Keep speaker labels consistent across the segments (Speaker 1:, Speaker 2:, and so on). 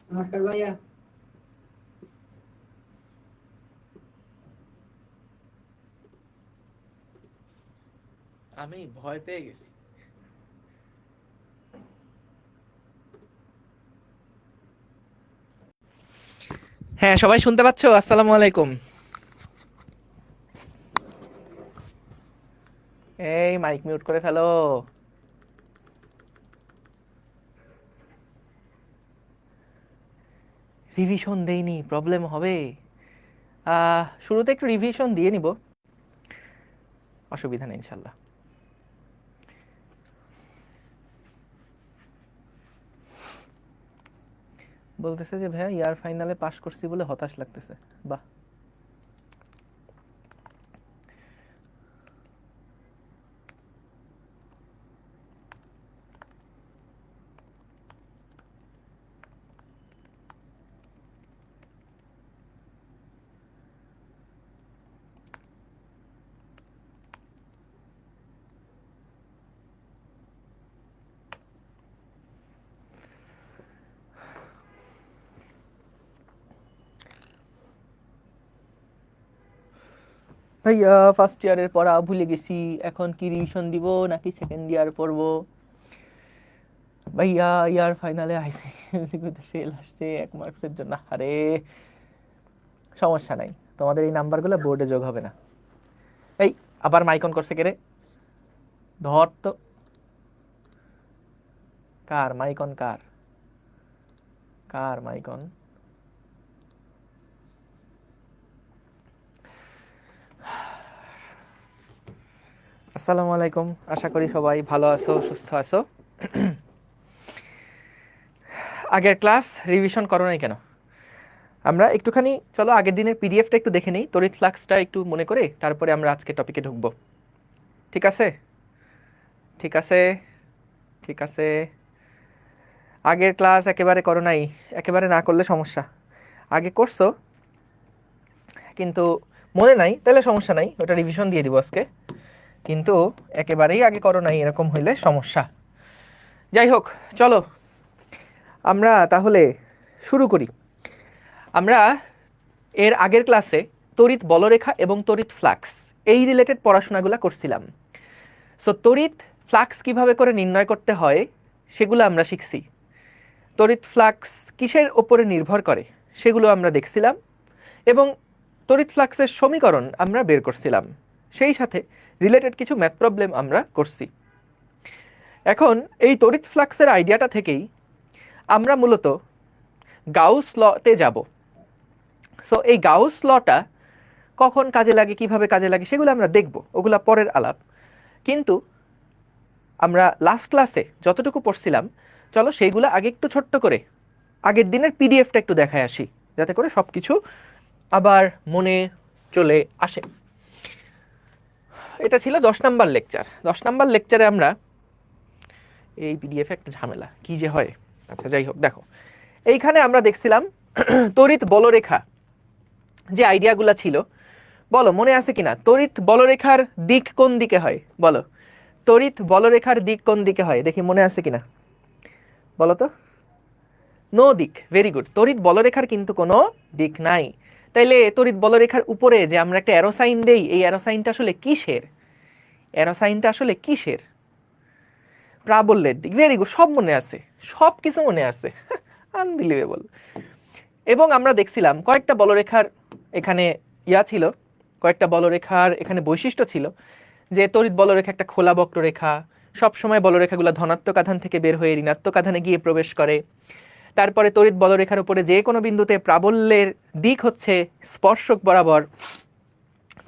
Speaker 1: नमस्कार भैया।
Speaker 2: আমি ভয় পেয়ে গেছি। হ্যাঁ, সবাই শুনতে পাচ্ছো? আসসালামু আলাইকুম। এই মাইক মিউট করে ফেলো। রিভিশন দেইনি, প্রবলেম হবে। শুরুতে একটু রিভিশন দিয়ে নিব, অসুবিধা নেই ইনশাল্লাহ। বলতেছে যে ভাইয়া ইয়ার ফাইনালে পাস করছি বলে হতাশ লাগতেছে। বাহ, ভাইয়া ফার্স্ট ইয়ারের পড়া ভুলে গেছি, এখন কি রিভিশন দিব নাকি সেকেন্ড ইয়ার পড়বো? ভাইয়া ইয়ার ফাইনালে আইসি ফেল আসছে 1 মার্কসের জন্য। আরে সমস্যা নাই, তোমাদের এই নাম্বারগুলো বোর্ডে যোগ হবে না। এই আবার মাইক অন করছে কে রে? ধর তো। কার মাইক অন? কার কার মাইক অন? আসসালামু আলাইকুম, আশা করি সবাই ভালো আছো, সুস্থ আছো। আগের ক্লাস রিভিশন করো নাই কেন? আমরা একটুখানি চলো আগের দিনের পিডিএফটা একটু দেখে নিই, তড়িৎ ফ্লাক্সটা একটু মনে করে তারপরে আমরা আজকে টপিকে ঢুকবো। ঠিক আছে? ঠিক আছে, ঠিক আছে। আগের ক্লাস একেবারে করো নাই, একেবারে না করলে সমস্যা। আগে করছো কিন্তু মনে নাই, তাহলে সমস্যা নাই, ওটা রিভিশন দিয়ে দিব আজকে। কিন্তু একেবারেই আগে করো নাই, এরকম হইলে সমস্যা। যাই হোক, চলো আমরা তাহলে শুরু করি। আমরা এর আগের ক্লাসে তড়িৎ বলরেখা এবং তড়িৎ ফ্লাক্স এই রিলেটেড পড়াশোনাগুলো করছিলাম। সো তড়িৎ ফ্লাক্স কিভাবে করে নির্ণয় করতে হয় সেগুলো আমরা শিখছি। তড়িৎ ফ্লাক্স কিসের ওপরে নির্ভর করে সেগুলো আমরা দেখছিলাম, এবং তড়িৎ ফ্লাক্সের সমীকরণ আমরা বের করছিলাম। সেই সাথে রিলেটেড কিছু ম্যাথ প্রবলেম আমরা করছি। এখন এই তড়িৎ ফ্লাক্সের আইডিয়াটা থেকেই আমরা মূলত গাউস লতে যাব। সো এই গাউস লটা কখন কাজে লাগে, কিভাবে কাজে লাগে সেগুলো আমরা দেখব, ওগুলা পরের আলাপ। কিন্তু আমরা লাস্ট ক্লাসে যতটুকু পড়ছিলাম, চলো সেইগুলো আগে একটু ছোট্ট করে আগের দিনের পিডিএফটা একটু দেখায় আসি, যাতে করে সব কিছু আবার মনে চলে আসে। এটা ছিল 10 নাম্বার লেকচার। 10 নাম্বার লেকচারে আমরা এই পিডিএফে একটা ঝামেলা কি যে হয়। আচ্ছা যাই হোক, দেখো এইখানে আমরা দেখছিলাম তড়িৎ বলরেখা যে আইডিয়াগুলো ছিল, বলো মনে আছে কিনা? তড়িৎ বলরেখার দিক কোন দিকে হয়? বলো, তড়িৎ বলরেখার দিক কোন দিকে হয়? দেখি মনে আছে কিনা, বলো তো। নো দিক, ভেরি গুড। তড়িৎ বলরেখার কিন্তু কোনো দিক নাই। তাইলে তড়িৎ বলরেখার উপরে যে আমরা একটা অ্যারো সাইন দেই, এই অ্যারো সাইনটা আসলে কিসের? অ্যারো সাইনটা আসলে কিসের? প্রাবল্যের দিক। ভেরি গুড, সব মনে আছে, সব কিছু মনে আছে, আনবিলিভেবল। এবং আমরা দেখছিলাম কয়েকটা বলরেখার এখানে ছিল, কয়েকটা বলরেখার এখানে বৈশিষ্ট্য ছিল যে তড়িৎ বলরেখা একটা খোলা বক্ররেখা, সবসময় বলরেখাগুলো ধনাত্মক আধান থেকে বের হয়ে ঋণাত্মক আধানে গিয়ে প্রবেশ করে। তারপরে তড়িৎ বলরেখার উপরে যে কোনো বিন্দুতে প্রাবল্যের দিক হচ্ছে স্পর্শক বরাবর।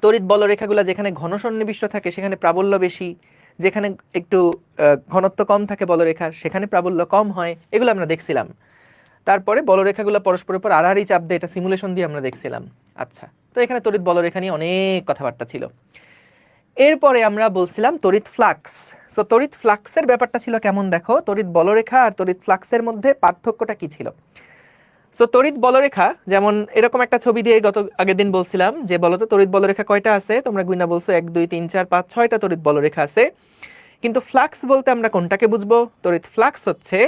Speaker 2: তড়িৎ বলরেখাগুলো যেখানে ঘন সন্নিবিষ্ট থাকে সেখানে প্রাবল্য বেশি, যেখানে একটু ঘনত্ব কম থাকে বলরেখার সেখানে প্রাবল্য কম হয়। এগুলো আমরা দেখছিলাম। তারপরে বলরেখাগুলো পরস্পরের উপর আড়াআড়ি চাপ দেয়, এটা সিমুলেশন দিয়ে আমরা দেখছিলাম। আচ্ছা, তো এখানে তড়িৎ বলরেখা নিয়ে অনেক কথাবার্তা ছিল। এরপরে আমরা বলছিলাম তড়িৎ ফ্লাক্স। সো তড়িৎ ফ্লাক্সের ব্যাপারটা ছিল কেমন দেখো, তড়িৎ বলরেখা আর তড়িৎ ফ্লাক্সের মধ্যে পার্থক্যটা কি ছিল। সো তড়িৎ বলরেখা যেমন এরকম একটা ছবি দিয়ে আগের দিন বলছিলাম যে বলতো তড়িৎ বলরেখা কয়টা আছে, তোমরা গুইনা বলছো 1 2 3 4 5 6টা তড়িৎ বলরেখা আছে। কিন্তু ফ্লাক্স বলতে আমরা কোনটাকে বুঝবো? তড়িৎ ফ্লাক্স হচ্ছে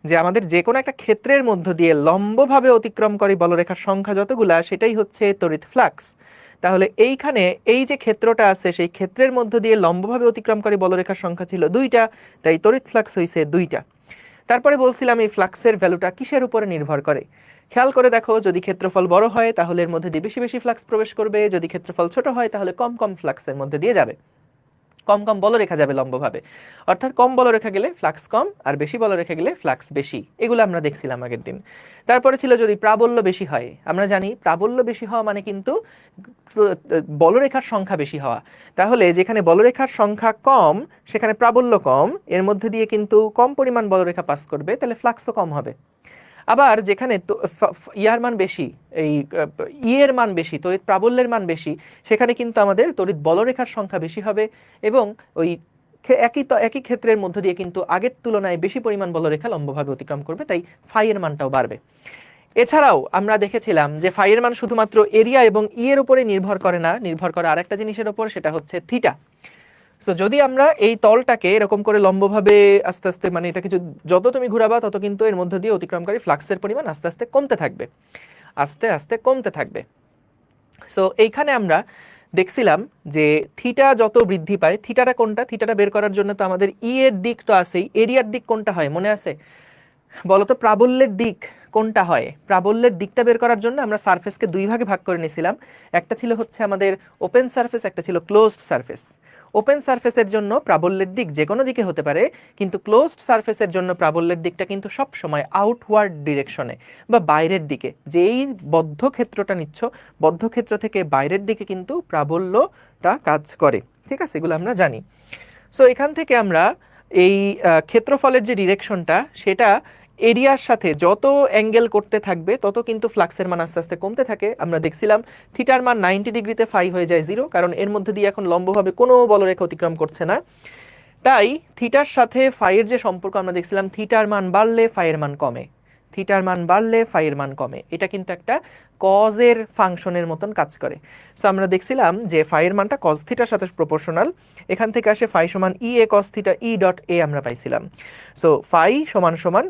Speaker 2: যে আমাদের যে কোনো একটা ক্ষেত্রের মধ্য দিয়ে লম্বভাবে অতিক্রমকারী বলরেখার সংখ্যা যতগুলা সেটাই হচ্ছে তড়িৎ ফ্লাক্স। তাহলে এইখানে এই যে ক্ষেত্রটা আছে সেই ক্ষেত্রের মধ্য দিয়ে লম্বভাবে অতিক্রমকারী বলরেখার সংখ্যা ছিল 2টা, তাই তড়িৎ ফ্লাক্স হইছে 2টা। তারপরে বলছিলাম এই ফ্লাক্সের ভ্যালুটা কিসের উপরে নির্ভর করে। খেয়াল করে দেখো, যদি ক্ষেত্রফল বড় হয় তাহলে এর মধ্যে দিয়ে বেশি বেশি ফ্লাক্স প্রবেশ করবে, যদি ক্ষেত্রফল ছোট হয় তাহলে কম কম ফ্লাক্সের মধ্যে দিয়ে যাবে, কম কম বলরেখা যাবে লম্বভাবে। অর্থাৎ কম বলরেখা গেলে ফ্লাক্স কম আর বেশি বলরেখা গেলে ফ্লাক্স বেশি। এগুলো আমরা দেখছিলাম আগের দিন। তারপরে ছিল যদি প্রাবল্য বেশি হয়, আমরা জানি প্রাবল্য বেশি হওয়া মানে কিন্তু বলরেখার সংখ্যা বেশি হওয়া। তাহলে যেখানে বলরেখার সংখ্যা কম সেখানে প্রাবল্য কম, এর মধ্যে দিয়ে কিন্তু কম পরিমাণ বলরেখা পাস করবে, তাহলে ফ্লাক্সও কম হবে। আবার যেখানে ইয়ার মান বেশি, এই ইয়ের মান বেশি, তড়িৎ প্রাবল্যের মান বেশি, সেখানে কিন্তু আমাদের তড়িৎ বলরেখার সংখ্যা বেশি হবে এবং ওই একই ক্ষেত্রের মধ্য দিয়ে কিন্তু আগের তুলনায় বেশি পরিমাণ বলরেখা লম্বভাবে অতিক্রম করবে, তাই ফাই এর মানটাও বাড়বে। এছাড়াও আমরা দেখেছিলাম যে ফাই এর মান শুধুমাত্র এরিয়া এবং ই এর উপরে নির্ভর করে না, নির্ভর করে আরেকটা জিনিসের উপর, সেটা হচ্ছে থিটা। সো যদি আমরা এই তলটাকে এরকম করে লম্বভাবে আস্তে আস্তে, মানে এটাকে যত তুমি ঘুরাবা তত কিন্তু এর মধ্যে দিয়ে অতিক্রমকারী ফ্লাক্সের পরিমাণ আস্তে আস্তে কমতে থাকবে, আস্তে আস্তে কমতে থাকবে। সো এইখানে আমরা দেখছিলাম যে থিটা যত বৃদ্ধি পায়, থিটাটা কোনটা, থিটাটা বের করার জন্য তো আমাদের ই এর দিক তো আছেই, এরিয়ার দিক কোনটা হয় মনে আছে? বলতো প্রাবল্যের দিক কোনটা হয়? প্রাবল্যের দিকটা বের করার জন্য আমরা সারফেসকে দুই ভাগে ভাগ করে নিয়েছিলাম। একটা ছিল হচ্ছে আমাদের ওপেন সারফেস, একটা ছিল ক্লোজড সারফেস। ওপেন সারফেসের জন্য প্রাবল্যের দিক যে কোনো দিকে হতে পারে, কিন্তু ক্লোজড সারফেসের জন্য প্রাবল্যের দিকটা কিন্তু সব সময় আউটওয়ার্ড ডিরেকশনে বা বাইরের দিকে। যেই বদ্ধ ক্ষেত্রটা নিচ্ছ, বদ্ধ ক্ষেত্র থেকে বাইরের দিকে কিন্তু প্রাবল্যটা কাজ করে। ঠিক আছে, এগুলো আমরা জানি। সো এখান থেকে আমরা এই ক্ষেত্রফলের যে ডিরেকশনটা, সেটা এরিয়ার সাথে যত অ্যাঙ্গেল করতে থাকবে তত কিন্তু ফ্লাক্সের মান আস্তে আস্তে কমতে থাকে। আমরা দেখছিলাম থিটার মান 90 ডিগ্রিতে ফাই হয়ে যায় 0, কারণ এর মধ্যে দিয়ে এখন লম্বভাবে কোনো বলরেখা অতিক্রম করছে না। তাই থিটার সাথে ফাইয়ের যে সম্পর্ক আমরা দেখছিলাম, থিটার মান বাড়লে ফাইয়ের মান কমে, থিটার মান বাড়লে ফাইয়ের মান কমে। এটা কিন্তু একটা কজের ফাংশনের মতন কাজ করে। সো আমরা দেখছিলাম যে ফাইয়ের মানটা কজ থিটার সাথে প্রপোর্শনাল। এখান থেকে আসে ফাই সমান E A cos theta, E dot A আমরা পাইছিলাম। সো ফাই সমান সমান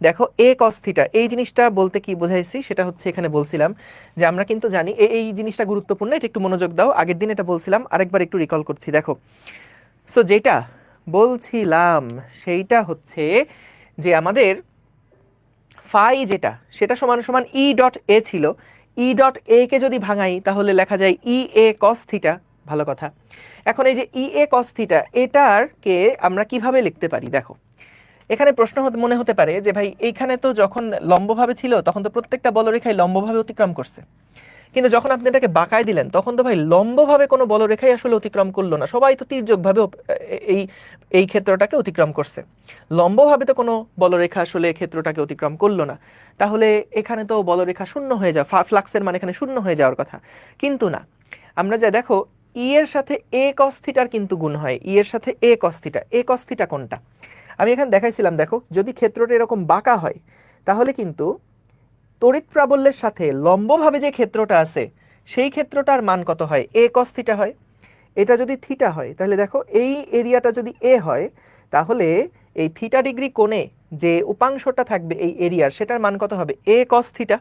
Speaker 2: দেখো এ কস থিটা। এই জিনিসটা বলতে কি বোঝাইছি সেটা হচ্ছে এখানে বলছিলাম যে আমরা কিন্তু জানি এই জিনিসটা গুরুত্বপূর্ণ, এটা একটু মনোযোগ দাও। আগের দিন এটা বলছিলাম, আরেকবার একটু রিকল করছি দেখো। সো যেটা বলছিলাম সেইটা হচ্ছে যে আমাদের ফাই যেটা, সেটা সমান সমান ই ডট এ ছিল। ই ডট এ কে যদি ভাঙাই তাহলে লেখা যায় ই এ কস থিটা। ভালো কথা। এখন এই যে ই এ কস থিটা, এটারকে আমরা কিভাবে লিখতে পারি দেখো। এখানে প্রশ্ন মনে হতে পারে যে ভাই এইখানে তো যখন লম্বভাবে ছিল তখন তো প্রত্যেকটা বলরেখাই লম্বভাবে অতিক্রম করছে, কিন্তু যখন আপনি এটাকে বাঁকায় দিলেন তখন তো ভাই লম্বভাবে কোনো বলরেখাই আসলে অতিক্রম করলো না, সবাই তো তির্যকভাবে এই এই ক্ষেত্রটাকে অতিক্রম করছে। লম্বভাবে তো কোনো বলরেখা আসলে ক্ষেত্রটাকে অতিক্রম করলো না, তাহলে এখানে তো বলরেখা শূন্য হয়ে যাওয়া, ফ্লাক্সের মানে এখানে শূন্য হয়ে যাওয়ার কথা। কিন্তু না, আমরা যা দেখো ই এর সাথে এ কস থিটার কিন্তু গুণ হয়, ই এর সাথে এ কস থিটা। এ কস থিটা কোনটা আমি এখানে দেখাইছিলাম, দেখো যদি ক্ষেত্রটা এরকম বাঁকা হয় তাহলে কিন্তু তড়িৎ প্রাবল্যের সাথে লম্বভাবে যে ক্ষেত্রটা আছে সেই ক্ষেত্রটার মান কত হয়? এ কস থিটা হয়। এটা যদি থিটা হয় তাহলে দেখো এই এরিয়াটা যদি এ হয় তাহলে এই থিটা ডিগ্রি কোণে যে উপাংশটা থাকবে এই এরিয়ার, সেটার মান কত হবে? এ কস থিটা।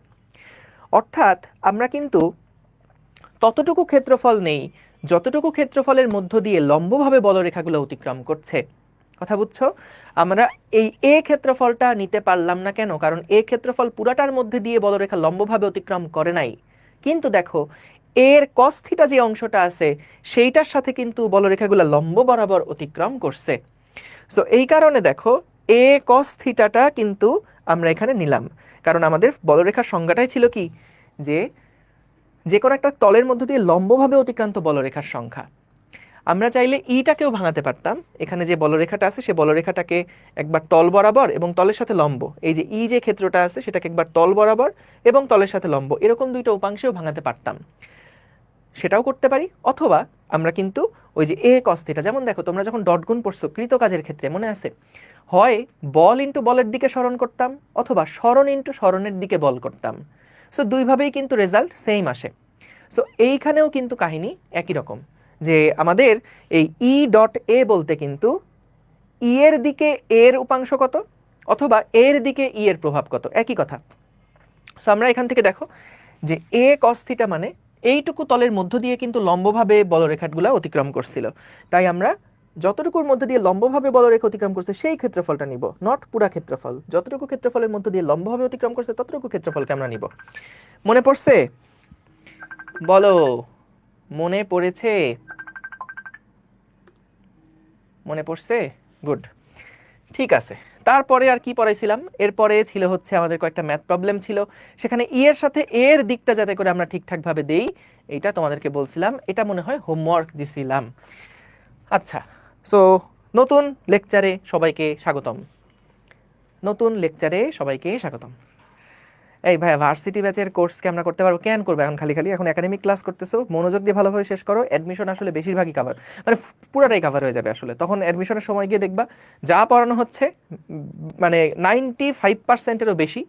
Speaker 2: অর্থাৎ আমরা কিন্তু ততটুকু ক্ষেত্রফল নেই যতটুকু ক্ষেত্রফলের মধ্য দিয়ে লম্বভাবে বলরেখাগুলো অতিক্রম করছে। কথা বুঝছো? আমরা এই এ ক্ষেত্রফলটা নিতে পারলাম না কেন? কারণ এ ক্ষেত্রফল পুরাটার মধ্যে দিয়ে বলরেখা লম্বভাবে অতিক্রম করে নাই। কিন্তু দেখো এর কস থিটা যে অংশটা আছে সেইটার সাথে কিন্তু বলরেখাগুলো লম্ব বরাবর অতিক্রম করছে। সো এই কারণে দেখো এ কস থিটাটা কিন্তু আমরা এখানে নিলাম, কারণ আমাদের বলরেখার সংজ্ঞাটাই ছিল কি, যে কোনো একটা তলের মধ্য দিয়ে লম্বভাবে অতিক্রান্ত বলরেখার সংখ্যা। আমরা চাইলে ইটাকেও ভাঙাতে পারতাম, এখানে যে বলরেখাটা আছে সে বলরেখাটাকে একবার তল বরাবর এবং তলের সাথে লম্ব, এই যে ই যে ক্ষেত্রটা আছে সেটাকে একবার তল বরাবর এবং তলের সাথে লম্ব, এরকম দুইটা উপাংশেও ভাঙাতে পারতাম, সেটাও করতে পারি। অথবা আমরা কিন্তু ওই যে এ কস থিটা, যেমন দেখো তোমরা যখন ডট গুণ পড়ছো কৃত কাজের ক্ষেত্রে মনে আছে, হয় বল ইন্টু বলের দিকে সরণ করতাম অথবা সরণ ইন্টু সরণের দিকে বল করতাম। সো দুইভাবেই কিন্তু রেজাল্ট সেম আসে। সো এইখানেও কিন্তু কাহিনী একই রকম, যে আমাদের এই ই ডট এ বলতে কিন্তু ই এর দিকে এর উপাংশ কত অথবা এর দিকে ই এর প্রভাব কত, একই কথা। সো আমরা এখান থেকে দেখো যে এ কস থিটা মানে এইটুকু তলের মধ্য দিয়ে কিন্তু লম্বভাবে বলরেখাগুলো অতিক্রম করছিল, তাই আমরা যতটুকুর মধ্যে দিয়ে লম্বভাবে বলরেখা অতিক্রম করছে সেই ক্ষেত্রফলটা নিব, নট পুরা ক্ষেত্রফল। যতটুকু ক্ষেত্রফলের মধ্য দিয়ে লম্বভাবে অতিক্রম করছে ততটুকু ক্ষেত্রফলকে আমরা নিব। মনে পড়ছে? বলো, মনে পড়েছে? মনে পড়ছে? গুড, ঠিক আছে। তারপরে আর কি পড়াইছিলাম, এরপরে ছিল হচ্ছে আমাদের কয়েকটা ম্যাথ প্রবলেম ছিল, সেখানে ই এর সাথে এর দিকটা যাতে করে আমরা ঠিকঠাকভাবে দেই এইটা তোমাদেরকে বলছিলাম, এটা মনে হয় হোমওয়ার্ক দিছিলাম। আচ্ছা, সো নতুন লেকচারে সবাইকে স্বাগতম। নতুন লেকচারে সবাইকে স্বাগতম। এই ভাই, ভার্সিটি ব্যাচের কোর্সকে আমরা করতে পারবো? কেন করবো এখন খালি খালি? এখন একাডেমিক ক্লাস করতেছো, মনোযোগ দিয়ে ভালোভাবে শেষ করো। অ্যাডমিশন আসলে বেশিরভাগই কাভার, মানে পুরাটাই কাভার হয়ে যাবে আসলে। তখন অ্যাডমিশনের সময় গিয়ে দেখবা যা পড়ানো হচ্ছে মানে 95%-এরও বেশি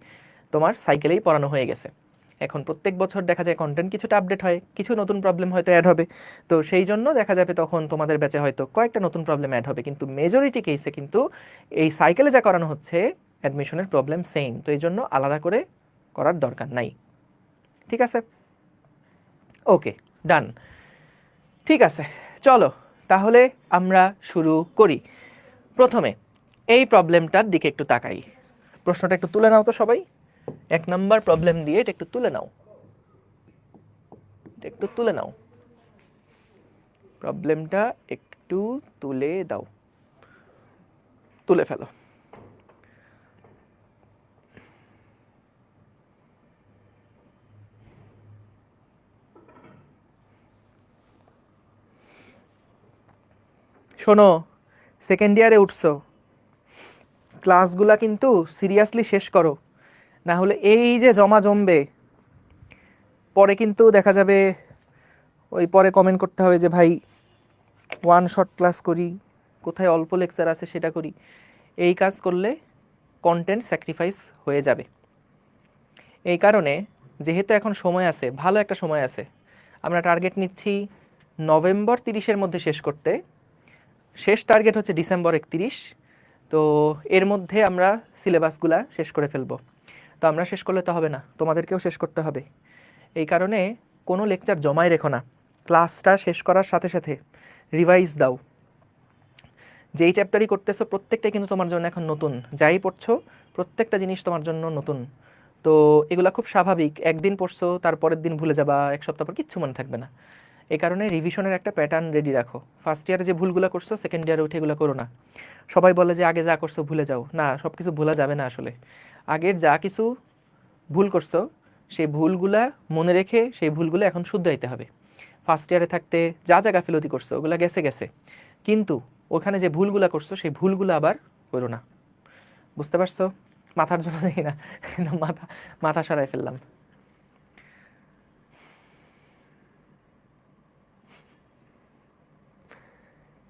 Speaker 2: তোমার সাইকেলেই পড়ানো হয়ে গেছে। এখন প্রত্যেক বছর দেখা যায় কন্টেন্ট কিছুটা আপডেট হয়, কিছু নতুন প্রবলেম হয়তো অ্যাড হবে, তো সেই জন্য দেখা যাবে তখন তোমাদের ব্যাচে হয়তো কয়েকটা নতুন প্রবলেম অ্যাড হবে, কিন্তু মেজরিটি কেসে কিন্তু এই সাইকেলে যা করানো হচ্ছে অ্যাডমিশনের প্রবলেম সেম, তো এই জন্য আলাদা করে করার দরকার নাই। ঠিক আছে, ওকে, ডান। ঠিক আছে, চলো তাহলে আমরা শুরু করি। প্রথমে এই প্রবলেমটার দিকে একটু তাকাই। প্রশ্নটা একটু তুলে নাও তো সবাই, 1 নম্বর প্রবলেম দিয়ে এটা একটু তুলে নাও, একটু তুলে নাও, প্রবলেমটা একটু তুলে দাও, তুলে ফেলো। শোনো, সেকেন্ড ইয়ারে উঠছো, ক্লাসগুলা কিন্তু সিরিয়াসলি শেষ করো, না হলে এই যে জমা জমবে পরে কিন্তু দেখা যাবে ওই পরে কমেন্ট করতে হবে যে ভাই ওয়ান শট ক্লাস করি, কোথায় অল্প লেকচার আছে সেটা করি। এই কাজ করলে কন্টেন্ট স্যাক্রিফাইস হয়ে যাবে। এই কারণে যেহেতু এখন সময় আছে, ভালো একটা সময় আছে, আমরা টার্গেট নিচ্ছি নভেম্বর 30-এর মধ্যে শেষ করতে, শেষ টার্গেট হচ্ছে ডিসেম্বর 31। তো এর মধ্যে আমরা সিলেবাসগুলা শেষ করে ফেলবো। তো আমরা শেষ করলে তো হবে না, তোমাদেরকেও শেষ করতে হবে। এই কারণে কোনো লেকচার জমায় রেখো না, ক্লাসটা শেষ করার সাথে সাথে রিভাইজ দাও। যেই চ্যাপ্টারই করতেছো প্রত্যেকটাই কিন্তু তোমার জন্য এখন নতুন, যাই পড়ছো প্রত্যেকটা জিনিস তোমার জন্য নতুন। তো এগুলা খুব স্বাভাবিক, একদিন পড়ছো তারপরের দিন ভুলে যাবা, এক সপ্তাহ পর কিচ্ছু মনে থাকবে না। এই কারণে রিভিশনের একটা প্যাটার্ন রেডি রাখো। ফার্স্ট ইয়ারে যে ভুলগুলো করছো সেকেন্ড ইয়ারে উঠে এগুলো করো না। সবাই বলে যে আগে যা করছো ভুলে যাও, না, সব কিছু ভোলা যাবে না আসলে। আগের যা কিছু ভুল করছো সেই ভুলগুলা মনে রেখে সেই ভুলগুলো এখন শুধরাইতে হবে। ফার্স্ট ইয়ারে থাকতে যা যা গাফিলতি করছো ওগুলা গেছে গেছে, কিন্তু ওখানে যে ভুলগুলা করছো সেই ভুলগুলো আবার করো না। বুঝতে পারছো? মাথার জন্য দেখি না, মাথা মাথা সরাই ফেললাম।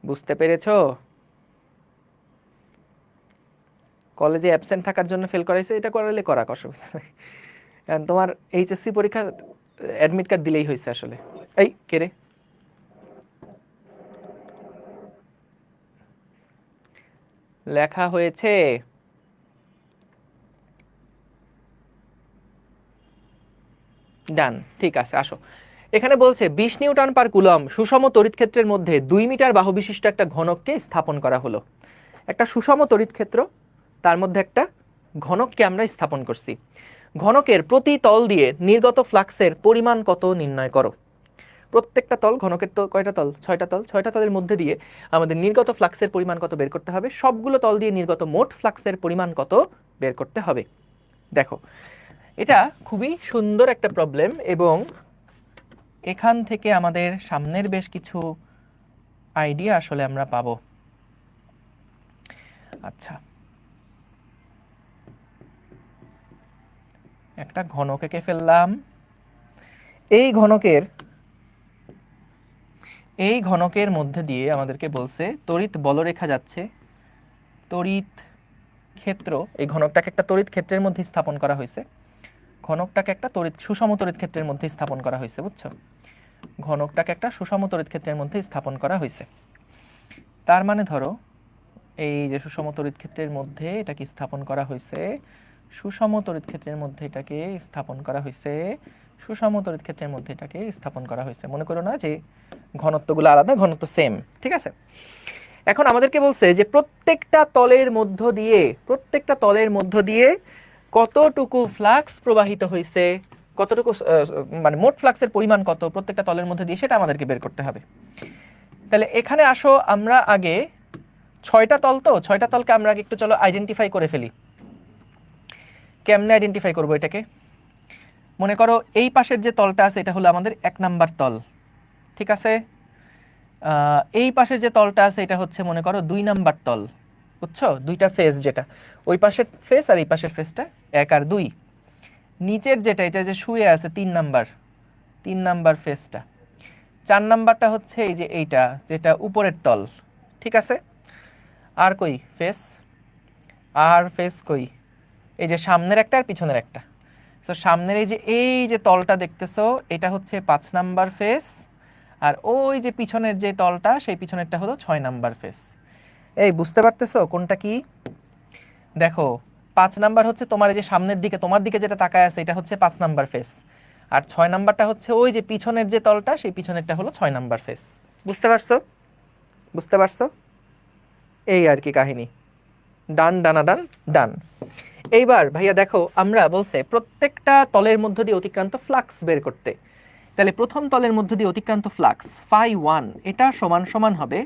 Speaker 2: বুঝতে পেরেছো? কলেজে অ্যাবসেন্ট থাকার জন্য ফেল করাইছে, এটা করালে করা অসুবিধা নাই। কারণ তোমার এইচএসসি পরীক্ষা অ্যাডমিট কার্ড দিলেই হয়েছে আসলে। এই কে রে? লেখা হয়েছে। ডান, ঠিক আছে, আসো। এখানে বলছে 20 নিউটন পার কুলম সুষম তড়িৎ ক্ষেত্রের মধ্যে 2 মিটার বাহু বিশিষ্ট একটা ঘনককে স্থাপন করা হলো। একটা সুষম তড়িৎ ক্ষেত্র, তার মধ্যে একটা ঘনককে আমরা স্থাপন করছি। ঘনকের প্রতি তল দিয়ে নির্গত ফ্লাক্সের পরিমাণ কত নির্ণয় করো। প্রত্যেকটা তল, ঘনকের তো কয়টা তল? 6টা তল, 6টা তলের মধ্যে দিয়ে আমাদের নির্গত ফ্লাক্সের পরিমাণ কত বের করতে হবে, সবগুলো তল দিয়ে নির্গত মোট ফ্লাক্সের পরিমাণ কত বের করতে হবে। দেখো, এটা খুবই সুন্দর একটা প্রবলেম এবং এখান থেকে আমাদের সামনের বেশ কিছু আইডিয়া আসলে আমরা পাবো। আচ্ছা, একটা ঘনক এঁকে ফেললাম। এই ঘনকের মধ্যে দিয়ে আমাদেরকে বলছে তড়িৎ বলরেখা যাচ্ছে, তড়িৎ ক্ষেত্র, এই ঘনকটাকে একটা তড়িৎ ক্ষেত্রের মধ্যে স্থাপন করা হয়েছে, ঘনকটাকে একটা সুষম তড়িৎ ক্ষেত্রের মধ্যে স্থাপন করা হয়েছে, বুঝছো? ঘনকটাকে একটা সুষম তড়িৎ ক্ষেত্রের মধ্যে স্থাপন করা হয়েছে। তার মানে ধরো এই যে সুষম তড়িৎ ক্ষেত্রের মধ্যে এটাকে স্থাপন করা হয়েছে, সুষম তড়িৎ ক্ষেত্রের মধ্যে এটাকে স্থাপন করা হয়েছে, সুষম তড়িৎ ক্ষেত্রের মধ্যে এটাকে স্থাপন করা হয়েছে। মনে করো না যে ঘনত্বগুলো আলাদা, ঘনত্ব সেম, ঠিক আছে? এখন আমাদেরকে বলছে যে প্রত্যেকটা তলের মধ্য দিয়ে কতটুকু ফ্লাক্স প্রবাহিত হয়েছে, কতটুকু মানে মোট ফ্লাক্সের পরিমাণ কত প্রত্যেকটা তলের মধ্যে দিয়ে, সেটা আমাদেরকে বের করতে হবে। তাহলে এখানে আসো, আমরা আগে 6টা তল, তো 6টা তলকে আমরা আগে একটু চলো আইডেন্টিফাই করে ফেলি। কেমনে আইডেন্টিফাই করবো এটাকে? মনে করো এই পাশের যে তলটা আছে এটা হলো আমাদের 1 নাম্বার তল, ঠিক আছে? এই পাশের যে তলটা আছে এটা হচ্ছে মনে করো 2 নাম্বার তল, বুঝছো? দুইটা ফেস, যেটা ওই পাশের ফেস আর এই পাশের ফেসটা 1 আর 2। নিচের যেটা, এটা যে শুয়ে আছে 3 নাম্বার ফেসটা। 4 নাম্বারটা হচ্ছে এই যে এইটা, যেটা উপরের তল, ঠিক আছে? আর কই ফেস? আর ফেস কই? এই যে সামনের একটা আর পিছনের একটা। তো সামনের এই যে তলটা দেখতেছো, এটা হচ্ছে 5 নাম্বার ফেস, আর ওই যে পিছনের যে তলটা, সেই পিছনেরটা হলো 6 নাম্বার ফেস। এই বুঝতে পারতেছো কোনটা কি? দেখো 5 নাম্বার হচ্ছে তোমার এই যে সামনের দিকে, তোমার দিকে যেটা তাকায় আছে, এটা হচ্ছে 5 নাম্বার ফেস, আর 6 নাম্বারটা হচ্ছে ওই যে পিছনের যে তলটা, সেই পিছনেরটা হলো 6 নাম্বার ফেস। বুঝতে পারছো? বুঝতে পারছো? এই আর কি কাহিনী। ডান, ডানা ডান, ডান। এইবার ভাইয়া দেখো, আমরা বলছে প্রত্যেকটা তলের মধ্য দিয়ে অতিক্রান্ত ফ্লাক্স বের করতে। তাহলে প্রথম তলের মধ্য দিয়ে অতিক্রান্ত ফ্লাক্স φ1, এটা সমান সমান হবে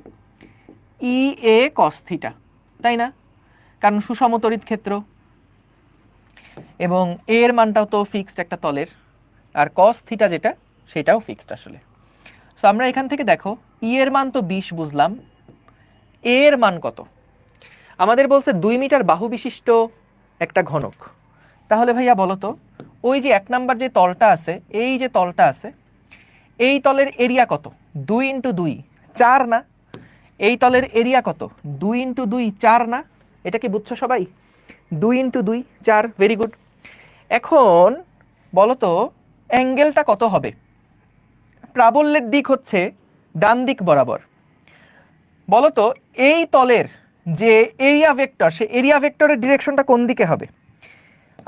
Speaker 2: ই এ কস থিটা, তাই না? কারণ সুষম তড়িৎ ক্ষেত্র, এবং এর মানটাও তো ফিক্সড একটা তলের, আর কস থিটা যেটা সেটাও ফিক্সড আসলে। সো আমরা এখান থেকে দেখো ই এর মান তো 20 বুঝলাম, এর মান কত? আমাদের বলছে 2 মিটার বাহু বিশিষ্ট একটা ঘনক। তাহলে ভাইয়া বলো তো, ওই যে 1 নাম্বার যে তলটা আছে, এই যে তলটা আছে, এই তলের এরিয়া কত? 2 ইন্টু 2 4 না? এই তলের এরিয়া কত? 2 ইন্টু 2 4 না? এটা কি বুঝছো সবাই? 2 ইন্টু 2 4, ভেরি গুড। এখন বলো তো অ্যাঙ্গেলটা কত হবে? প্রাবল্যের দিক হচ্ছে ডান দিক বরাবর। বলো তো এই তলের যে এরিয়া ভেক্টর, সেই এরিয়া ভেক্টরের ডিরেকশনটা কোন দিকে হবে?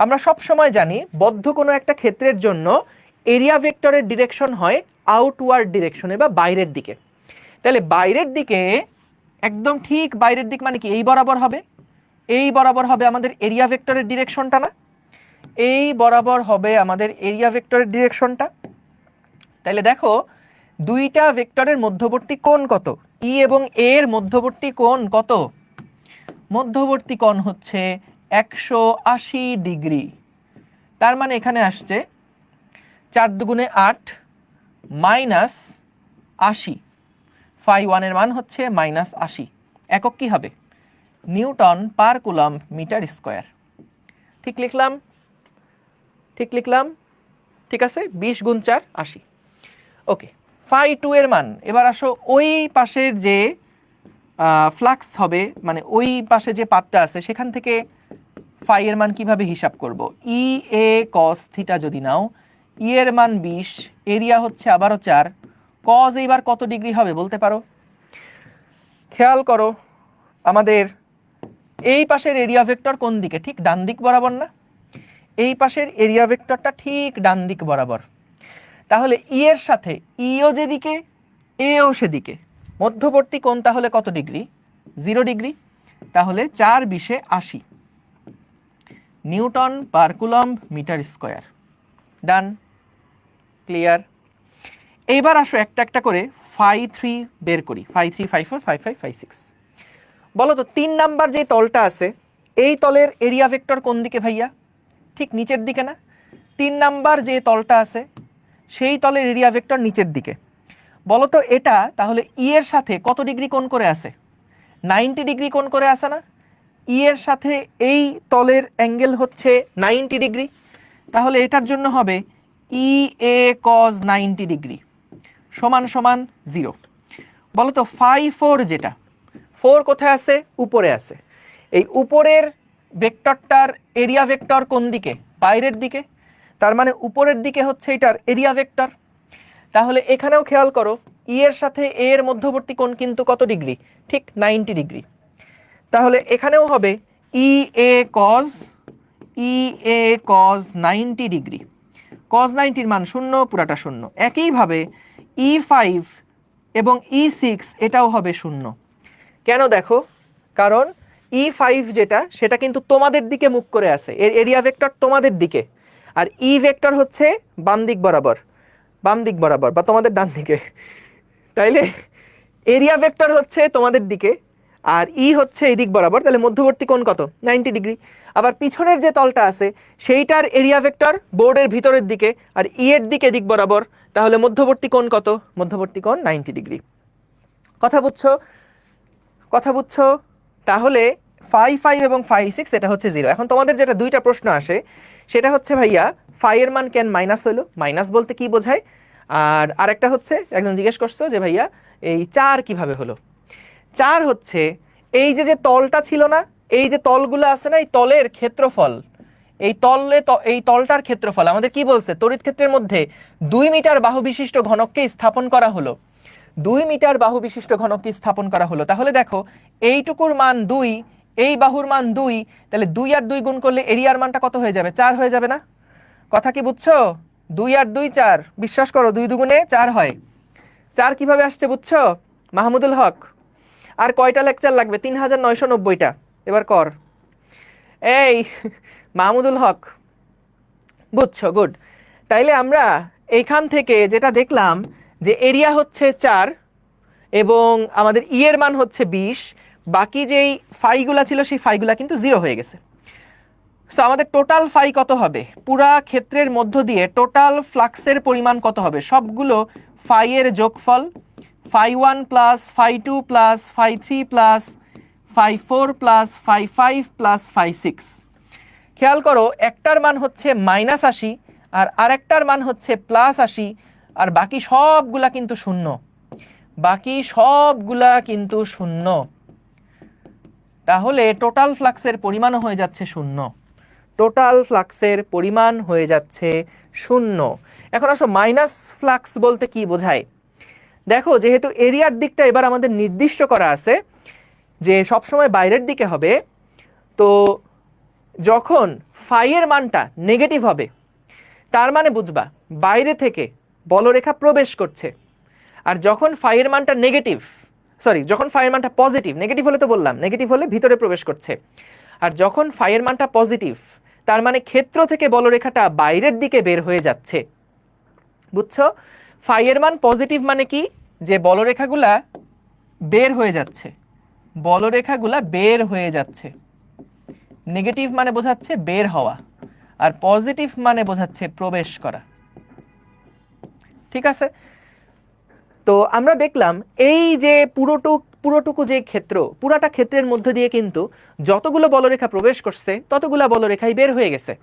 Speaker 2: আমরা সব সময় জানি বদ্ধ কোনো একটা ক্ষেত্রের জন্য এরিয়া ভেক্টরের ডিরেকশন হয় আউটওয়ার্ড ডিরেকশনে বা বাইরের দিকে। তাহলে বাইরের দিকে, একদম ঠিক বাইরের দিক মানে কি? এই বরাবর হবে, এই বরাবর হবে আমাদের এরিয়া ভেক্টরের ডিরেকশনটা না? এই বরাবর হবে আমাদের এরিয়া ভেক্টরের ডিরেকশনটা। তাহলে দেখো দুইটা ভেক্টরের মধ্যবর্তী কোণ কত? ই এবং এ এর মধ্যবর্তী কোণ কত? মধ্যবর্তী কোণ হচ্ছে 180 ডিগ্রি। তার মানে এখানে আসছে 4 দুগুণে 8 মাইনাস 80। φ1 এর মান হচ্ছে -80। একক কি হবে? Newton per coulomb metre square. ঠিক লিখলাম? ঠিক লিখলাম? ঠিক আছে, 20 গুণ 4 80। ওকে, φ2 এর মান, এবার আসো ওই পাশের যে ফ্লাক্স হবে, মানে ওই পাশে যে পাতটা আছে সেখান থেকে ফাই এর মান কিভাবে হিসাব করব? ই এ কস থিটা যদি নাও, ই এর মান 20, এরিয়া হচ্ছে আবারও 4, কজ এইবার কত ডিগ্রি হবে বলতে পারো? খেয়াল করো, আমাদের এই পাশের এরিয়া ভেক্টর কোন দিকে? ঠিক ডান দিক বরাবর না? এই পাশের এরিয়া ভেক্টরটা ঠিক ডান দিক বরাবর। তাহলে ই এর সাথে ইও যেদিকে, এও সেদিকে, মধ্যবর্তী কোণ তাহলে কত ডিগ্রি? 0 ডিগ্রি। তাহলে 4 20 80 newton per coulomb metre square. Done, clear. এইবার আসো একটা একটা করে φ3 বের করি। φ3, φ4, φ5, φ6। বলো তো 3 নাম্বার যে তলটা আছে, এই তলের এরিয়া ভেক্টর কোন দিকে ভাইয়া? ঠিক নিচের দিকে না? 3 নাম্বার যে তলটা আছে, সেই তলের এরিয়া ভেক্টর নিচের দিকে। বলো তো এটা তাহলে ই এর সাথে কত ডিগ্রি কোণ করে আছে? 90 ডিগ্রি কোণ করে আছে না? ই এর সাথে এই তলের অ্যাঙ্গেল হচ্ছে 90 ডিগ্রি। তাহলে এটার জন্য হবে ই এ কজ 90 ডিগ্রি সমান সমান 0। বলো তো φ4 যেটা, 4 কোথায় আছে? উপরে আছে। এই উপরের ভেক্টরটার এরিয়া ভেক্টর কোন দিকে? বাইরের দিকে, তার মানে উপরের দিকে হচ্ছে এটার এরিয়া ভেক্টর। তাহলে এখানেও খেয়াল করো ই এর সাথে এ এর মধ্যবর্তী কোণ কিন্তু কত ডিগ্রি? ঠিক 90 ডিগ্রি। তাহলে এখানেও হবে ই এ কজ 90 ডিগ্রি। কজ 90 মান শূন্য, পুরাটা শূন্য। একইভাবে E5 এবং E6 এটাও হবে শূন্য। কেন দেখো, কারণ E5 যেটা সেটা কিন্তু তোমাদের দিকে মুখ করে আছে, এর এরিয়া ভেক্টর তোমাদের দিকে, আর ই ভেক্টর হচ্ছে বাম দিক বরাবর, বাম দিক বরাবর বা তোমাদের ডান দিকে। তাইলে এরিয়া ভেক্টর হচ্ছে তোমাদের দিকে আর ই হচ্ছে এই দিক বরাবর, তাহলে মধ্যবর্তী কোণ কত? 90 ডিগ্রি। আবার পিছনের যে তলটা আছে সেইটার এরিয়া ভেক্টর বোর্ডের ভিতরের দিকে আর ই এর দিকে দিক বরাবর, তাহলে মধ্যবর্তী কোণ কত? মধ্যবর্তী কোণ 90 ডিগ্রি। কথা বুঝছো? কথা বুঝছো? তাহলে ফাই 5 এবং ফাই 6 এটা হচ্ছে 0। এখন তোমাদের যেটা দুইটা প্রশ্ন আসে সেটা হচ্ছে ভাইয়া ফাই এর মান কেন মাইনাস হলো? মাইনাস বলতে কি বোঝায়? আর আরেকটা হচ্ছে একজন জিজ্ঞেস করছো যে ভাইয়া এই 4 কিভাবে হলো? 4 হচ্ছে এই যে যে তলটা ছিল না, এই যে তলগুলো আছে না, এই তলের ক্ষেত্রফল, এই তলটার ক্ষেত্রফল আমাদের কি বলছে? তড়িৎ ক্ষেত্রের মধ্যে 2 মিটার বাহু বিশিষ্ট ঘনককে স্থাপন করা হলো। 2 মিটার বাহু বিশিষ্ট ঘনককে স্থাপন করা হলো। তাহলে দেখো এইটুকুর মান 2, এই বাহুর মান 2, তাহলে 2 আর 2 গুণ করলে এরিয়ার মানটা কত হয়ে যাবে? 4 হয়ে যাবে না? কথা কি বুঝছো? 2 আর 2 4, বিশ্বাস করো 2 দুগুণে 4 হয়। 4 কিভাবে আসছে বুঝছো মাহমুদুল হক? আর কয়টা লেকচার লাগবে? 3990টা। এবার কর। এই মাহমুদুল হক, বুঝছো? গুড। তাইলে আমরা এইখান থেকে যেটা দেখলাম যে এরিয়া হচ্ছে 4 এবং আমাদের ই এর মান হচ্ছে 20, বাকি যেই ফাইগুলা ছিল সেই ফাইগুলা কিন্তু 0 হয়ে গেছে। সো আমাদের টোটাল ফাই কত হবে? পুরা ক্ষেত্রের মধ্য দিয়ে টোটাল ফ্লাক্সের পরিমাণ কত হবে? সবগুলো ফাই এর যোগফল, phi 1 plus phi 2 plus phi 3 plus phi 4 plus phi 5 plus phi 6। খেয়াল করো একটার মান হচ্ছে -80 আর আরেকটার মান হচ্ছে +80, আর বাকি সবগুলা কিন্তু শূন্য, বাকি সবগুলা কিন্তু শূন্য। তাহলে টোটাল ফ্লাক্সের পরিমাণও হয়ে যাচ্ছে শূন্য, টোটাল ফ্লাক্সের পরিমাণ হয়ে যাচ্ছে শূন্য। এখন আসো মাইনাস ফ্লাক্স বলতে কি বোঝায়? দেখো যেহেতু এরিয়ার দিকটা এবার আমাদের নির্দিষ্ট করা আছে যে সবসময় বাইরের দিকে হবে, তো যখন ফাই এর মানটা নেগেটিভ হবে তার মানে বুঝবা বাইরে থেকে বলরেখা প্রবেশ করছে। আর যখন ফাই এর মানটা নেগেটিভ, সরি যখন ফাই এর মানটা পজিটিভ, নেগেটিভ হলে তো বললাম নেগেটিভ হলে ভিতরে প্রবেশ করছে, আর যখন ফাই এর মানটা পজিটিভ তার মানে ক্ষেত্র থেকে বলরেখাটা বাইরের দিকে বের হয়ে যাচ্ছে। বুঝছো? ফাই এর মান পজিটিভ মানে কি? যে বলরেখাগুলা বের হয়ে যাচ্ছে, বলরেখাগুলা বের হয়ে যাচ্ছে। নেগেটিভ মানে বোঝাচ্ছে বের হওয়া, আর পজিটিভ মানে বোঝাচ্ছে প্রবেশ করা। ঠিক আছে? তো আমরা দেখলাম এই যে পুরোটুকু যে ক্ষেত্র, পুরাটা ক্ষেত্রের মধ্যে দিয়ে কিন্তু যতগুলো বলরেখা প্রবেশ করছে ততগুলো বলরেখাই বের হয়ে গেছে,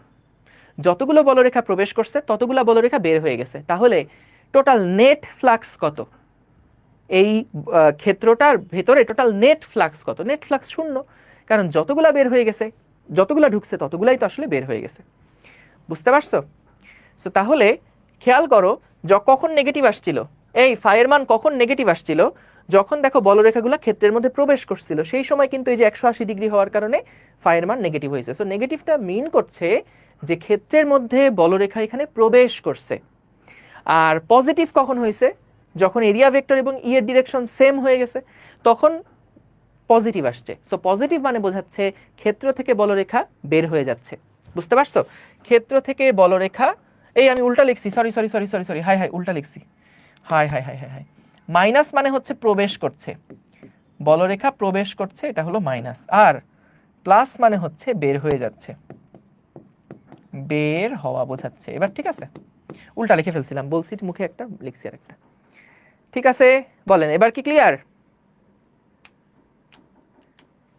Speaker 2: যতগুলো বলরেখা প্রবেশ করছে ততগুলো বলরেখা বের হয়ে গেছে। তাহলে টোটাল নেট ফ্লাক্স কত? এই ক্ষেত্রটার ভেতরে টোটাল নেট ফ্লাক্স কত? নেট ফ্লাক্স শূন্য, কারণ যতগুলা বের হয়ে গেছে, যতগুলা ঢুকছে ততগুলাই তো আসলে বের হয়ে গেছে। বুঝতে পারছো? সো তাহলে খেয়াল করো কখন নেগেটিভ আসছিল, এই ফাই এর মান কখন নেগেটিভ আসছিল? যখন দেখো বলরেখাগুলো ক্ষেত্রের মধ্যে প্রবেশ করছিল, সেই সময় কিন্তু এই যে 180 ডিগ্রি হওয়ার কারণে ফাই এর মান নেগেটিভ হয়েছে। সো নেগেটিভটা মিন করছে যে ক্ষেত্রের মধ্যে বলরেখা এখানে প্রবেশ করছে। আর পজিটিভ কখন হয়েছে? যখন এরিয়া ভেক্টর এবং ই এর ডিরেকশন সেম হয়ে গেছে, তখন পজিটিভ আসছে। সো পজিটিভ মানে বোঝাচ্ছে ক্ষেত্র থেকে বলরেখা বের হয়ে যাচ্ছে। বুঝতে পারছো? ক্ষেত্র থেকে বলরেখা, এই আমি উল্টা লিখছি, sorry sorry sorry sorry sorry, high high উল্টা লিখছি, high high high high high. Minus মানে হচ্ছে প্রবেশ করছে, বলরেখা প্রবেশ করছে, এটা হলো মাইনাস। আর প্লাস মানে হচ্ছে বের হয়ে যাচ্ছে, বের হওয়া বোঝাচ্ছে। এবার ঠিক আছে? উল্টা লিখে ফেলছিলাম, বলছি মুখে একটা লিখছি আর একটা। ঠিক আছে, বলেন এবার কি ক্লিয়ার?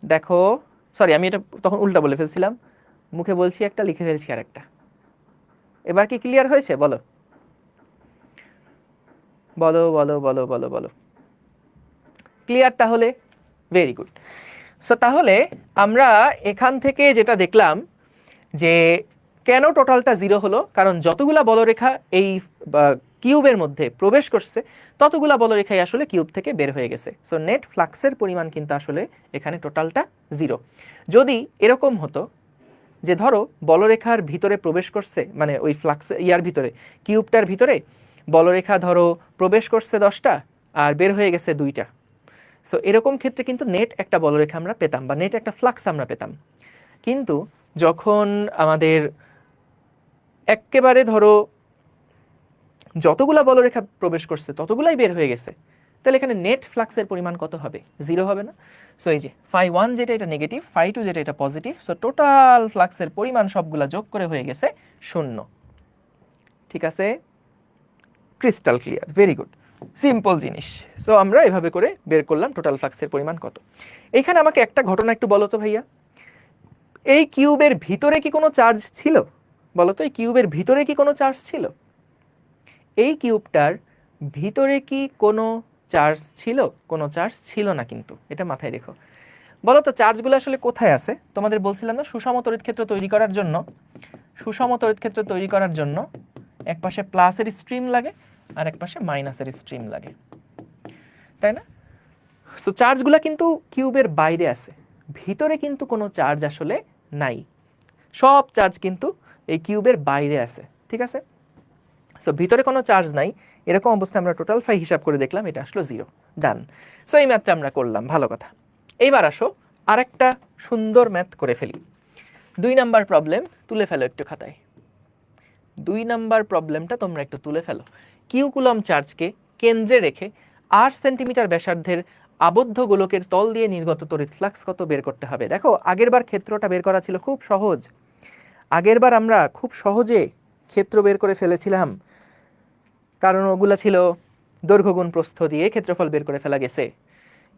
Speaker 2: দেখো, সরি আমি এটা তখন উল্টা বলে ফেলছিলাম, মুখে বলছি একটা লিখে ফেলছি আর একটা। এবার কি ক্লিয়ার হয়েছে? বলো বলো বলো বলো বলো বলো। ক্লিয়ার তাহলে? Very good. সো তাহলে আমরা এখান থেকে যেটা দেখলাম যে কেন টোটালটা 0 হলো, কারণ যতগুলা বলরেখা এই কিউবের মধ্যে প্রবেশ করছে ততগুলা বলরেখাই আসলে কিউব থেকে বের হয়ে গেছে। সো নেট ফ্লাক্সের পরিমাণ কিন্তু আসলে এখানে টোটালটা 0। যদি এরকম হতো যে ধরো বলরেখার ভিতরে প্রবেশ করছে, মানে ওই ফ্লাক্স ইয়ার ভিতরে কিউবটার ভিতরে বলরেখা ধরো প্রবেশ করছে 10টা আর বের হয়ে গেছে 2টা, সো এরকম ক্ষেত্রে কিন্তু নেট একটা বলরেখা আমরা পেতাম বা নেট একটা ফ্লাক্স আমরা পেতাম। কিন্তু যখন আমাদের একেবারে ধরো যতগুলা বলরেখা প্রবেশ করছে ততগুলাই বের হয়ে গেছে, তাহলে এখানে নেট ফ্লাক্সের পরিমাণ কত হবে? 0 হবে না? সো এই যে φ1 যেটা এটা নেগেটিভ, φ2 যেটা এটা পজিটিভ, সো টোটাল ফ্লাক্সের পরিমাণ সবগুলা যোগ করে হয়ে গেছে 0। ঠিক আছে, crystal clear, very good, simple জিনিস। সো আমরা এভাবে করে বের করলাম টোটাল ফ্লাক্সের পরিমাণ কত। এইখানে আমাকে একটা ঘটনা একটু বলো তো ভাইয়া, এই কিউবের ভিতরে কি কোনো চার্জ ছিল? বলো তো, এই কিউবের ভিতরে কি কোনো চার্জ ছিল? এই কিউবটার ভিতরে কি কোনো চার্জ ছিল? কোনো চার্জ ছিল না, কিন্তু এটা মাথায় রেখো। বলো তো চার্জগুলো আসলে কোথায় আছে? তোমাদের বলছিলাম না সুষম তড়িৎ ক্ষেত্র তৈরি করার জন্য, সুষম তড়িৎ ক্ষেত্র তৈরি করার জন্য এক পাশে প্লাসের স্ট্রিম লাগে আর এক পাশে মাইনাসের স্ট্রিম লাগে, তাই না? তো চার্জগুলো কিন্তু কিউবের বাইরে আছে, ভিতরে কিন্তু কোনো চার্জ আসলে নাই, সব চার্জ কিন্তু এই কিউবের বাইরে আছে। ঠিক আছে, সো ভিতরে কোনো চার্জ নাই, এরকম অবস্থায় আমরা টোটাল ফাই হিসাব করে দেখলাম এটা আসলো 0। ডান। সো এই ম্যাথটা আমরা করলাম, ভালো কথা। এইবার আসো আরেকটা সুন্দর ম্যাথ করে ফেলি। 2 নাম্বার প্রবলেম তুলে ফেলো একটু খাতায়। 2 নাম্বার প্রবলেমটা তোমরা একটু তুলে ফেলো। কিউ কুলম চার্জকে কেন্দ্রে রেখে 8 সেন্টিমিটার ব্যাসার্ধের আবদ্ধ গোলকের তল দিয়ে নির্গত তড়িৎ ফ্লাক্স কত বের করতে হবে। দেখো আগেরবার ক্ষেত্রটা বের করা ছিল খুব সহজ, আগেরবার আমরা খুব সহজে ক্ষেত্র বের করে ফেলেছিলাম, কারণ ওগুলা ছিল দৈর্ঘ্য গুণ প্রস্থ দিয়ে ক্ষেত্রফল বের করে ফেলা গেছে।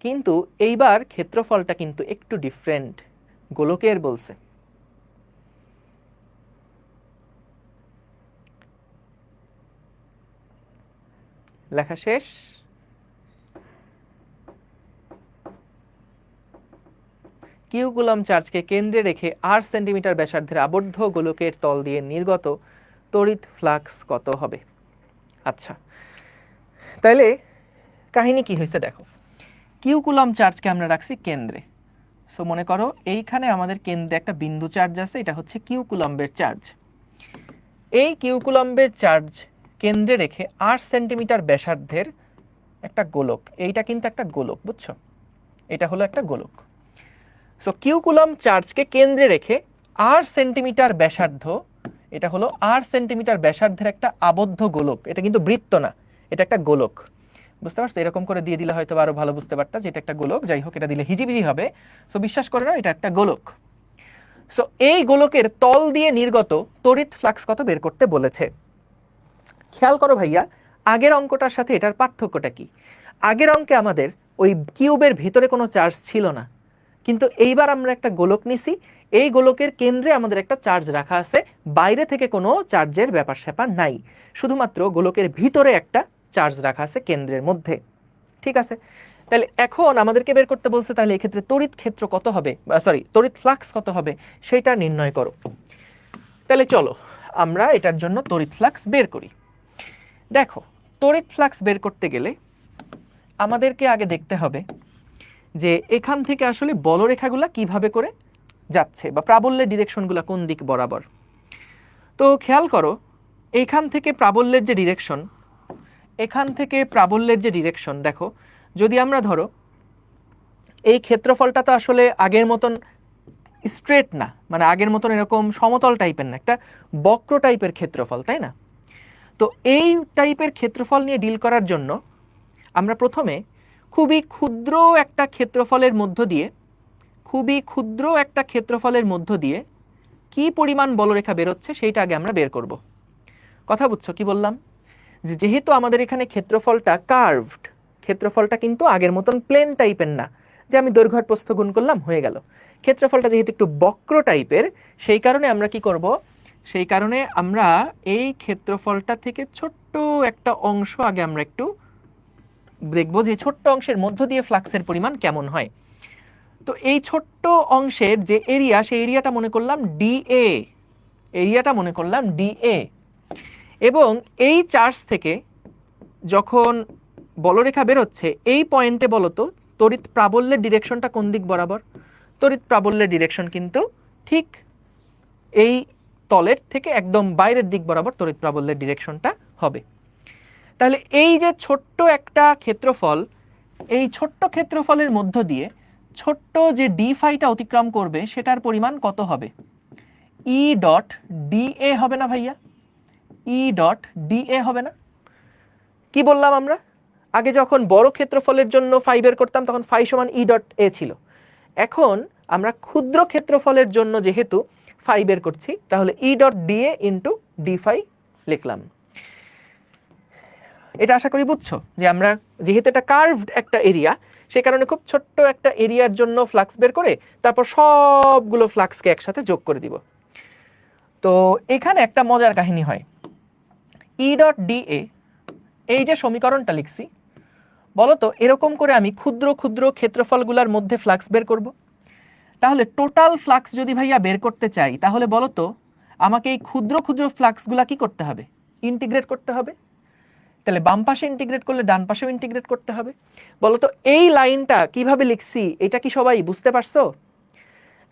Speaker 2: কিন্তু এইবার ক্ষেত্রফলটা কিন্তু একটু ডিফারেন্ট, গোলকের বলছে। লেখা শেষ? কিউ কুলম চার্জকে কেন্দ্রে রেখে 8 সেন্টিমিটার ব্যাসার্ধের আবদ্ধ গোলকের তল দিয়ে নির্গত তড়িৎ ফ্লাক্স কত হবে? আচ্ছা, তাইলে কাহিনী কি হয়েছে দেখো। কিউ কুলম চার্জকে আমরা রাখছি কেন্দ্রে, সো মনে করো এইখানে আমাদের কেন্দ্রে একটা বিন্দু চার্জ আছে, এটা হচ্ছে কিউ কুলম্বের চার্জ। এই কিউ কুলম্বের চার্জ কেন্দ্রে রেখে 8 সেন্টিমিটার ব্যাসার্ধের একটা গোলক, এইটা কিন্তু একটা গোলক, বুঝছো? এটা হলো একটা গোলক। সো কিউ কুলম চার্জকে কেন্দ্রে রেখে 8 সেন্টিমিটার ব্যাসার্ধ, এটা হলো 8 সেন্টিমিটার ব্যাসার্ধের একটা আবদ্ধ গোলক, এটা কিন্তু বৃত্ত না, এটা একটা গোলক। বুঝতে পারছো? এরকম করে দিয়ে দিলে হয়তো আরো ভালো বুঝতে পারতা যে এটা একটা গোলক, যাই হোক এটা দিলে হিজিবিজি হবে। সো বিশ্বাস করে না, এটা একটা গোলক। সো এই গোলকের তল দিয়ে নির্গত তড়িৎ ফ্লাক্স কত বের করতে বলেছে। খেয়াল করো ভাইয়া, আগের অঙ্কটার সাথে এটার পার্থক্যটা কি? আগের অঙ্কে আমাদের ওই কিউবের ভিতরে কোনো চার্জ ছিল না, কিন্তু এইবার আমরা একটা গোলক নিছি, এই গোলকের কেন্দ্রে আমাদের একটা চার্জ রাখা আছে, বাইরে থেকে কোনো চার্জের ব্যাপার স্যাপার নাই, শুধুমাত্র গোলকের ভিতরে একটা চার্জ রাখা আছে কেন্দ্রের মধ্যে। ঠিক আছে, তাহলে এখন আমাদেরকে বের করতে বলছে, তাহলে এক্ষেত্রে তড়িৎ ক্ষেত্র কত হবে, সরি তড়িৎ ফ্লাক্স কত হবে সেটা নির্ণয় করো। তাহলে চলো আমরা এটার জন্য তড়িৎ ফ্লাক্স বের করি। দেখো তড়িৎ ফ্লাক্স বের করতে গেলে আমাদেরকে আগে দেখতে হবে যে এখান থেকে আসলে বলরেখাগুলা কিভাবে করে যাচ্ছে, বা প্রাবল্যের ডিরেকশনগুলো কোন দিক বরাবর। তো খেয়াল করো, এখান থেকে প্রাবল্যের যে ডিরেকশন, এখান থেকে প্রাবল্যের যে ডিরেকশন, দেখো যদি আমরা ধরো এই ক্ষেত্রফলটা তো আসলে আগের মতন স্ট্রেট না, মানে আগের মতন এরকম সমতল টাইপের না, একটা বক্র টাইপের ক্ষেত্রফল, তাই না? তো এই টাইপের ক্ষেত্রফল নিয়ে ডিল করার জন্য আমরা প্রথমে খুবই ক্ষুদ্র একটা ক্ষেত্রফলের মধ্য দিয়ে, খুবই ক্ষুদ্র একটা ক্ষেত্রফলের মধ্য দিয়ে কি পরিমাণ বলরেখা বেরোচ্ছে সেইটা আগে আমরা বের করব। কথা বুঝছো কি বললাম? যেহেতু আমাদের এখানে ক্ষেত্রফলটা কার্ভড, ক্ষেত্রফলটা কিন্তু আগের মতন প্লেন টাইপের না যে আমি দৈর্ঘ্য আর প্রস্থ গুণ করলাম হয়ে গেল। ক্ষেত্রফলটা যেহেতু একটু বক্র টাইপের, সেই কারণে আমরা কি করব, সেই কারণে আমরা এই ক্ষেত্রফলটা থেকে ছোট্ট একটা অংশ আগে আমরা একটু দেখব যে ছোট্ট অংশের মধ্য দিয়ে ফ্লাক্সের পরিমাণ কেমন হয়। তো এই ছোট্ট অংশের যে এরিয়া, সেই এরিয়াটা মনে করলাম ডিএ, এরিয়াটা মনে করলাম ডিএ। এবং এই চার্জ থেকে যখন বলরেখা বেরোচ্ছে এই পয়েন্টে বলতো তড়িৎ প্রাবল্যের ডিরেকশনটা কোন দিক বরাবর? তড়িৎ প্রাবল্যের ডিরেকশন কিন্তু ঠিক এই তলের থেকে একদম বাইরের দিক বরাবর তড়িৎ প্রাবল্যের ডিরেকশনটা হবে। তাহলে এই যে ছোট্ট একটা ক্ষেত্রফল, এই ছোট্ট ক্ষেত্রফলের মধ্য দিয়ে ছোট্ট যে ডি ফাইটা অতিক্রম করবে সেটার পরিমাণ কত হবে? ই ডট ডিএ হবে না ভাইয়া? ই ডট ডিএ হবে না? কি বললাম আমরা আগে? যখন বড় ক্ষেত্রফলের জন্য ফাই বের করতাম তখন ফাই সমান ই ডট এ ছিল। এখন আমরা ক্ষুদ্র ক্ষেত্রফলের জন্য যেহেতু ফাই বের করছি, তাহলে E dot dA into d phi লিখলাম। এটা আশা করি বুঝছো যে আমরা যেহেতু এটা কার্ভড একটা এরিয়া, সেই কারণে খুব ছোট্ট একটা এরিয়ার জন্য ফ্লাক্স বের করে তারপর সবগুলো ফ্লাক্সকে একসাথে যোগ করে দিব। তো এখানে একটা মজার কাহিনী হয়। ই ডট ডিএ, এই যে সমীকরণটা লিখছি, বলতো এরকম করে আমি ক্ষুদ্র ক্ষুদ্র ক্ষেত্রফলগুলোর মধ্যে ফ্লাক্স বের করব। তাহলে টোটাল ফ্লাক্স যদি ভাইয়া বের করতে চাই, তাহলে বলতো আমাকে এই ক্ষুদ্র ক্ষুদ্র ফ্লাক্সগুলা কি করতে হবে? ইন্টিগ্রেট করতে হবে। তাহলে বাম পাশে ইন্টিগ্রেট করলে ডান পাশেও ইন্টিগ্রেট করতে হবে। বলতো এই লাইনটা কিভাবে লিখছি এটা কি সবাই বুঝতে পারছো?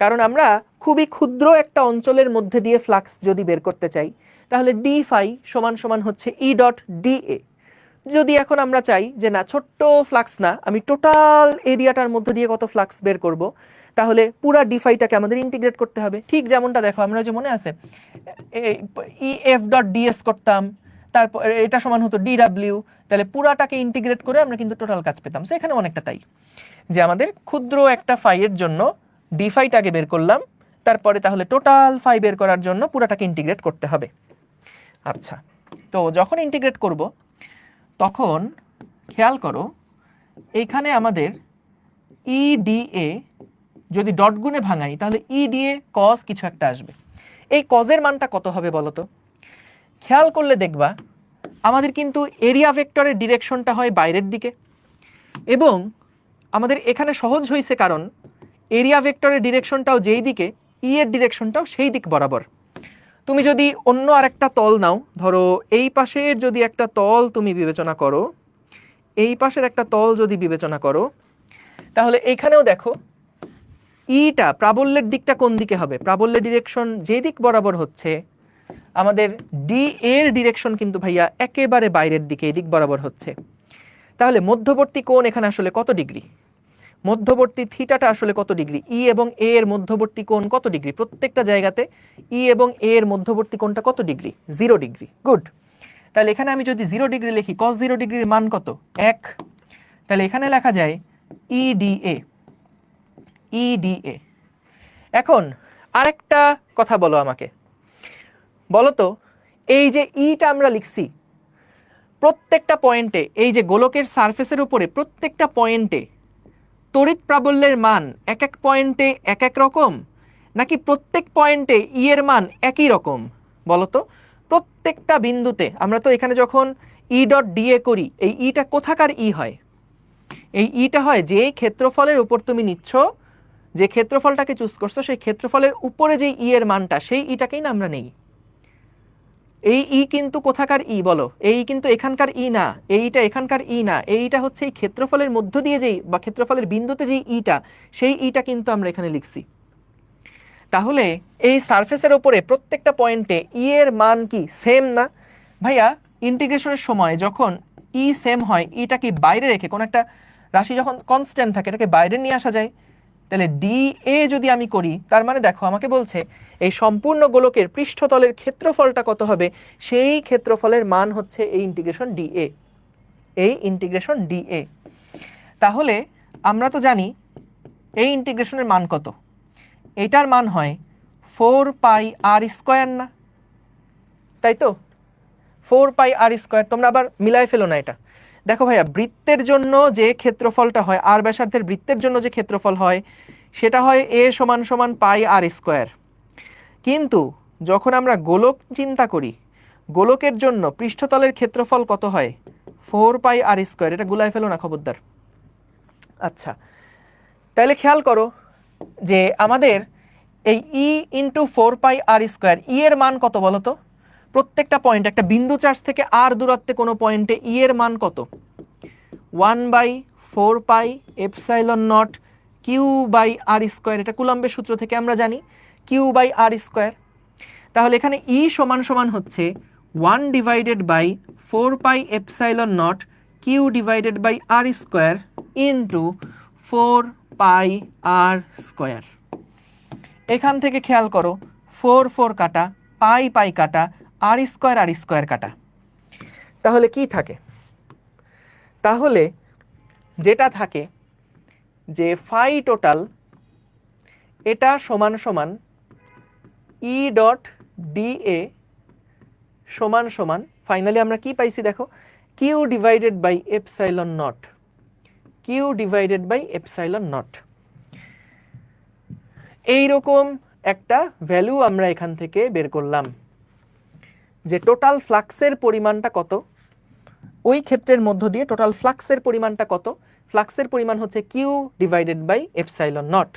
Speaker 2: কারণ আমরা খুবই ক্ষুদ্র একটা অঞ্চলের মধ্যে দিয়ে ফ্লাক্স যদি বের করতে চাই, তাহলে ডি ফাই সমান সমান হচ্ছে ই ডট ডিএ। যদি এখন আমরা চাই যে না, ছোট্ট ফ্লাক্স না, আমি টোটাল এরিয়াটার মধ্যে দিয়ে কত ফ্লাক্স বের করব, তাহলে পুরা ডি ফাইটাকে আমাদের ইন্টিগ্রেট করতে হবে। ঠিক যেমনটা দেখো, আমরা যে মনে আছে ই এফ ডট ডিএস করতাম, তারপর এটা সমান হতো ডিডাব্লিউ, তাহলে পুরাটাকে ইন্টিগ্রেট করে আমরা কিন্তু টোটাল কাজ পেতাম। সো এখানে অনেকটা তাই, যে আমাদের ক্ষুদ্র একটা ফাইয়ের জন্য ডি ফাইটাকে বের করলাম, তারপরে তাহলে টোটাল ফাই বের করার জন্য পুরাটাকে ইন্টিগ্রেট করতে হবে। আচ্ছা, তো যখন ইন্টিগ্রেট করব তখন খেয়াল করো এইখানে আমাদের ইডিএ যদি ডট গুণে ভাঙাই তাহলে ইডিএ কজ কিছু একটা আসবে। এই কজের মানটা কত হবে বলো তো? খেয়াল করলে দেখবা আমাদের কিন্তু এরিয়া ভেক্টরের ডিরেকশনটা হয় বাইরের দিকে, এবং আমাদের এখানে সহজ হয়েছে কারণ এরিয়া ভেক্টরের ডিরেকশনটাও যেই দিকে, ই এর ডিরেকশনটাও সেই দিক বরাবর। তুমি যদি অন্য আরেকটা তল নাও, ধরো এই পাশের যদি একটা তল তুমি বিবেচনা করো, এই পাশের একটা তল যদি বিবেচনা করো, তাহলে এইখানেও দেখো ইটা প্রাবল্যের দিকটা কোন দিকে হবে? প্রাবল্যের ডিরেকশন যে দিক বরাবর হচ্ছে, আমাদের ডি এর ডিরেকশন কিন্তু ভাইয়া একেবারে বাইরের দিকে, এই দিক বরাবর হচ্ছে। তাহলে মধ্যবর্তী কোণ এখানে আসলে কত ডিগ্রি? মধ্যবর্তী থিটাটা আসলে কত ডিগ্রি? ই এবং এ এর মধ্যবর্তী কোণ কত ডিগ্রি? প্রত্যেকটা জায়গাতে ই এবং এ এর মধ্যবর্তী কোণটা কত ডিগ্রি? 0 ডিগ্রি। গুড। তাহলে এখানে আমি যদি 0 ডিগ্রি লিখি, cos 0 ডিগ্রির মান কত? 1। তাহলে এখানে লেখা যায় ইডিএ, ইডিএ। এখন আরেকটা কথা বলো আমাকে, বলো তো এই যে ইটা আমরা লিখছি প্রত্যেকটা পয়েন্টে, এই যে গোলকের সারফেসের উপরে প্রত্যেকটা পয়েন্টে তড়িৎ প্রাবল্যের মান এক এক পয়েন্টে এক এক রকম, নাকি প্রত্যেক পয়েন্টে ই এর মান একই রকম? বলতো প্রত্যেকটা বিন্দুতে আমরা তো এখানে যখন ই ডট ডিএ করি, এই ইটা কোথাকার ই হয়? এই ইটা হয় যে ক্ষেত্রফলের উপর তুমি নিচ্ছ, যে ক্ষেত্রফলটাকে চুজ করছো সেই ক্ষেত্রফলের উপরে যে ই এর মানটা, সেই ইটাকেই না আমরা নেই। এই ই কিন্তু কোথাকার ই বলো? এই কিন্তু এখানকার ই না, এইটা এখানকার ই না, এইটা হচ্ছে এই ক্ষেত্রফলের মধ্য দিয়ে যেই বা ক্ষেত্রফলের বিন্দুতে যেই ইটা, সেই ইটা কিন্তু আমরা এখানে লিখছি। তাহলে এই সারফেসের উপরে প্রত্যেকটা পয়েন্টে ই এর মান কি সেম না? ভাইয়া ইন্টিগ্রেশনের সময় যখন ই সেম হয়, ইটা কি বাইরে রেখে কোন একটা রাশি যখন কনস্ট্যান্ট থাকে এটাকে বাইরে নিয়ে আসা যায়। তাহলে ডি এ যদি আমি করি, তার মানে দেখো আমাকে বলছে এই সম্পূর্ণ গোলকের পৃষ্ঠতলের ক্ষেত্রফলটা কত হবে, সেই ক্ষেত্রফলের মান হচ্ছে এই ইন্টিগ্রেশন ডি এ, এই ইন্টিগ্রেশন ডি এ। তাহলে আমরা তো জানি এই ইন্টিগ্রেশনের মান কত? এটার মান হয় 4 পাই আর স্কোয়ার না, তাই তো? 4 পাই আর স্কোয়ার। তোমরা আবার মিলাই ফেলো না এটা। দেখো ভাইয়া, বৃত্তের জন্য যে ক্ষেত্রফলটা হয়, আর ব্যাসার্ধের বৃত্তের জন্য যে ক্ষেত্রফল হয় সেটা হয় এ সমান সমান পাই আর স্কোয়ার। কিন্তু যখন আমরা গোলক চিন্তা করি, গোলকের জন্য পৃষ্ঠতলের ক্ষেত্রফল কত হয়? 4 পাই আর স্কোয়ার। এটা গুলাই ফেলো না খবরদার। আচ্ছা, তাহলে খেয়াল করো যে আমাদের এই ই ইন্টু 4πr², ই এর মান কত বলো তো? প্রত্যেকটা পয়েন্ট, একটা বিন্দু চার্জ থেকে আর দূরত্বে কোনো পয়েন্টে ই এর মান কত? 1/4πε0 Q/r², এটা কুলম্বের সূত্র থেকে আমরা জানি, Q/r²। তাহলে এখানে ই সমান সমান হচ্ছে 1/4πε0 Q/r² ইন্টু 4πr²। এখান থেকে খেয়াল করো, 4 কাটা, পাই কাটা, r² কাটা। তাহলে কি থাকে? তাহলে যেটা থাকে যে ফাই টোটাল এটা সমান সমান ই ডট ডিএ সমান সমান, ফাইনালি আমরা কি পাইছি দেখো, Q/ε0, Q/ε0। এইরকম একটা ভ্যালু আমরা এখান থেকে বের করলাম যে টোটাল ফ্লাক্সের পরিমাণটা কত, ওই ক্ষেত্রের মধ্য দিয়ে টোটাল ফ্লাক্সের পরিমাণটা কত? ফ্লাক্সের পরিমাণ হচ্ছে Q/ε0।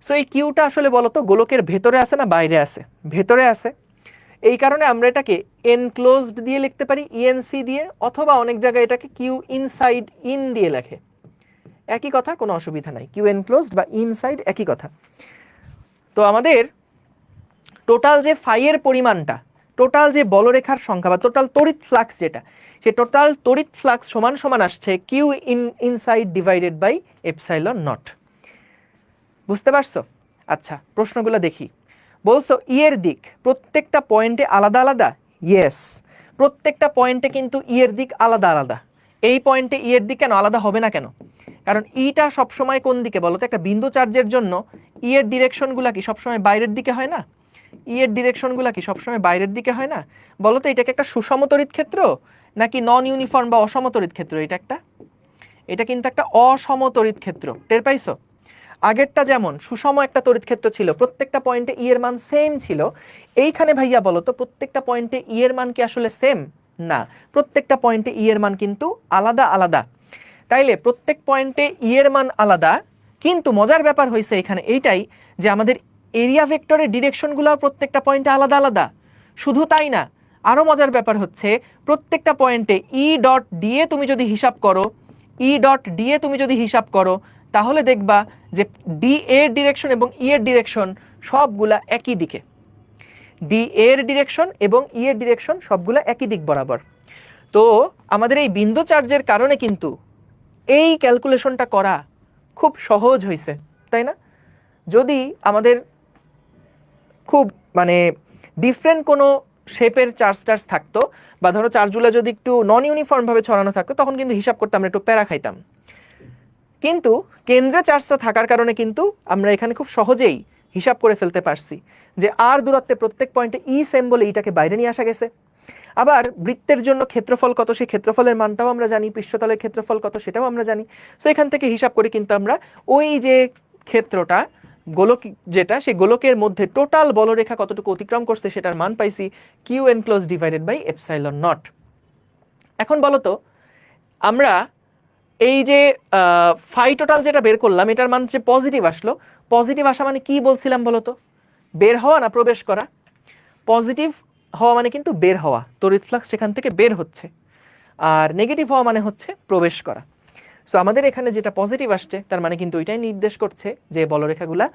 Speaker 2: সো এই কিউটা আসলে বলতো গোলকের ভেতরে আছে না বাইরে আছে? ভেতরে আছে। এই কারণে আমরা এটাকে এনক্লোজড দিয়ে লিখতে পারি, ইএনসি দিয়ে, অথবা অনেক জায়গায় এটাকে কিউ ইনসাইড ইন দিয়ে লেখে। একই কথা, কোনো অসুবিধা নাই, কিউ এনক্লোজড বা ইনসাইড একই কথা। তো আমাদের টোটাল যে ফাইয়ের পরিমাণটা, টোটাল যে বলরেখার সংখ্যা বা টোটাল তড়িৎ ফ্লাক্স যেটা, সে টোটাল তড়িৎ ফ্লাক্স সমান সমান আসছে কিউ ইনসাইড ডিভাইডেড বাই ε0। বুঝতে পারছো? আচ্ছা, প্রশ্নগুলো দেখি। বলছো ই এর দিক প্রত্যেকটা পয়েন্টে আলাদা আলাদা। ইয়েস, প্রত্যেকটা পয়েন্টে কিন্তু ই এর দিক আলাদা আলাদা। এই পয়েন্টে ই এর দিক কেন আলাদা হবে না কেন? কারণ ইটা সবসময় কোন দিকে বলো তো? একটা বিন্দু চার্জের জন্য ই এর ডিরেকশনগুলো কি সবসময় বাইরের দিকে হয় না? ই এর ডিরেকশনগুলো কি সবসময় বাইরের দিকে হয় না? বলো তো এটাকে একটা সুষম তড়িৎ ক্ষেত্র নাকি নন ইউনিফর্ম বা অসম তড়িৎ ক্ষেত্র? এটা কিন্তু একটা অসম তড়িৎ ক্ষেত্র। টের পাইছো? আগেরটা যেমন সুষম একটা তড়িৎ ক্ষেত্র ছিল, প্রত্যেকটা পয়েন্টে ই এর মান সেম ছিল, এইখানে ভাইয়া বলো তো প্রত্যেকটা পয়েন্টে ই এর মান কি আসলে সেম? না, প্রত্যেকটা পয়েন্টে ই এর মান কিন্তু আলাদা আলাদা। তাইলে প্রত্যেক পয়েন্টে ই এর মান আলাদা, কিন্তু মজার ব্যাপার হয়েছে এখানে এইটাই যে আমাদের এরিয়া ভেক্টরের ডিরেকশনগুলো প্রত্যেকটা পয়েন্টে আলাদা আলাদা। শুধু তাই না, আরো মজার ব্যাপার হচ্ছে প্রত্যেকটা পয়েন্টে ই ডট ডিএ তুমি যদি হিসাব করো, তাহলে দেখবা যে ডি এর ডিরেকশন এবং ই এর ডিরেকশন সবগুলা একই দিকে। ডি এর ডিরেকশন এবং ই এর ডিরেকশন সবগুলা একই দিক বরাবর। তো আমাদের এই বিন্দু চার্জের কারণে কিন্তু এই ক্যালকুলেশনটা করা খুব সহজ হয়েছে, তাই না? যদি আমাদের খুব মানে ডিফারেন্ট কোনো শেপের চার্জ থাকতো, বা ধরো চার্জগুলো যদি একটু নন ইউনিফর্ম ভাবে ছড়ানো থাকতো, তখন কিন্তু হিসাব করতে আমরা একটু প্যারা খাইতাম। কিন্তু কেন্দ্রে চার্জটা থাকার কারণে কিন্তু আমরা এখানে খুব সহজেই হিসাব করে ফেলতে পারছি যে আর দূরত্বে প্রত্যেক পয়েন্টে ই সেম বলে ইটাকে বাইরে নিয়ে আসা গেছে। আবার বৃত্তের জন্য ক্ষেত্রফল কত, সেই ক্ষেত্রফলের মানটাও আমরা জানি, পৃষ্ঠতলের ক্ষেত্রফল কত সেটাও আমরা জানি। সো এখান থেকে হিসাব করে কিন্তু আমরা ওই যে ক্ষেত্রটা গোলক যেটা, সেই গোলকের মধ্যে টোটাল বলরেখা কতটুকু অতিক্রম করছে সেটার মান পাইছি কিউ এনক্লোজ ডিভাইডেড বাই ε0। এখন বলো তো, আমরা এই যে ফাই টোটাল যেটা বের করলাম, এটার মান যে পজিটিভ আসলো, পজিটিভ আসা মানে কি বলছিলাম বলো তো? বের হওয়া না প্রবেশ করা? পজিটিভ হওয়া মানে কিন্তু বের হওয়া, তড়িৎ ফ্লাক্স সেখান থেকে বের হচ্ছে। আর নেগেটিভ হওয়া মানে হচ্ছে প্রবেশ করা। সো আমাদের এখানে যেটা পজিটিভ আসছে তার মানে কিন্তু ওইটাই নির্দেশ করছে যে বলরেখাগুলা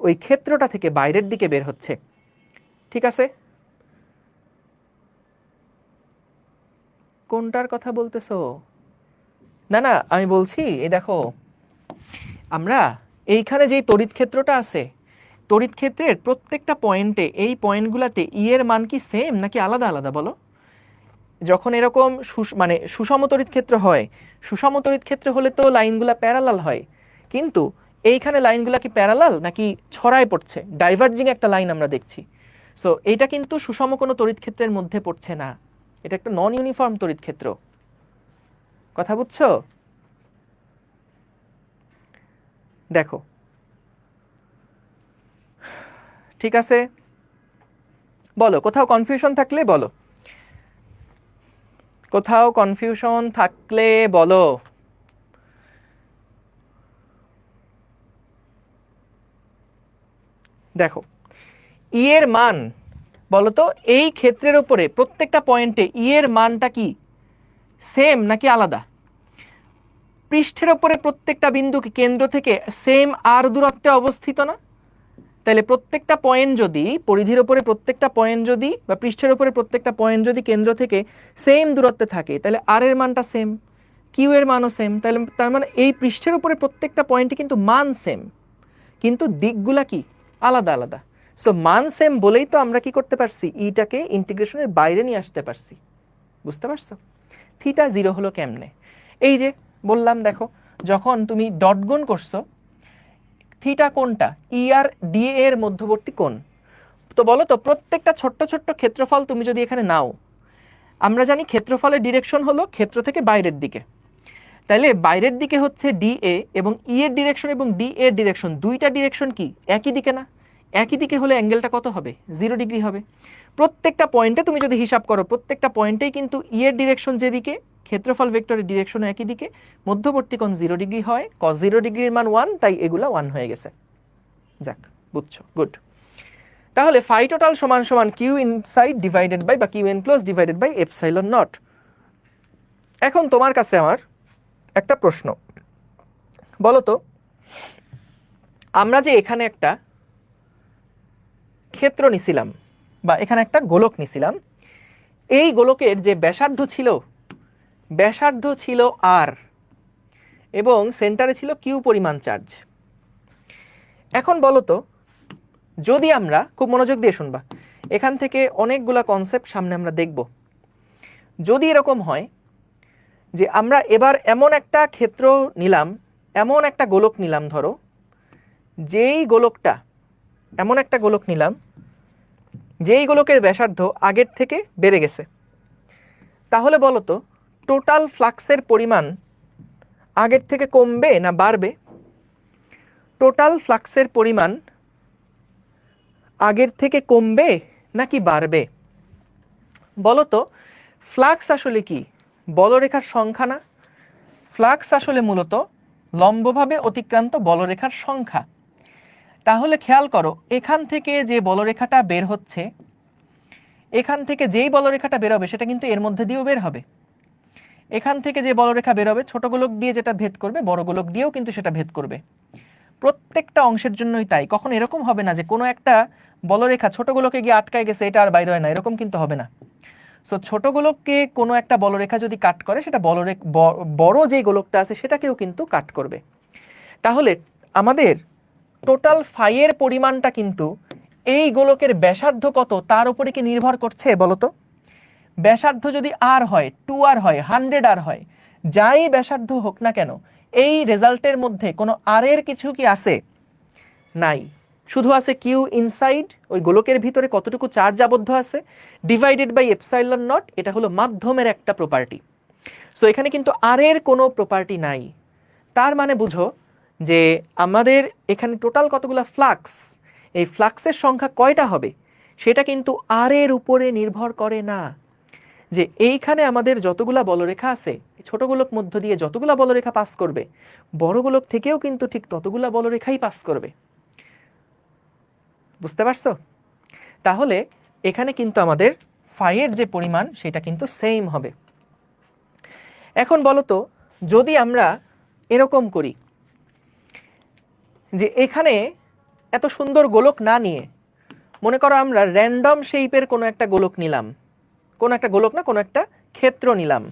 Speaker 2: ওই ক্ষেত্রটা থেকে বাইরের দিকে বের হচ্ছে। ঠিক আছে? কোনটার কথা বলতেছো? না না, আমি বলছি এই দেখো, আমরা এইখানে যেই তড়িৎ ক্ষেত্রটা আছে, তড়িৎ ক্ষেত্রের প্রত্যেকটা পয়েন্টে এই পয়েন্টগুলোতে ই এর মান কি সেম নাকি আলাদা আলাদা বলো? যখন এরকম মানে সুষম তড়িৎ ক্ষেত্র হয়, সুষম তড়িৎ ক্ষেত্র হলে তো লাইনগুলা প্যারালাল হয়, কিন্তু এইখানে লাইনগুলা কি প্যারালাল নাকি ছড়ায় পড়ছে? ডাইভার্জিং একটা লাইন আমরা দেখছি। সো এইটা কিন্তু সুষম কোনো তড়িৎ ক্ষেত্রের মধ্যে পড়ছে না, এটা একটা নন ইউনিফর্ম তড়িৎ ক্ষেত্র। কথা বুঝছো? দেখো, ঠিক আছে, বলো কোথাও কনফিউশন থাকলে বলো, কোথাও কনফিউশন থাকলে বলো। দেখো ই এর মান বলতো এই ক্ষেত্রের উপরে প্রত্যেকটা পয়েন্টে ই এর মানটা কি সেম নাকি আলাদা? পৃষ্ঠের উপরে প্রত্যেকটা বিন্দু কি কেন্দ্র থেকে সেম আর দূরত্বে অবস্থিত না? তাহলে প্রত্যেকটা পয়েন্ট যদি পরিধির উপরে প্রত্যেকটা পয়েন্ট যদি বা পৃষ্ঠের উপরে প্রত্যেকটা পয়েন্ট যদি কেন্দ্র থেকে সেম দূরত্বে থাকে তাহলে আর এর মানটা সেম, কিউ এর মানও সেম। তাহলে তার মানে এই পৃষ্ঠের উপরে প্রত্যেকটা পয়েন্টে কিন্তু মান সেম, কিন্তু দিকগুলা কি আলাদা আলাদা। সো মান সেম বলেই তো আমরা কি করতে পারছি, ইটাকে ইন্টিগ্রেশনের বাইরে নিয়ে আসতে পারছি। বুঝতে পারছো? থিটা জিরো হলো কেমনে? এই যে বললাম দেখো, যখন তুমি ডট গুণ করছো, থিটা কোনটা? ই আর ডি এর মধ্যবর্তী কোণ। তো বলো তো প্রত্যেকটা ছোট্ট ছোট্ট ক্ষেত্রফল তুমি যদি এখানে নাও, আমরা জানি ক্ষেত্রফলের ডিরেকশন হলো ক্ষেত্র থেকে বাইরের দিকে, তাইলে বাইরের দিকে হচ্ছে ডি এ এবং ই এর ডিরেকশন এবং ডি এর ডিরেকশন, দুইটা ডিরেকশন কি একই দিকে না? একই দিকে হলে অ্যাঙ্গেলটা কত হবে? 0 ডিগ্রি হবে। প্রত্যেকটা পয়েন্টে তুমি যদি হিসাব করো, প্রত্যেকটা পয়েন্টেই কিন্তু ই এর ডিরেকশন যেদিকে, ক্ষেত্রফল ভেক্টরের ডিরেকশন একই দিকে, মধ্যবর্তী কোণ 0 ডিগ্রি হয়, cos 0 ডিগ্রির মান 1, তাই এগুলা 1 হয়ে গেছে। যাক, বুঝছো, গুড। তাহলে ফাই টোটাল সমান সমান কিউ ইনসাইড ডিভাইডেড বাই বা Q N plus divided by epsilon naught. এখন তোমার কাছে আমার একটা প্রশ্ন, বলো তো আমরা যে এখানে একটা ক্ষেত্র নিছিলাম বা এখানে একটা গোলক নিছিলাম, এই গোলকের যে ব্যাসার্ধ ছিল আর এবং সেন্টারে ছিল কিউ পরিমাণ চার্জ। এখন বলো তো যদি আমরা, খুব মনোযোগ দিয়ে শুনবা, এখান থেকে অনেকগুলা কনসেপ্ট সামনে আমরা দেখব। যদি এরকম হয় যে আমরা এবার এমন একটা ক্ষেত্র নিলাম, এমন একটা গোলক নিলাম, ধরো যেই গোলকটা, এমন একটা গোলক নিলাম যেই গোলকের ব্যাসার্ধ আগের থেকে বেড়ে গেছে, তাহলে বলো তো টোটাল ফ্লাক্সের পরিমাণ আগের থেকে কমবে না বাড়বে? টোটাল ফ্লাক্সের পরিমাণ আগের থেকে কমবে নাকি বাড়বে? বলো তো ফ্লাক্স আসলে কি বলরেখার সংখ্যা না? ফ্লাক্স আসলে মূলত লম্বভাবে অতিক্রান্ত বলরেখার সংখ্যা। তাহলে খেয়াল করো এখান থেকে যে বলরেখাটা বের হচ্ছে, এখান থেকে যেই বলরেখাটা বেরোবে সেটা কিন্তু এর মধ্যে দিয়েও বের হবে। এখান থেকে যে বলরেখা বেরোবে ছোট গোলক দিয়ে যেটা ভেদ করবে, বড় গোলক দিয়েও কিন্তু সেটা ভেদ করবে। প্রত্যেকটা অংশের জন্যই তাই। কখন এরকম হবে না যে কোনো একটা বলরেখা ছোট গোলকে গিয়ে আটকায় গেছে, এটা আর বাইরে হয় না, এরকম কিন্তু হবে না। সো ছোট গোলককে কোনো একটা বলরেখা যদি কাট করে, সেটা বড় যে গোলকটা আছে সেটাকেও কিন্তু কাট করবে। তাহলে আমাদের টোটাল ফাইয়ের পরিমাণটা কিন্তু এই গোলকের ব্যাসার্ধ কত তার উপরে কি নির্ভর করছে বলতো? ব্যাসার্ধ যদি আর হয়, 2r হয়, 100r হয়, যাই ব্যাসার্ধ হোক না কেন, এই রেজাল্টের মধ্যে কোনো আর এর কিছু কি আছে? নাই। শুধু আছে কিউ ইনসাইড, ওই গোলকের ভিতরে কতটুকু চার্জ আবদ্ধ আছে, ডিভাইডেড বাই এপসাইলন নট। এটা হলো মাধ্যমের একটা প্রপার্টি। সো এখানে কিন্তু আর এর কোনো প্রপার্টি নাই। তার মানে বুঝো যে আমাদের এখানে টোটাল কতগুলো ফ্লাক্স, এই ফ্লাক্সের সংখ্যা কয়টা হবে সেটা কিন্তু আর এর উপরে নির্ভর করে না। যে এইখানে আমাদের যতগুলা বলরেখা আছে, ছোট গোলক মধ্য দিয়ে যতগুলা বলরেখা পাস করবে, বড় গোলক থেকেও কিন্তু ঠিক ততগুলা বলরেখাই পাস করবে। বুঝতে পারছো? তাহলে এখানে কিন্তু আমাদের ফাইয়ের যে পরিমাণ সেটা কিন্তু সেম হবে। এখন বলো তো যদি আমরা এরকম করি যে এখানে এত সুন্দর গোলক না নিয়ে, মনে করো আমরা র্যান্ডম শেপের কোনো একটা গোলক নিলাম, কোনো একটা গোলক না, কোনো একটা ক্ষেত্র নিলাম।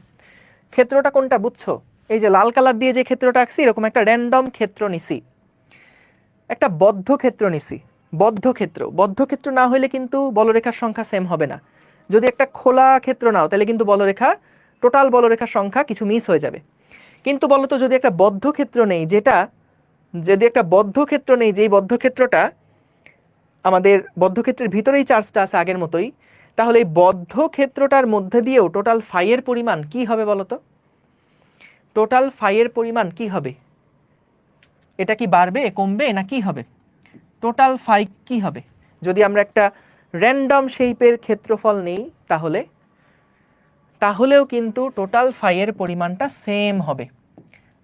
Speaker 2: ক্ষেত্রটা কোনটা বুঝছো? এই যে লাল কালার দিয়ে যে ক্ষেত্রটা আঁকছি, এরকম একটা র্যান্ডম ক্ষেত্র নিছি, একটা বদ্ধ ক্ষেত্র নিছি। বদ্ধ ক্ষেত্র না হলে কিন্তু বলরেখার সংখ্যা সেম হবে না। যদি একটা খোলা ক্ষেত্র নাও তাহলে কিন্তু টোটাল বলরেখার সংখ্যা কিছু মিস হয়ে যাবে। কিন্তু বলতো যদি একটা বদ্ধ ক্ষেত্র নেই, যেই বদ্ধ ক্ষেত্রটা আমাদের বদ্ধ ক্ষেত্রের ভিতরেই চার্জটা আছে আগের মতোই, তাহলে এই বদ্ধ ক্ষেত্রটার মধ্যে দিয়েও টোটাল ফাইয়ের পরিমাণ কি হবে বলতো? টোটাল ফাইয়ের পরিমাণ কি হবে? এটা কি বাড়বে, কমবে, না কি হবে? টোটাল ফাই কি হবে? যদি আমরা একটা র্যান্ডম শেপের ক্ষেত্রফল নেই তাহলেও কিন্তু টোটাল ফাইয়ের পরিমাণটা সেম হবে।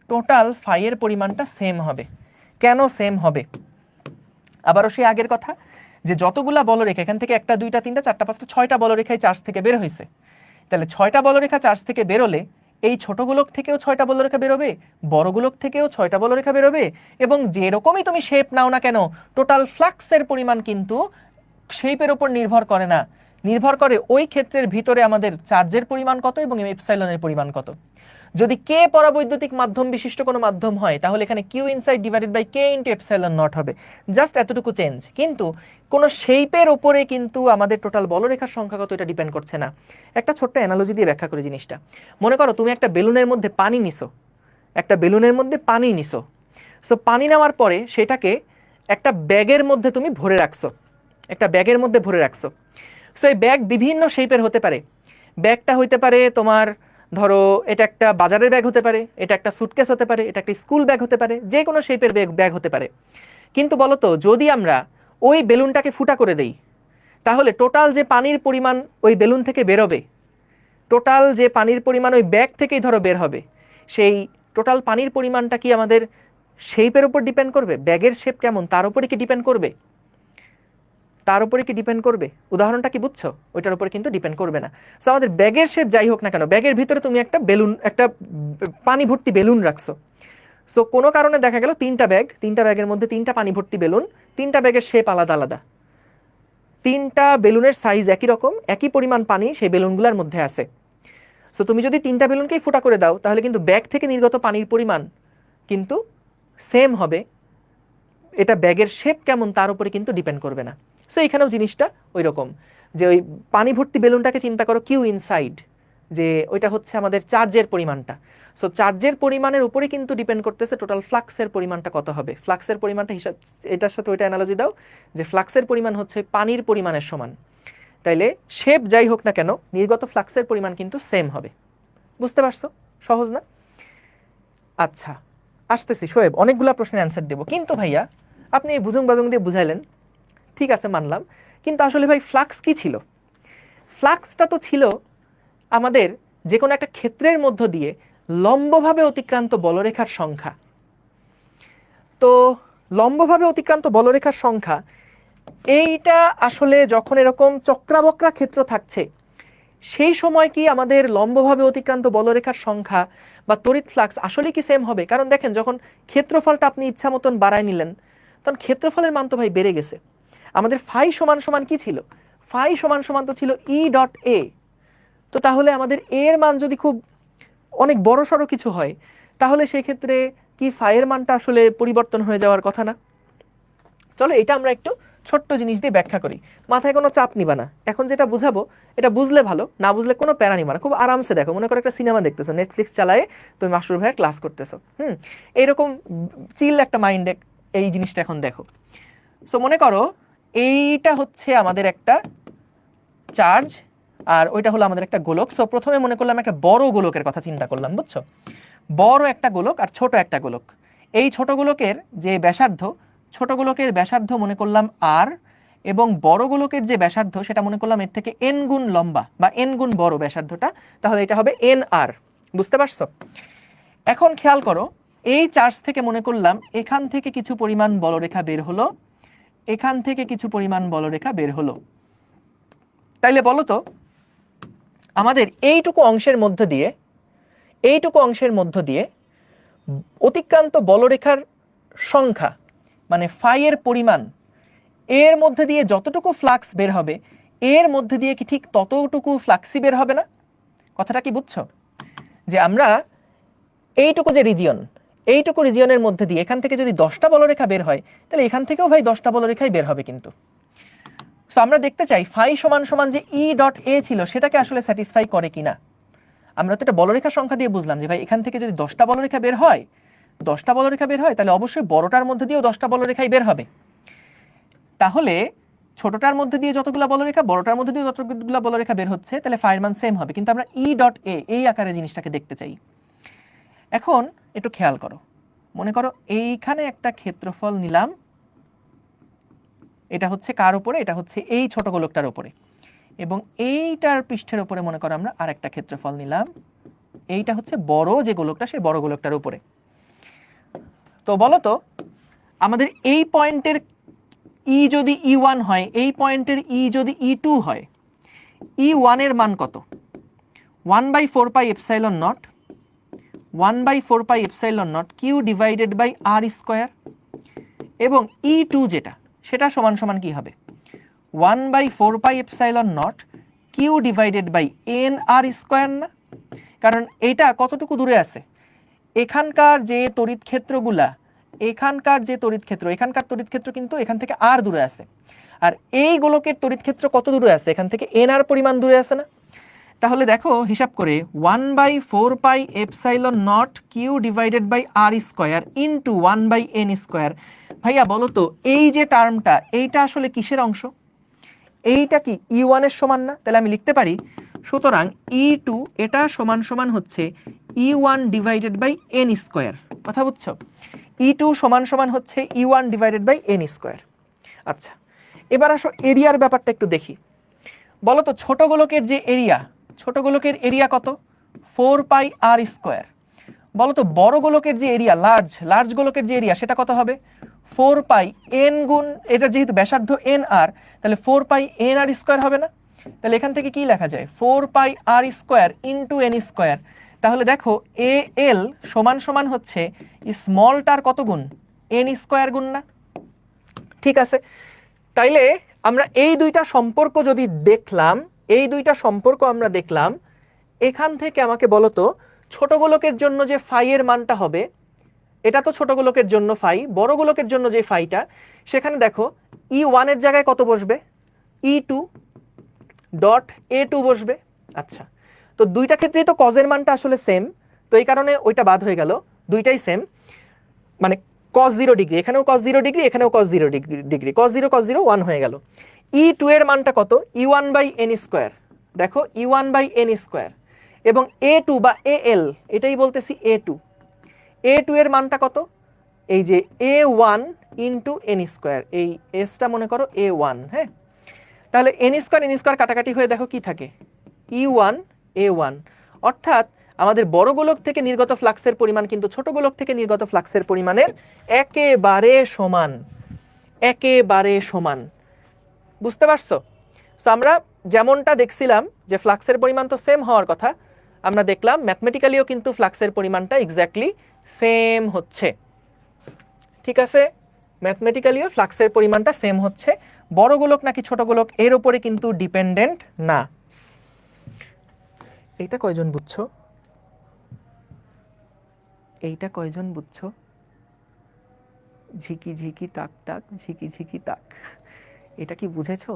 Speaker 2: টোটাল ফাইয়ের পরিমাণটা সেম হবে। কেন সেম হবে? আবারও সেই আগের কথা, যে যতগুলা বলরেখা এখান থেকে 1 2 3 4 5 6টা বলরেখাই চার্জ থেকে বের হয়েছে, তাহলে 6টা বলরেখা চার্জ থেকে বেরোলে এই ছোটগুলোক থেকেও 6টা বলরেখা বেরোবে, বড়গুলোক থেকেও 6টা বলরেখা বেরোবে, এবং যেরকমই তুমি শেপ নাও না কেন টোটাল ফ্লাক্সের পরিমাণ কিন্তু শেপের উপর নির্ভর করে না, নির্ভর করে ওই ক্ষেত্রের ভিতরে আমাদের চার্জের পরিমাণ কত এবং এপসাইলনের পরিমাণ কত। যদি কে পরাবৈদ্যুতিক মাধ্যম বিশিষ্ট কোনো মাধ্যম হয় তাহলে এখানে Q inside divided by K into epsilon naught হবে, জাস্ট এতটুকু চেঞ্জ। কিন্তু কোনো শেপের উপরে কিন্তু আমাদের টোটাল বলরেখার সংখ্যা কত এটা ডিপেন্ড করছে না। একটা ছোট্ট অ্যানালজি দিয়ে ব্যাখ্যা করি জিনিসটা। মনে করো তুমি একটা বেলুনের মধ্যে পানি নিছো, একটা বেলুনের মধ্যে পানি নিছো, সো পানি নেওয়ার পরে সেটাকে একটা ব্যাগের মধ্যে তুমি ভরে রাখছো, একটা ব্যাগের মধ্যে ভরে রাখছো। সো এই ব্যাগ বিভিন্ন শেপের হতে পারে, ব্যাগটা হইতে পারে তোমার, ধরো এটা একটা বাজারের ব্যাগ হতে পারে, এটা একটা সুটকেস হতে পারে, এটা একটা স্কুল ব্যাগ হতে পারে, যে কোনো শেপের ব্যাগ হতে পারে। কিন্তু বলো তো যদি আমরা ওই বেলুনটাকে ফুটা করে দেই তাহলে টোটাল যে পানির পরিমাণ ওই বেলুন থেকে বেরোবে, টোটাল যে পানির পরিমাণ ওই ব্যাগ থেকেই ধরো বের হবে, সেই টোটাল পানির পরিমাণটা কি আমাদের শেপের উপর ডিপেন্ড করবে? ব্যাগের শেপ কেমন তার উপরে কি ডিপেন্ড করবে? তার উপরে কি ডিপেন্ড করবে? উদাহরণটা কি বুঝছো? ওইটার উপরে কিন্তু ডিপেন্ড করবে না। সো আমাদের ব্যাগের শেপ যাই হোক না কেন, ব্যাগের ভিতরে তুমি একটা বেলুন, একটা পানি ভর্তি বেলুন রাখছো। সো কোনো কারণে দেখা গেল তিনটা ব্যাগের মধ্যে তিনটা পানি ভর্তি বেলুন, তিনটা ব্যাগের শেপ আলাদা আলাদা, তিনটা বেলুনের সাইজ একই রকম, একই পরিমাণ পানি সেই বেলুনগুলোর মধ্যে আছে। সো তুমি যদি তিনটা বেলুনকেই ফুটা করে দাও তাহলে কিন্তু ব্যাগ থেকে নির্গত পানির পরিমাণ কিন্তু সেম হবে, এটা ব্যাগের শেপ কেমন তার উপরে কিন্তু ডিপেন্ড করবে না। সো এখানেও জিনিসটা ওই রকম, যে ওই পানি ভর্তি বেলুনটাকে চিন্তা করো কিউ ইনসাইড, যে ওইটা হচ্ছে আমাদের চার্জের পরিমাণটা। সো চার্জের পরিমাণের উপরে কিন্তু ডিপেন্ড করতেছে টোটাল ফ্লাক্সের পরিমাণটা কত হবে। ফ্লাক্সের পরিমাণটা হিসাব, এটার সাথে ওইটা অ্যানালজি দাও যে ফ্লাক্সের পরিমাণ হচ্ছে পানির পরিমাণের সমান, তাইলে শেপ যাই হোক না কেন নির্গত ফ্লাক্সের পরিমাণ কিন্তু সেম হবে। বুঝতে পারছো? সহজ না? আচ্ছা, আসতেছি শোয়েব, অনেকগুলো প্রশ্নের অ্যান্সার দেবো, কিন্তু ভাইয়া আপনি বুজুং বাজুং দিয়ে বুঝাইলেন, ঠিক আছে মানলাম, কিন্তু আসলে ভাই ফ্লাক্স কি ছিল? ফ্লাক্সটা তো ছিল আমাদের যে কোনো একটা ক্ষেত্রের মধ্য দিয়ে লম্বভাবে অতিক্রান্ত বলরেখার সংখ্যা। তো লম্বভাবে অতিক্রান্ত বলরেখার সংখ্যা, এইটা আসলে যখন এরকম চক্রাবক্রা ক্ষেত্র থাকছে সেই সময় কি আমাদের লম্বভাবে অতিক্রান্ত বলরেখার সংখ্যা বা তড়িৎ ফ্লাক্স আসলে কি সেম হবে? কারণ দেখেন যখন ক্ষেত্রফলটা আপনি ইচ্ছা মতন বাড়ায় নিলেন তখন ক্ষেত্রফলের মান তো ভাই বেড়ে গেছে। আমাদের ফাই সমান সমান কি ছিল? ফাই সমান সমান তো ছিল ই ডট এ। তো তাহলে আমাদের এর মান যদি খুব অনেক বড় সড়ো কিছু হয় তাহলে সেই ক্ষেত্রে কি ফাইয়ের মানটা আসলে পরিবর্তন হয়ে যাওয়ার কথা না? চলো এটা আমরা একটু ছোট্ট জিনিস দিয়ে ব্যাখ্যা করি, মাথায় কোনো চাপ নিবা না। এখন যেটা বুঝাবো এটা বুঝলে ভালো, না বুঝলে কোনো প্যারা নিবা না, খুব আরামসে দেখো। মনে করো একটা সিনেমা দেখতেছো, নেটফ্লিক্স চালায়ে তুমি মাসুর ভাইয়ের ক্লাস করতেছো, এইরকম চিল একটা মাইন্ডে এই জিনিসটা এখন দেখো। সো মনে করো এইটা হচ্ছে আমাদের একটা চার্জ আর ওইটা হলো আমাদের একটা গোলক। সো প্রথমে মনে করলাম একটা বড় গোলকের কথা চিন্তা করলাম, বুঝছো? বড় একটা গোলক আর ছোট একটা গোলক। এই ছোট গোলকের যে ব্যাসার্ধ, ছোট গোলকের ব্যাসার্ধ মনে করলাম আর, এবং বড় গোলকের যে ব্যাসার্ধ সেটা মনে করলাম এর থেকে এন গুণ লম্বা বা এন গুণ বড় ব্যাসার্ধটা, তাহলে এটা হবে এন আর। বুঝতে পারছো? এখন খেয়াল করো, এই চার্জ থেকে মনে করলাম এখান থেকে কিছু পরিমাণ বলরেখা বের হলো, এখান থেকে কিছু পরিমাণ বলরেখা বের হলো। তাইলে বলো তো আমাদের এইটুকু অংশের মধ্য দিয়ে অতিক্রান্ত বলরেখার সংখ্যা মানে ফাই এর পরিমাণ, এর মধ্যে দিয়ে যতটুকু ফ্লাক্স বের হবে এর মধ্যে দিয়ে কি ঠিক ততটুকু ফ্লাক্সই বের হবে না? কথাটা কি বুঝছো? যে আমরা এইটুকু যে রিজিয়ন, এইটুকু রিজিয়নের মধ্যে দিয়ে এখান থেকে যদি 10টা বলরেখা বের হয় তাহলে এখান থেকেও ভাই 10টা বলরেখাই বের হবে। কিন্তু সো আমরা দেখতে চাই ফাই সমান সমান যে ই ডট এ ছিল সেটাকে আসলে স্যাটিসফাই করে কিনা। আমরা তো এটা বলরেখার সংখ্যা দিয়ে বুঝলাম যে ভাই এখান থেকে যদি 10টা বলরেখা বের হয়, 10টা বলরেখা বের হয় তাহলে অবশ্যই বড়টার মধ্যে দিয়েও 10টা বলরেখাই বের হবে। তাহলে ছোটটার মধ্যে দিয়ে যতগুলো বলরেখা, বড়টার মধ্যে দিয়ে যতগুলো বলরেখা বের হচ্ছে তাহলে ফাইয়ের মান সেম হবে। কিন্তু আমরা ই ডট এ এই আকারে জিনিসটাকে দেখতে চাই। এখন একটু খেয়াল করো, মনে করো এইখানে একটা ক্ষেত্রফল নিলাম, এটা হচ্ছে কার উপরে? এটা হচ্ছে এই ছোট গোলকটার উপরে, এবং এইটার পৃষ্ঠের উপরে মনে করো আমরা আরেকটা ক্ষেত্রফল নিলাম, এইটা হচ্ছে বড় যে গোলকটা সেই বড় গোলকটার উপরে। তো বলো তো আমাদের এই পয়েন্টের ই যদি E1 হয়, এই পয়েন্টের ই যদি E2 হয়, E1 এর মান কত? 1/4 pi epsilon naught 1/4 pi epsilon naught Q divided by R square, এবং E2 যেটা সেটা সমান সমান কি হবে? 1/4 pi epsilon naught Q divided by N R square না? কারণ এটা কতটুকু দূরে আছে, এখানকার যে তড়িৎ ক্ষেত্রগুলা, এখানকার তড়িৎ ক্ষেত্র কিন্তু এখান থেকে আর দূরে আছে, আর এই গোলকের তড়িৎ ক্ষেত্র কত দূরে আছে? এখান থেকে এন আর পরিমাণ দূরে আছে না? তাহলে দেখো হিসাব করে 1/4 pi epsilon naught Q divided by R square into 1/n square. ভাইয়া বলো তো এই যে টার্মটা, এইটা আসলে কিসের অংশ? এইটা কি E1 এর সমান না? তাহলে আমি লিখতে পারি সুতরাং E2 এটা সমান সমান হচ্ছে E1 divided by n square. কথা বুঝছো? E2 সমান সমান হচ্ছে E1 divided by n square. আচ্ছা, এবার আসো এরিয়ার ব্যাপারটা একটু দেখি। বলো তো ছোট গোলকের যে এরিয়া, ছোট গোলকের এরিয়া কত? 4 পাই আর স্কোয়ার। বলো তো বড় গোলকের যে এরিয়া, লার্জ গোলকের যে এরিয়া সেটা কত হবে? 4 পাই এন গুণ, এটা যেহেতু ব্যাসার্ধ এন আর, তাহলে 4 পাই এন আর স্কোয়ার হবে না? তাহলে এখান থেকে কি লেখা যায়? 4 পাই আর স্কোয়ার ইন্টু এন স্কোয়ার। তাহলে দেখো এ এল সমান সমান হচ্ছে স্মলটার কত গুণ? এন স্কোয়ার গুণ না? ঠিক আছে, তাইলে আমরা এই দুইটা সম্পর্ক যদি দেখলাম, এই দুইটা সম্পর্ক আমরা দেখলাম, এখান থেকে আমাকে বলো তো ছোট গোলকের জন্য যে ফাই এর মানটা হবে, এটা তো ছোট গোলকের জন্য ফাই, বড় গোলকের জন্য যে ফাইটা, সেখানে দেখো E1 এর জায়গায় কত বসবে? E2 ডট A2 বসবে। আচ্ছা, তো দুইটা ক্ষেত্রেই তো কজের মানটা আসলে সেম, তো এই কারণে ওইটা বাদ হয়ে গেল, দুইটাই সেম, মানে cos 0 ডিগ্রি, এখানেও cos 0 ডিগ্রি, এখানেও cos 0 ডিগ্রি, cos 0 1 হয়ে গেল। E2 এর মানটা কত? E1 by n square. দেখো E1 বাই n স্কোয়ার, এবং A2 বা AL, এটাই বলতেছি A2, A2 এর মানটা কত? এই যে A1 ইন্টু n স্কোয়ার, এই এসটা মনে করো A1। হ্যাঁ, তাহলে n স্কোয়ার কাটাকাটি হয়ে দেখো কি থাকে? E1 A1। অর্থাৎ আমাদের বড় গোলক থেকে নির্গত ফ্লাক্সের পরিমাণ কিন্তু ছোট গোলক থেকে নির্গত ফ্লাক্সের পরিমাণের একেবারে সমান, একেবারে সমান। বুঝতে পারছো? সো আমরা যেমনটা দেখছিলাম যে ফ্লাক্সের পরিমাণ তো সেম হওয়ার কথা, আমরা দেখলাম ম্যাথমেটিক্যালিও কিন্তু ফ্লাক্সের পরিমাণটা এক্স্যাক্টলি সেম হচ্ছে। ঠিক আছে, ম্যাথমেটিক্যালিও ফ্লাক্সের পরিমাণটা সেম হচ্ছে, বড় গোলক নাকি ছোট গোলক এর উপরে কিন্তু ডিপেন্ডেন্ট না। এইটা কয়জন বুঝছো? এইটা কয়জন বুঝছো? ঝিকি ঝিকি তাক তাক, ঝিকি ঝিকি তাক, এটা কি বুঝেছো?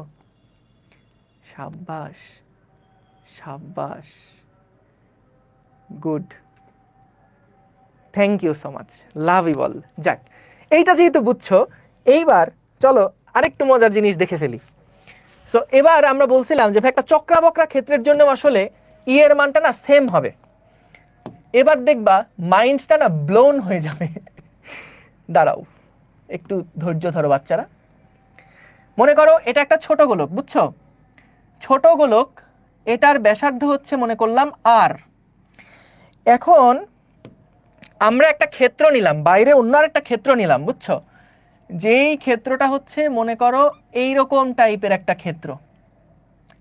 Speaker 2: সাব্বাস, সাব্বাস, good, thank you so much, love you all. যাক, এইটা যেহেতু বুঝছো, এইবার চলো আরেকটু মজার জিনিস দেখে ফেলি। সো এবার আমরা বলছিলাম যে ভাই একটা চক্রাবক্রা ক্ষেত্রের জন্য আসলে ই এর মানটা না সেম হবে। এবার দেখবা মাইন্ডটা না ব্লোন হয়ে যাবে। দাঁড়াও, একটু ধৈর্য ধরো বাচ্চারা। মনে করো এটা একটা ছোট গোলক, বুঝছো? ছোট গোলক, এটার ব্যাসার্ধ হচ্ছে মনে করলাম আর। এখন আমরা একটা ক্ষেত্র নিলাম, বাইরে অন্য একটা ক্ষেত্র নিলাম, বুঝছো? যেই ক্ষেত্রটা হচ্ছে মনে করো এইরকম টাইপের একটা ক্ষেত্র।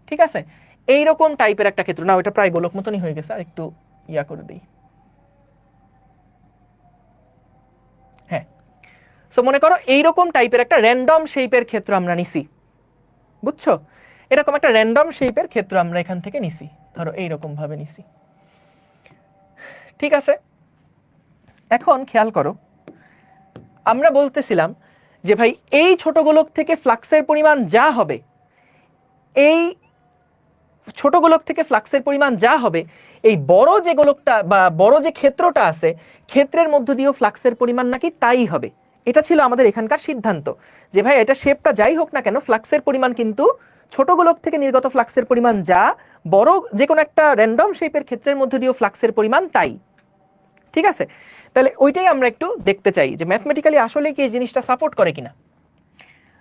Speaker 2: ঠিক আছে, এইরকম টাইপের একটা ক্ষেত্র, না ওটা প্রায় গোলক মতনই হয়ে গেছে, আর একটু ইয়া করে দিই। হ্যাঁ, সো মনে করো এইরকম টাইপের একটা র্যান্ডম শেপের ক্ষেত্র আমরা নিছি, বুঝছো? এরকম একটা র্যান্ডম শেপের ক্ষেত্র আমরা এখান থেকে নিছি, ধরো এইরকম ভাবে নিছি। ঠিক আছে, এখন খেয়াল করো, আমরা বলতেছিলাম যে ভাই এই ছোট গোলক থেকে ফ্লাক্সের পরিমাণ যা হবে, এই ছোট গোলক থেকে ফ্লাক্সের পরিমাণ যা হবে, এই বড় যে গোলকটা বা বড় যে ক্ষেত্রটা আছে, ক্ষেত্রের মধ্য দিয়েও ফ্লাক্সের পরিমাণ নাকি তাই হবে। এটা ছিল আমাদের এখানকার সিদ্ধান্ত যে ভাই এটা শেপটা যাই হোক না কেন, ফ্লাক্সের পরিমাণ কিন্তু ছোট গোলক থেকে নির্গত ফ্লাক্সের পরিমাণ যা, বড় যে কোনো একটা র্যান্ডম শেপের ক্ষেত্রের মধ্য দিয়েও ফ্লাক্সের পরিমাণ তাই। ঠিক আছে, তাহলে ওইটাই আমরা একটু দেখতে চাই যে ম্যাথমেটিক্যালি আসলে কি এই জিনিসটা সাপোর্ট করে কিনা।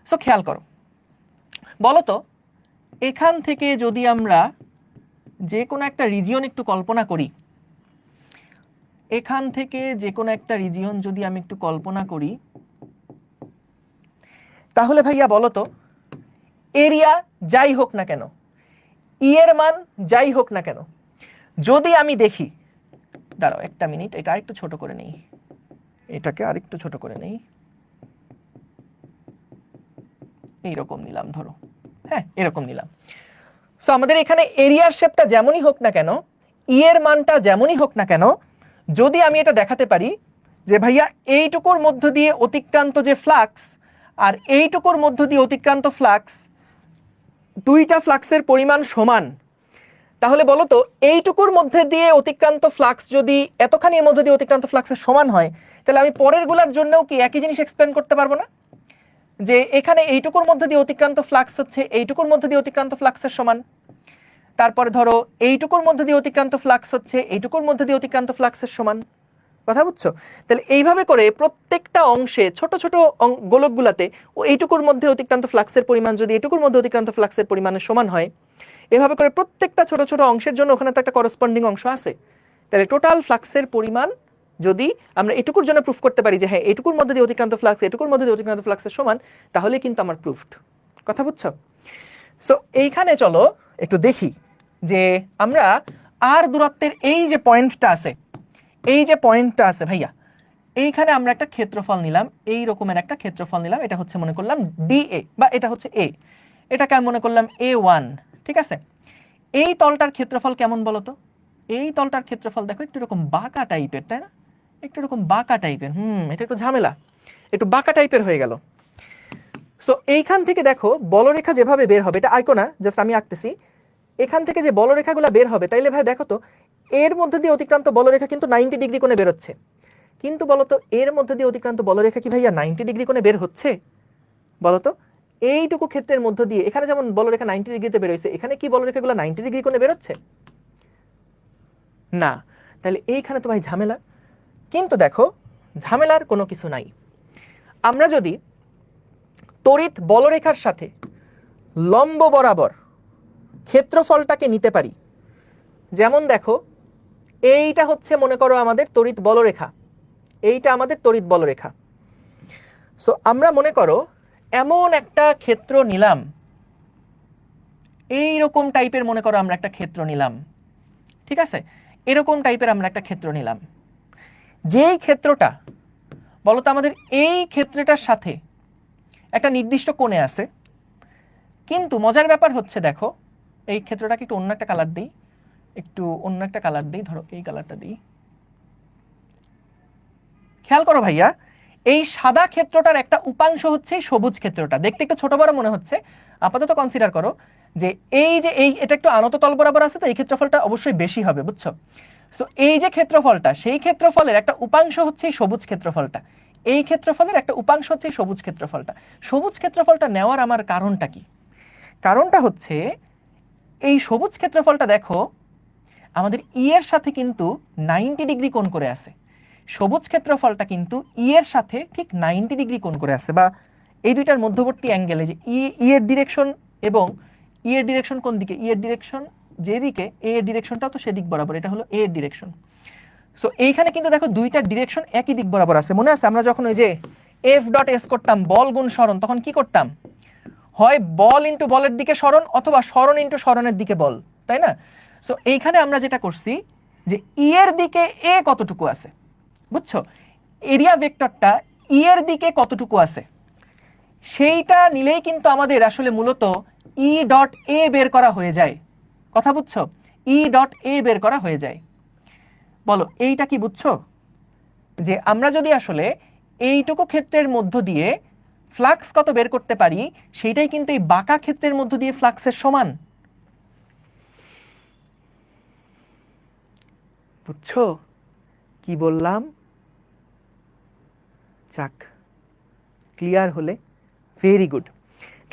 Speaker 2: সো খেয়াল করো, বলো তো এখান থেকে যদি আমরা যে কোনো একটা রিজিয়ন একটু কল্পনা করি, এখান থেকে যে কোনো একটা রিজিয়ন যদি আমি একটু কল্পনা করি, তাহলে ভাইয়া বলো তো এরিয়া যাই হোক না কেন, ই এর মান যাই হোক না কেন, যদি আমি দেখি, দাঁড়াও একটা মিনিট, এটা আরেকটু ছোট করে নেই, এটাকে আরেকটু ছোট করে নেই, এইরকম নিলাম ধরো, হ্যাঁ এরকম নিলাম। সো আমাদের এখানে এরিয়ার শেপটা যেমনই হোক না কেন, ই এর মানটা যেমনই হোক না কেন, যদি আমি এটা দেখাতে পারি যে ভাইয়া এইটুকুর মধ্য দিয়ে অতিক্রান্ত যে ফ্লাক্স আর এইটুকুর মধ্য দিয়ে অতিক্রান্ত ফ্লাক্স, দুইটা ফ্লাক্সের পরিমাণ সমান, তাহলে বলো তো এইটুকুর মধ্যে দিয়ে অতিক্রান্ত ফ্লাক্স যদি এতখানির মধ্যে দিয়ে অতিক্রান্ত ফ্লাক্সের সমান হয়, তাহলে আমি পরের গুলার জন্যও কি একই জিনিস এক্সপ্লেন করতে পারবো না, যে এখানে এইটুকুর মধ্যে দিয়ে অতিক্রান্ত ফ্লাক্স হচ্ছে এইটুকুর মধ্যে দিয়ে অতিক্রান্ত ফ্লাক্সের সমান, তারপরে ধরো এইটুকুর মধ্যে দিয়ে অতিক্রান্ত ফ্লাক্স হচ্ছে এইটুকুর মধ্যে দিয়ে অতিক্রান্ত ফ্লাক্সের সমান, কথা বুঝছো? তাহলে এইভাবে করে প্রত্যেকটা অংশে ছোট ছোট গোলকগুলাতে ও এইটুকুর মধ্যে অতিক্রান্ত ফ্লাক্সের পরিমাণ যদি এইটুকুর মধ্যে অতিক্রান্ত ফ্লাক্সের পরিমাণের সমান হয়, এভাবে করে প্রত্যেকটা ছোট ছোট অংশের জন্য ওখানে তো একটা করসপন্ডিং অংশ আছে, তাহলে টোটাল ফ্লাক্সের পরিমাণ যদি আমরা এটুকুর জন্য প্রুফ করতে পারি যে হ্যাঁ এটুকুর মধ্যে দিয়ে অতিক্রান্ত ফ্লাক্স এটুকুর মধ্যে দিয়ে অতিক্রান্ত ফ্লাক্সের সমান, তাহলে কিন্তু আমার প্রুফড, কথা বুঝছো? সো এইখানে চলো একটু দেখি যে আমরা আর দূরত্বের এই যে পয়েন্টটা আছে, এই যে পয়েন্টটা আছে ভাইয়া, এইখানে আমরা একটা ক্ষেত্রফল নিলাম, এই রকমের একটা ক্ষেত্রফল নিলাম, এটা হচ্ছে মনে করলাম ডিএ বা এটা হচ্ছে এ, এটাকে আমি মনে করলাম A1, ঠিক আছে? এই তলটার ক্ষেত্রফল কেমন বলো তো? এই তলটার ক্ষেত্রফল দেখো একটু এরকম বাঁকা টাইপের, তাই না? একটু এরকম বাঁকা টাইপের, এটা একটু ঝামেলা, একটু বাঁকা টাইপের হয়ে গেল। সো এইখান থেকে দেখো বলরেখা যেভাবে বের হবে, এটা আঁকো না, জাস্ট আমি আঁকতেছি, এখান থেকে যে বলরেখাগুলো বের হবে, তাইলে ভাই দেখো তো এর মধ্যে দিয়ে অতিক্রান্ত বলরেখা কিন্তু 90 ডিগ্রি কোণে বের হচ্ছে, কিন্তু বলতো এর মধ্যে দিয়ে অতিক্রান্ত বলরেখা কি ভাইয়া 90 ডিগ্রি কোণে বের হচ্ছে? বলতো এইটুকু ক্ষেত্রের মধ্য দিয়ে এখানে যেমন বলরেখা 90 ডিগ্রিতে বের হয়েছে, এখানে কি বলরেখাগুলো 90 ডিগ্রি কোণে বের হচ্ছে না, তাহলে এইখানে তো ভাই ঝামেলা। কিন্তু দেখো ঝামেলার কোনো কিছু নাই, আমরা যদি তড়িৎ বলরেখার সাথে লম্ব বরাবর ক্ষেত্রফলটাকে নিতে পারি, যেমন দেখো এইটা হচ্ছে মনে করো আমাদের তড়িৎ বলরেখা, এইটা আমাদের তড়িৎ বলরেখা। সো আমরা মনে করো এমন একটা ক্ষেত্র নিলাম, এই রকম টাইপের মনে করো আমরা একটা ক্ষেত্র নিলাম, ঠিক আছে? এরকম টাইপের আমরা একটা ক্ষেত্র নিলাম, যেই ক্ষেত্রটা বলতো আমাদের এই ক্ষেত্রটার সাথে একটা নির্দিষ্ট কোণে আছে, কিন্তু মজার ব্যাপার হচ্ছে দেখো এই ক্ষেত্রটাকে একটু অন্য একটা কালার দিই, একটু অন্য একটা কালার দিই, ধরো এই কালারটা দিই, খেয়াল করো ভাইয়া এই সাদা ক্ষেত্রটার একটা উপাংশ হচ্ছে সবুজ ক্ষেত্রটা, দেখতে একটু ছোট বড় মনে হচ্ছে, আপাতত কনসিডার করো যে এই এটা একটু আনত তল বরাবর আছে, তো এই ক্ষেত্রফলটা অবশ্যই বেশি হবে, বুঝছো? তো এই যে ক্ষেত্রফলটা, সেই ক্ষেত্রফলের একটা উপাংশ হচ্ছে এই সবুজ ক্ষেত্রফলটা, এই ক্ষেত্রফলের একটা উপাংশ হচ্ছে এই সবুজ ক্ষেত্রফলটা। সবুজ ক্ষেত্রফলটা নেওয়ার আমার কারণটা কি? কারণটা হচ্ছে এই সবুজ ক্ষেত্রফলটা দেখো আমাদের ই এর সাথে কিন্তু 90 ডিগ্রি কোণ করে আছে, সবুজ ক্ষেত্রফলটা কিন্তু ই এর সাথে ঠিক 90 ডিগ্রি কোণ করে আছে, বা এই দুইটার মধ্যবর্তী অ্যাঙ্গেলে যে ই এর ডিরেকশন এবং ই এর ডিরেকশন কোন দিকে, ই এর ডিরেকশন যেদিকে, এ এর ডিরেকশনটাও তো সেদিক বরাবর, এটা হলো এ এর ডিরেকশন। সো এইখানে কিন্তু দেখো দুইটার ডিরেকশন একই দিক বরাবর আছে। মনে আছে আমরা যখন ওই যে এফ ডট এস করতাম বল গুণ সরণ, তখন কি করতাম? হয় বল ইন্টু বলের দিকে সরণ অথবা সরণ ইন্টু সরণের দিকে বল, তাই না? সো এইখানে আমরা যেটা করছি যে ই এর দিকে এ কতটুকু আছে, বুঝছো? এরিয়া ভেক্টরটা ই এর দিকে কতটুকু আছে সেইটা নিলেই কিন্তু আমাদের আসলে মূলত ই ডট এ বের করা হয়ে যায়, কথা বুঝছো? ই ডট এ বের করা হয়ে যায়। বলো এইটা কি বুঝছো? যে আমরা যদি আসলে এইটুকু ক্ষেত্রের মধ্য দিয়ে ফ্লাক্স কত বের করতে পারি, সেইটাই কিন্তু এই বাঁকা ক্ষেত্রের মধ্য দিয়ে ফ্লাক্সের সমান, বুঝছো কি বললাম? যাক, ক্লিয়ার হলে ভেরি গুড।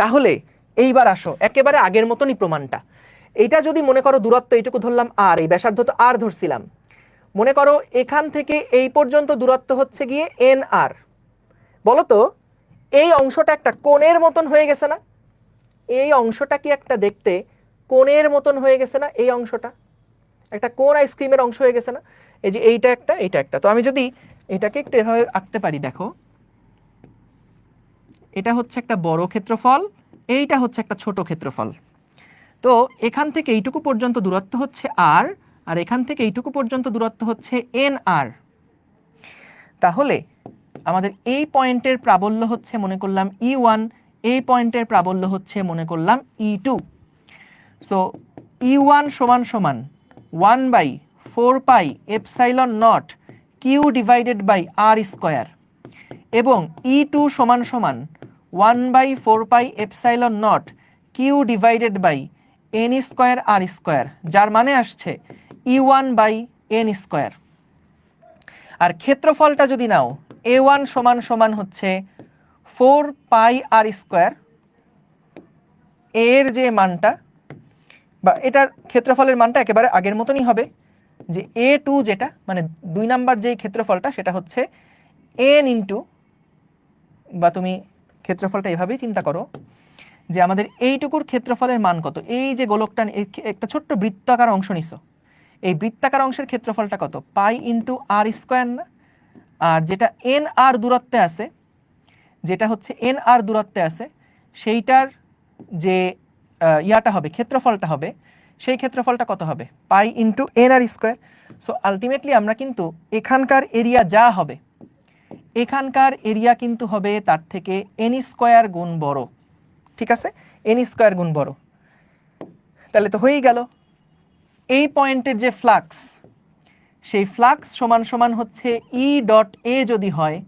Speaker 2: তাহলে এইবার আসো একেবারে আগের মতনই প্রমাণটা, এইটা যদি মনে করো দূরত্ব এইটুকু ধরলাম আর, এই ব্যাসার্ধ তো আর ধরছিলাম, মনে করো এখান থেকে এই পর্যন্ত দূরত্ব হচ্ছে গিয়ে এন আর, বলো তো এই অংশটা একটা কোণের মতন হয়ে গেছে না? এই অংশটা কি একটা দেখতে কোণের মতন হয়ে গেছে না? এই অংশটা একটা কোণ আইসক্রিমের অংশ হয়ে গেছে না? এই যে এইটা একটা, এইটা একটা, তো আমি যদি এটাকে একটু এভাবে আঁকতে পারি, দেখো এটা হচ্ছে একটা বড় ক্ষেত্রফল, এইটা হচ্ছে একটা ছোট ক্ষেত্রফল। তো এখান থেকে এইটুকু পর্যন্ত দূরত্ব হচ্ছে আর, আর এখান থেকে এইটুকু পর্যন্ত দূরত্ব হচ্ছে এন আর। তাহলে আমাদের এই পয়েন্টের প্রাবল্য হচ্ছে মনে করলাম E1, এই পয়েন্টের প্রাবল্য হচ্ছে মনে করলাম E2। সো E1 সমান সমান 1/4 pi epsilon naught Q divided by R square, এবং E2 সমান সমান 1/4 pi epsilon naught Q divided by N square R square, যার মানে আসছে E1/n স্কোয়ার। আর ক্ষেত্রফলটা যদি নাও A1 সমান সমান হচ্ছে 4 পাই আর স্কোয়ার, এর যে মানটা বা এটার ক্ষেত্রফলের মানটা একেবারে আগের মতনই হবে, যে A2 যেটা মানে 2 নাম্বার যে ক্ষেত্রফলটা সেটা হচ্ছে n ইন্টু, বা তুমি ক্ষেত্রফলটা এভাবেই চিন্তা করো যে আমাদের এইটুকুর ক্ষেত্রফলের মান কত, এই যে গোলকটা একটা ছোট্ট বৃত্তাকার অংশ নিছো, এই বৃত্তাকার অংশের ক্ষেত্রফলটা কত, পাই ইন্টু আর স্কোয়ার না? আর যেটা এন আর দূরত্বে আছে, যেটা হচ্ছে এন আর দূরত্বে আছে, সেইটার যে ইয়াটা হবে, ক্ষেত্রফলটা হবে, সেই ক্ষেত্রফলটা কত হবে, pi into N R square. So ultimately আমরা কিন্তু এখানকার এরিয়া যা হবে, এখানকার এরিয়া কিন্তু হবে তার থেকে এন স্কোয়ার গুণ বড়। ঠিক আছে, এন স্কোয়ার গুণ বড়। তাহলে তো হয়েই গেল এই পয়েন্টের যে ফ্লাক্স, সেই ফ্লাক্স সমান সমান হচ্ছে ই ডট এ যদি হয়,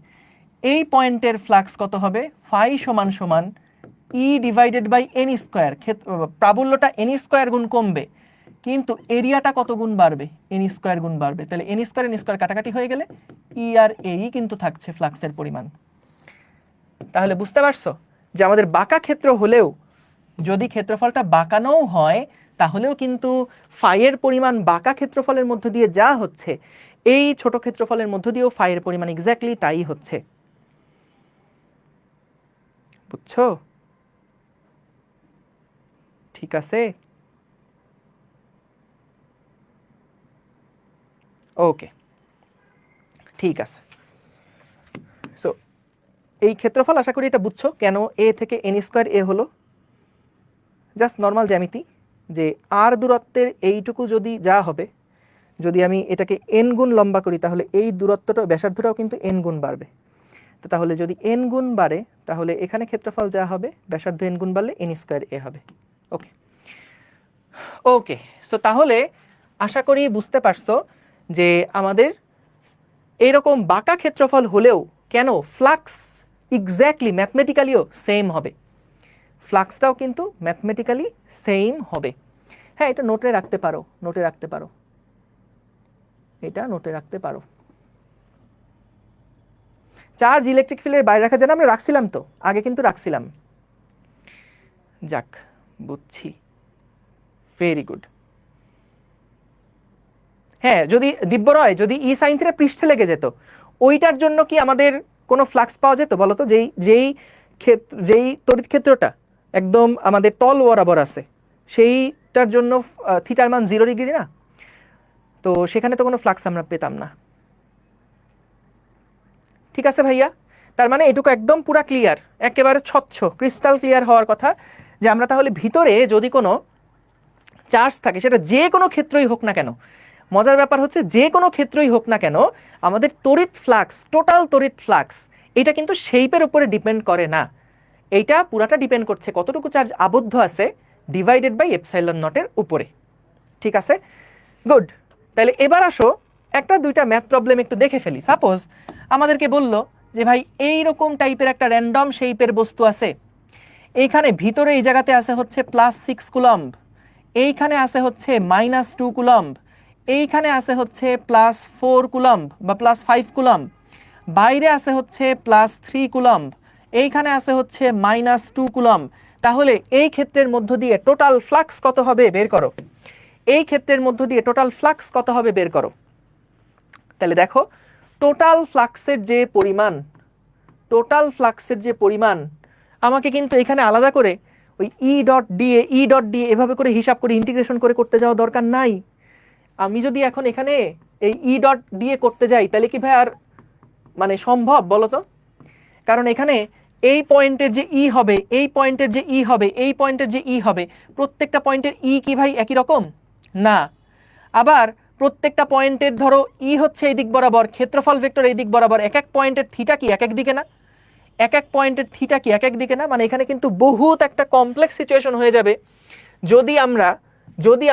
Speaker 2: এই পয়েন্টের ফ্লাক্স কত হবে, ফাই সমান সমান E divided by N square. প্রাবল্যটা এন স্কোয়ার গুণ কমবে, কিন্তু এরিয়াটা কত গুণ বাড়বে, এন স্কোয়ার গুণ বাড়বে। তাহলে এন স্কোয়ার কাটাকাটি হয়ে গেলে ই আর এই কিন্তু থাকছে ফ্লাক্সের পরিমাণ। তাহলে বুঝতে পারছো যে আমাদের বাঁকা ক্ষেত্র হলেও, যদি ক্ষেত্রফলটা বাঁকানোও হয়, তাহলেও কিন্তু ফাইয়ের পরিমাণ বাঁকা ক্ষেত্রফলের মধ্য দিয়ে যা হচ্ছে, এই ছোট ক্ষেত্রফলের মধ্য দিয়েও ফাইয়ের পরিমাণ এক্স্যাক্টলি তাই হচ্ছে। বুঝছো? ঠিক আছে, ওকে, ঠিক আছে। সো এই ক্ষেত্রফল আশা করি এটা বুঝছো কেন এ থেকে এন স্কোয়ার এ হলো। জাস্ট নর্মাল জ্যামিতি, যে আর দূরত্বের এইটুকু যদি যা হবে, যদি আমি এটাকে এন গুণ লম্বা করি, তাহলে এই দূরত্বটা ব্যাসার্ধটাও কিন্তু এন গুণ বাড়বে। তো তাহলে যদি এন গুণ বাড়ে, তাহলে এখানে ক্ষেত্রফল যা হবে, ব্যাসার্ধ এন গুণ বাড়লে এন স্কোয়ার এ হবে। ওকে ওকে, সো তাহলে আশা করি বুঝতে পারছো যে আমাদের এইরকম বাঁকা ক্ষেত্রফল হলেও কেন ফ্লাক্স এক্স্যাক্টলি ম্যাথমেটিক্যালিও সেম হবে, ফ্লাক্সটাও কিন্তু ম্যাথমেটিক্যালি সেম হবে। হ্যাঁ, এটা নোটে রাখতে পারো, নোটে রাখতে পারো, এটা নোটে রাখতে পারো। চার্জ ইলেকট্রিক ফিল্ডের বাইরে রাখা যায় না, আমরা রাখছিলাম তো আগে, কিন্তু রাখছিলাম। যাক, বুঝছি, ভেরি গুড। হ্যাঁ, যদি দিব্যরয়, যদি ই সাইন থিটা পৃষ্ঠে লেগে যেত, ওইটার জন্য কি আমাদের কোনো ফ্লাক্স পাওয়া যেত বলো তো? যেই তড়িৎ ক্ষেত্রটা একদম আমাদের তল বরাবর আছে, সেইটার জন্য থিটার মান 0 ডিগ্রি না, তো সেখানে তো কোনো ফ্লাক্স আমরা পেতাম না। ঠিক আছে ভাইয়া, তার মানে এটুকু একদম পুরা ক্লিয়ার, একেবারে স্বচ্ছ ক্রিস্টাল ক্লিয়ার হওয়ার কথা, যে আমরা তাহলে ভিতরে যদি কোনো চার্জ থাকে, সেটা যে কোনো ক্ষেত্রই হোক না কেন, মজার ব্যাপার হচ্ছে যে কোনো ক্ষেত্রই হোক না কেন, আমাদের তড়িৎ ফ্লাক্স, টোটাল তড়িৎ ফ্লাক্স, এটা কিন্তু শেপের উপরে ডিপেন্ড করে না, এইটা পুরাটা ডিপেন্ড করছে কতটুকু চার্জ আবদ্ধ আছে ডিভাইডেড বাই এপসাইলন নটের উপরে। ঠিক আছে, গুড। তাহলে এবার আসো একটা দুইটা ম্যাথ প্রবলেম একটু দেখে ফেলি। সাপোজ আমাদেরকে বলল যে ভাই এই রকম টাইপের একটা র্যান্ডম শেপের বস্তু আছে, এইখানে ভিতরে এই জায়গাতে আছে হচ্ছে +6 কুলম্ব, এইখানে আছে হচ্ছে -2 কুলম্ব, এইখানে আছে হচ্ছে +4 কুলম্ব বা +5 কুলম্ব, বাইরে আছে হচ্ছে +3 কুলম্ব, এইখানে আছে হচ্ছে -2 কুলম্ব। তাহলে এই ক্ষেত্রের মধ্য দিয়ে টোটাল ফ্লাক্স কত হবে বের করো, এই ক্ষেত্রের মধ্য দিয়ে টোটাল ফ্লাক্স কত হবে বের করো। তাহলে দেখো টোটাল ফ্লাক্সের যে পরিমাণ, টোটাল ফ্লাক্সের যে পরিমাণ, আমাকে কিন্তু এখানে আলাদা করে ওই ই ডট ডি এভাবে করে হিসাব করে ইন্টিগ্রেশন করে করতে যাওয়া দরকার নাই। আমি যদি এখন এখানে এই ই ডট দিয়ে করতে যাই, তাহলে কি ভাই আর মানে সম্ভব বলো তো? কারণ এখানে এই পয়েন্টের যে ই হবে, এই পয়েন্টের যে ই হবে, এই পয়েন্টের যে ই হবে, প্রত্যেকটা পয়েন্টের ই কি ভাই একই রকম? না। আবার প্রত্যেকটা পয়েন্টের ধরো ই হচ্ছে এই দিক বরাবর, ক্ষেত্রফল ভেক্টর এই দিক বরাবর, এক এক পয়েন্টের থিটা কি এক এক দিকে না? এক এক পয়েন্টের থিটা কি এক এক দিকে না? মানে এখানে কিন্তু বহুত একটা কমপ্লেক্স সিচুয়েশন হয়ে যাবে যদি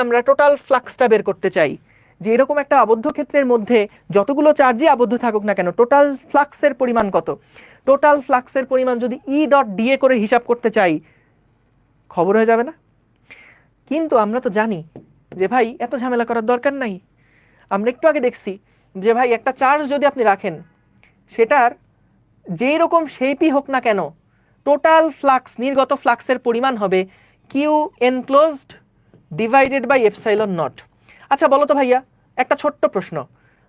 Speaker 2: আমরা টোটাল ফ্লাক্সটা বের করতে চাই, যে এরকম একটা আবদ্ধ ক্ষেত্রের মধ্যে যতগুলো চার্জই আবদ্ধ থাকুক না কেন, টোটাল ফ্লাক্সের পরিমাণ কত? টোটাল ফ্লাক্সের পরিমাণ যদি ই ডট ডিএ করে হিসাব করতে চাই, খবর হয়ে যাবে না? কিন্তু আমরা তো জানি যে ভাই এত ঝামেলা করার দরকার নাই। আমরা একটু আগে দেখছি যে ভাই একটা চার্জ যদি আপনি রাখেন, সেটার যেই রকম শেপই হোক না কেন, টোটাল ফ্লাক্স, নির্গত ফ্লাক্সের পরিমাণ হবে Q enclosed divided by epsilon naught. আচ্ছা বলো তো ভাইয়া, একটা ছোট্ট প্রশ্ন,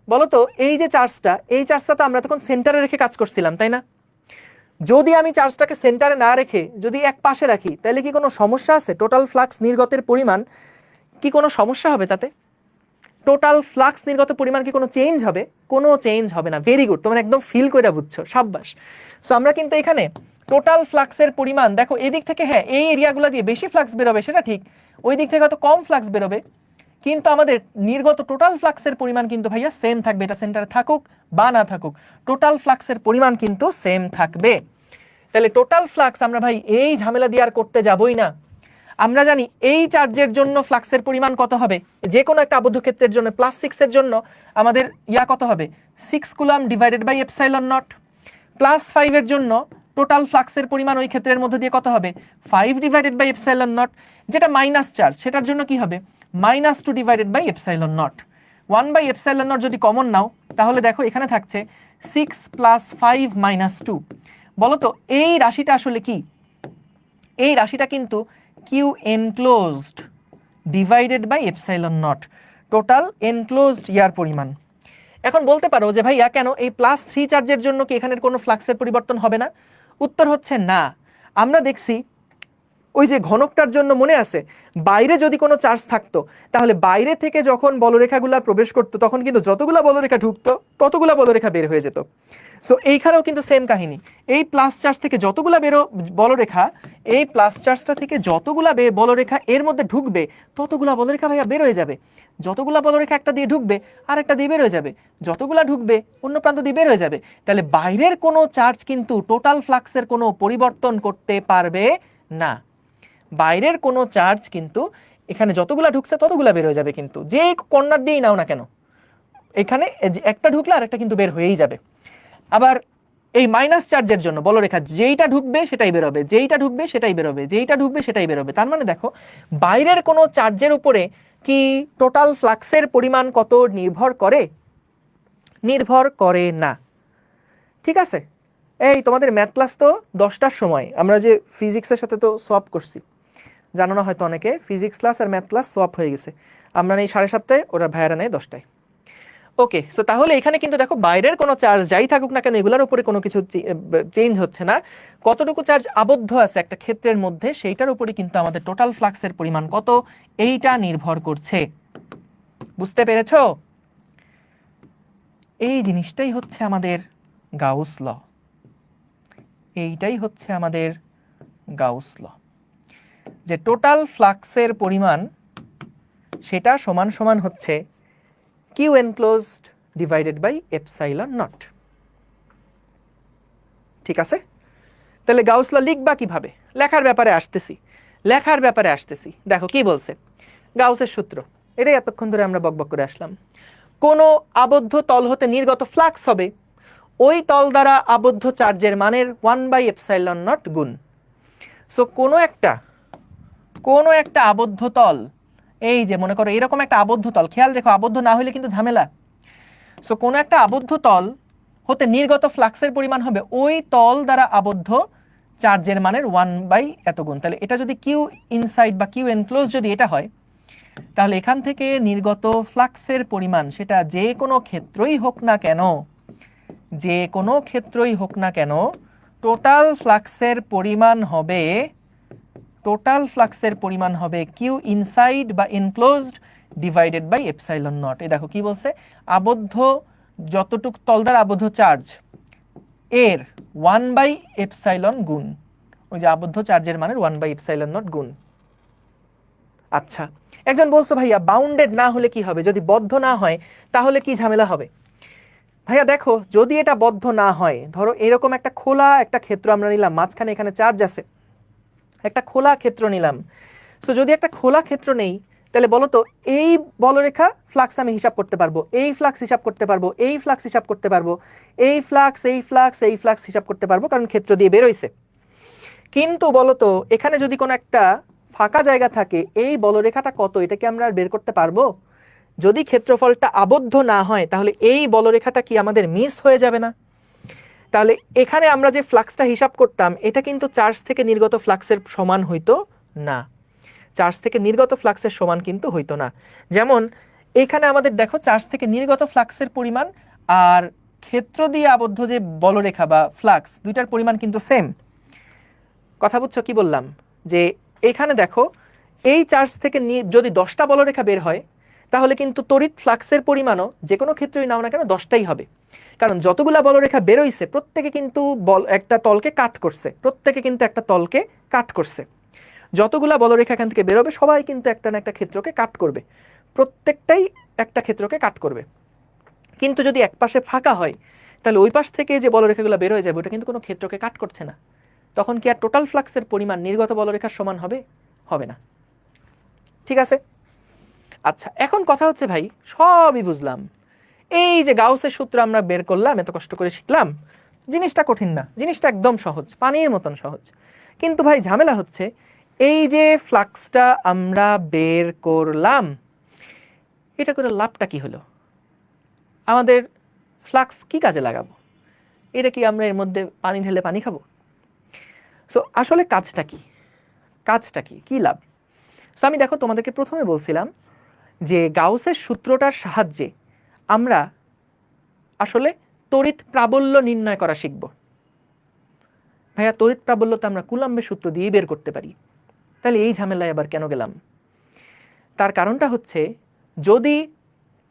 Speaker 2: বলো তো এই যে চার্জটা, এই চার্জটা তো আমরা তখন সেন্টারে রেখে কাজ করছিলাম, তাই না? যদি আমি চার্জটাকে সেন্টারে না রেখে যদি এক পাশে রাখি, তাহলে কি কোনো সমস্যা আছে? টোটাল ফ্লাক্স নির্গতের পরিমাণ কি কোনো সমস্যা হবে তাতে? টোটাল ফ্লাক্স নির্গত পরিমাণ কি কোনো চেঞ্জ হবে? কোনো চেঞ্জ হবে না। ভেরি গুড, তোমরা একদম ফিল করে বুঝছো, সাব্বাস। সো আমরা কিন্তু এখানে টোটাল ফ্লাক্সের পরিমাণ দেখো, এদিক থেকে হ্যাঁ এই এরিয়াগুলো দিয়ে বেশি ফ্লাক্স বেরোবে সেটা ঠিক, ওই দিক থেকে হয়তো কম ফ্লাক্স বেরোবে, কিন্তু আমাদের নির্গত টোটাল ফ্লাক্সের পরিমাণ কিন্তু ভাইয়া সেম থাকবে। এটা সেন্টারে থাকুক বা না থাকুক, টোটাল ফ্লাক্সের পরিমাণ কিন্তু সেম থাকবে। তাহলে টোটাল ফ্লাক্স আমরা ভাই এই ঝামেলা দিয়ে আর করতে যাবই না। আমরা জানি এই চার্জের জন্য ফ্লাক্সের পরিমাণ কত হবে, যে কোনো একটা আবদ্ধ ক্ষেত্রের জন্য +6 এর জন্য আমাদের কত হবে, 6 coulomb divided by epsilon naught. +5 এর জন্য টোটাল ফ্লাক্সের পরিমাণ ওই ক্ষেত্রের মধ্যে দিয়ে কত হবে, 5 ডিভাইডেড বাই এপসাইলন নট। যেটা মাইনাস চার্জ সেটার জন্য কি হবে, -2 divided by epsilon naught. 1 by epsilon naught যদি কমন নাও, তাহলে দেখো এখানে থাকছে 6 + 5 - 2। বলো তো এই রাশিটা আসলে কি? এই রাশিটা কিন্তু Q enclosed divided by epsilon nought, total enclosed ইয়ার পরিমাণ। এখন বলতে পারো যে ভাইয়া কেন এই +3 চার্জের জন্য কি এখানের কোনো ফ্লাক্সের পরিবর্তন হবে না? উত্তর হচ্ছে না। আমরা দেখছি ওই যে ঘনকটার জন্য মনে আছে, বাইরে যদি কোনো চার্জ থাকতো, তাহলে বাইরে থেকে যখন বলরেখাগুলো প্রবেশ করতো, তখন কিন্তু যতগুলা বলরেখা ঢুকতো ততগুলা বলরেখা বের হয়ে যেত। সো এইখানেও কিন্তু সেম কাহিনী, এই প্লাস চার্জ থেকে যতগুলা বলরেখা, এই প্লাস চার্জটা থেকে যতগুলা বলরেখা এর মধ্যে ঢুকবে, ততগুলা বলরেখা ভাইয়া বের হয়ে যাবে। যতগুলা বলরেখা একটা দিয়ে ঢুকবে আর একটা দিয়ে বের হয়ে যাবে, যতগুলা ঢুকবে অন্য প্রান্ত দিয়ে বের হয়ে যাবে। তাহলে বাইরের কোনো চার্জ কিন্তু টোটাল ফ্লাক্সের কোনো পরিবর্তন করতে পারবে না। বাইরের কোনো চার্জ কিন্তু এখানে যতগুলা ঢুকছে ততগুলা বের হয়ে যাবে, কিন্তু যে কর্নার দিয়েই নাও না কেন, এখানে একটা ঢুকলে আর একটা কিন্তু বের হয়েই যাবে। আবার এই মাইনাস চার্জের জন্য বলরেখা যেইটা ঢুকবে সেটাই বেরোবে, যেইটা ঢুকবে সেটাই বেরোবে, যেইটা ঢুকবে সেটাই বেরোবে। তার মানে দেখো বাইরের কোনো চার্জের উপরে কি টোটাল ফ্লাক্সের পরিমাণ কত নির্ভর করে? নির্ভর করে না। ঠিক আছে, এই তোমাদের ম্যাথ ক্লাস তো 10টার সময়, আমরা যে ফিজিক্সের সাথে তো সোয়াপ করছি, জানো না হয়তো অনেকে, ফিজিক্স ক্লাস আর ম্যাথ ক্লাস সোয়াপ হয়ে গেছে। আমরা নেই 7:30, ওরা ভাইয়ারা নেই 10টায়। ওকে, সো তাহলে এখানে কিন্তু দেখো বাইরের কোনো চার্জ যাই থাকুক না কেন, এগুলোর উপরে কোনো কিছু চেঞ্জ হচ্ছে না। কতটুকু চার্জ আবদ্ধ আছে একটা ক্ষেত্রের মধ্যে, সেইটার উপরে কিন্তু আমাদের টোটাল ফ্লাক্সের পরিমাণ কত, এইটা নির্ভর করছে। বুঝতে পেরেছো? এই জিনিসটাই হচ্ছে আমাদের গাউস ল, এইটাই হচ্ছে আমাদের গাউস ল, যে টোটাল ফ্লাক্সের পরিমাণ সেটা সমান সমান হচ্ছে Q enclosed divided by epsilon naught. ঠিক আছে, তাহলে গাউস ল লিখবা কিভাবে? লেখার ব্যাপারে আসতেছি। দেখো কি বলছে গাউসের সূত্র, এটাই এতক্ষণ ধরে আমরা বকবক করে আসলাম। কোনো আবদ্ধ তল হতে নির্গত ফ্লাক্স হবে ওই তল দ্বারা আবদ্ধ চার্জের মানের 1/ε0 গুণ। সো কোনো একটা আবদ্ধ তল, এই যে মনে করো এরকম একটা আবদ্ধ তল, খেয়াল রেখো আবদ্ধ না হলে কিন্তু ঝামেলা। সো কোনো একটা আবদ্ধ তল হতে নির্গত ফ্লাক্সের পরিমাণ হবে ওই তল দ্বারা আবদ্ধ চার্জের মানের 1/এত গুণ। তাহলে এটা যদি কিউ ইনসাইড বা কিউ এনক্লোজ যদি এটা হয়, তাহলে এখান থেকে নির্গত ফ্লাক্সের পরিমাণ সেটা যে কোনো ক্ষেত্রই হোক না কেন, টোটাল ফ্লাক্সের পরিমাণ হবে কিউ ইনসাইড বা enclosed divided by epsilon naught. এই দেখো কি বলছে, আবদ্ধ যতটুক তল দ্বারা আবদ্ধ চার্জ এর 1/ε গুণ, ওই যে আবদ্ধ চার্জের মানের 1/ε0 গুণ। আচ্ছা, একজন বলছো ভাইয়া বাউন্ডেড না হলে কি হবে, যদি বদ্ধ না হয় তাহলে কি ঝামেলা হবে? ভাইয়া দেখো, যদি এটা বদ্ধ না হয়, ধরো এরকম একটা খোলা একটা ক্ষেত্র আমরা নিলাম, মাঝখানে এখানে চার্জ আছে, একটা খোলা ক্ষেত্র নিলাম। তো যদি একটা খোলা ক্ষেত্র নেই, তাহলে বলো তো এই বলরেখা ফ্লাক্স আমি হিসাব করতে পারবো, এই ফ্লাক্স হিসাব করতে পারবো, এই ফ্লাক্স হিসাব করতে পারবো, এই ফ্লাক্স এই ফ্লাক্স এই ফ্লাক্স হিসাব করতে পারবো, কারণ ক্ষেত্র দিয়ে বেরোইছে। কিন্তু বলো তো এখানে যদি কোনো একটা ফাঁকা জায়গা থাকে, এই বলরেখাটা কত এটা কি আমরা আর বের করতে পারবো? যদি ক্ষেত্রফলটা আবদ্ধ না হয় তাহলে এই বলরেখাটা কি আমাদের মিস হয়ে যাবে না? তাহলে এখানে আমরা যে ফ্লাক্সটা হিসাব করতাম এটা কিন্তু চার্জ থেকে নির্গত ফ্লাক্সের সমান হইতো না, চার্জ থেকে নির্গত ফ্লাক্সের সমান কিন্তু হইতো না। যেমন এখানে আমাদের দেখো চার্জ থেকে নির্গত ফ্লাক্সের পরিমাণ আর ক্ষেত্র দিয়ে আবদ্ধ যে বলরেখা বা ফ্লাক্স, দুইটার পরিমাণ কিন্তু সেম। কথা বুঝছো কি বললাম? যে এখানে দেখো এই চার্জ থেকে যদি 10টা বলরেখা বের হয়, তাহলে কিন্তু তড়িৎ ফ্লাক্সের পরিমাণও যে কোনো ক্ষেত্রেই নাও না কেন 10টাই হবে, কারণ যতগুলা বলরেখা বেরোইছে প্রত্যেকে কিন্তু একটা তলকে কাট করছে, প্রত্যেকে কিন্তু একটা তলকে কাট করছে। যতগুলা বলরেখা এখান থেকে বেরোবে সবাই কিন্তু একটা না একটা ক্ষেত্রকে কাট করবে, প্রত্যেকটাই একটা ক্ষেত্রকে কাট করবে। কিন্তু যদি এক পাশে ফাঁকা হয়, তাহলে ওই পাশ থেকে যে বলরেখাগুলো বের হয়ে যাবে ওটা কিন্তু কোনো ক্ষেত্রকে কাট করছে না, তখন কি আর টোটাল ফ্লাক্সের পরিমাণ নির্গত বলরেখার সমান হবে? হবে না। ঠিক আছে? আচ্ছা, এখন কথা হচ্ছে ভাই সবই বুঝলাম, এই যে গাউসের সূত্র আমরা বের করলাম, এত কষ্ট করে শিখলাম, জিনিসটা কঠিন না, জিনিসটা একদম সহজ, পানির মতন সহজ। কিন্তু ভাই ঝামেলা হচ্ছে এই যে ফ্লাক্সটা আমরা বের করলাম, এটা করে লাভটা কি হলো? আমাদের ফ্লাক্স কি কাজে লাগাবো? এটা কি আমরা এর মধ্যে পানি ঢেলে পানি খাবো? সো আসলে কাজটা কি, কাজটা কি, কি লাভ? সো আমি দেখো তোমাদেরকে প্রথমে বলছিলাম যে গাউসের সূত্রটার সাহায্যে আমরা আসলে তড়িৎ প্রাবল্য নির্ণয় করা শিখব। ভাইয়া তড়িৎ প্রাবল্য তো আমরা কুলম্বের সূত্র দিয়ে বের করতে পারি, তাহলে এই ঝামেলায় আবার কেন গেলাম? তার কারণটা হচ্ছে, যদি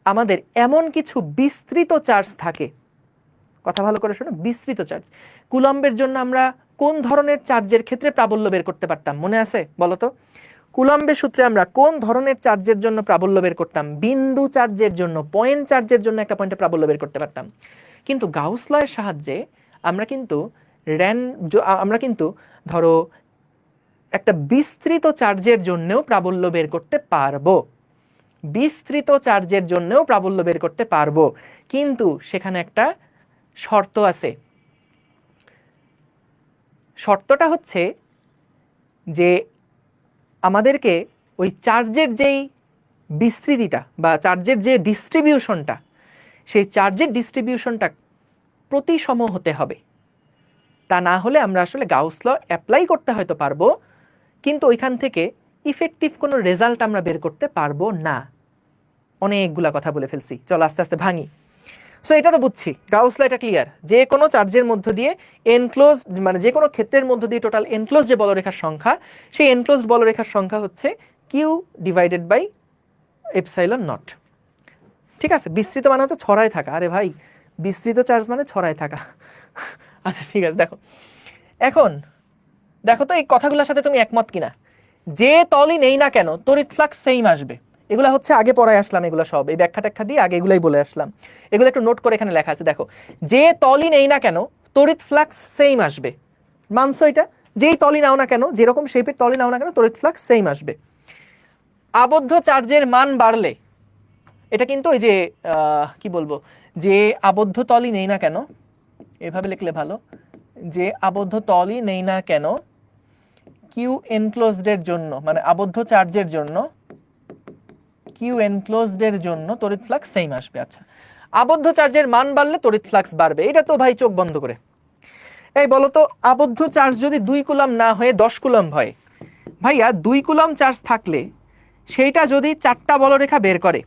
Speaker 2: আমাদের এমন কিছু বিস্তৃত চার্জ থাকে, কথা ভালো করে শোনো, বিস্তৃত চার্জ, কুলম্বের জন্য আমরা কোন ধরনের চার্জের ক্ষেত্রে প্রাবল্য বের করতে পারতাম মনে আছে বলো তো? কুলম্বের সূত্রে আমরা কোন ধরনের চার্জের জন্য প্রাবল্য বের করতাম? বিন্দু চার্জের জন্য, পয়েন্ট চার্জের জন্য একটা পয়েন্টে প্রাবল্য বের করতে পারতাম। কিন্তু গাউস লয়ের সাহায্যে আমরা কিন্তু ধরো একটা বিস্তৃত চার্জের জন্যও প্রাবল্য বের করতে পারবো, বিস্তৃত চার্জের জন্যও প্রাবল্য বের করতে পারবো, কিন্তু সেখানে একটা শর্ত আছে। শর্তটা হচ্ছে যে আমাদেরকে ওই চার্জের যেই বিস্তৃতিটা বা চার্জের যে ডিস্ট্রিবিউশনটা, সেই চার্জের ডিস্ট্রিবিউশনটা প্রতিসম হতে হবে। তা না হলে আমরা আসলে গাউস ল অ্যাপ্লাই করতে হয়তো পারবো, কিন্তু ওইখান থেকে ইফেক্টিভ কোনো রেজাল্ট আমরা বের করতে পারবো না। অনেকগুলা কথা বলে ফেলছি, চলো আস্তে আস্তে ভাঙি। সো এটা তো বুঝছি, গাউস ল এটা ক্লিয়ার, যে কোনো চার্জের মধ্য দিয়ে এনক্লোজ, মানে যে কোনো ক্ষেত্রের মধ্য দিয়ে টোটাল এনক্লোজ যে বলরেখার সংখ্যা, সেই এনক্লোজ বলরেখার সংখ্যা হচ্ছে Q divided by epsilon naught. ঠিক আছে? বিস্তৃত মানে হচ্ছে ছড়ায় থাকা। আরে ভাই, বিস্তৃত চার্জ মানে ছড়ায় থাকা। আচ্ছা ঠিক আছে, দেখো এখন দেখো তো এই কথাগুলোর সাথে তুমি একমত কিনা। যে তলই নেই না কেন তড়িৎ ফ্লাক্স সেম আসবে, এগুলা হচ্ছে আগে পড়ায় আসলাম, এগুলো সব এই ব্যাখ্যা ট্যাখ্যা দিয়ে আগে এগুলাই বলে আসলাম, এগুলো একটু নোট করে এখানে লেখা আছে। দেখো, যে তলই নেই না কেন তড়িৎ ফ্লাক্স সেম আসবে, মানছো এটা? যেই তলই নাও না কেন, যেরকম শেপের তলই নাও না কেন তড়িৎ ফ্লাক্স সেম আসবে। আবদ্ধ চার্জের মান বাড়লে, এটা কিন্তু ওই যে কি বলবো, যে আবদ্ধ তলই নেই না কেন, এভাবে লিখলে ভালো, যে আবদ্ধ তলই নেই না কেন কিউ এনক্লোজড এর জন্য, মানে আবদ্ধ চার্জের জন্য, কিউ এনক্লোজড এর জন্য তড়িৎ ফ্লাক্স সেম আসবে। আচ্ছা, আবদ্ধ চার্জের মান বাড়লে তড়িৎ ফ্লাক্স বাড়বে, এটা তো ভাই চোখ বন্ধ করে। এই বলো তো, আবদ্ধ চার্জ যদি 2 কুলম্ব না হয়ে 10 কুলম্ব হয়, ভাইয়া 2 কুলম্ব চার্জ থাকলে সেইটা যদি 4টা বলরেখা বের করে,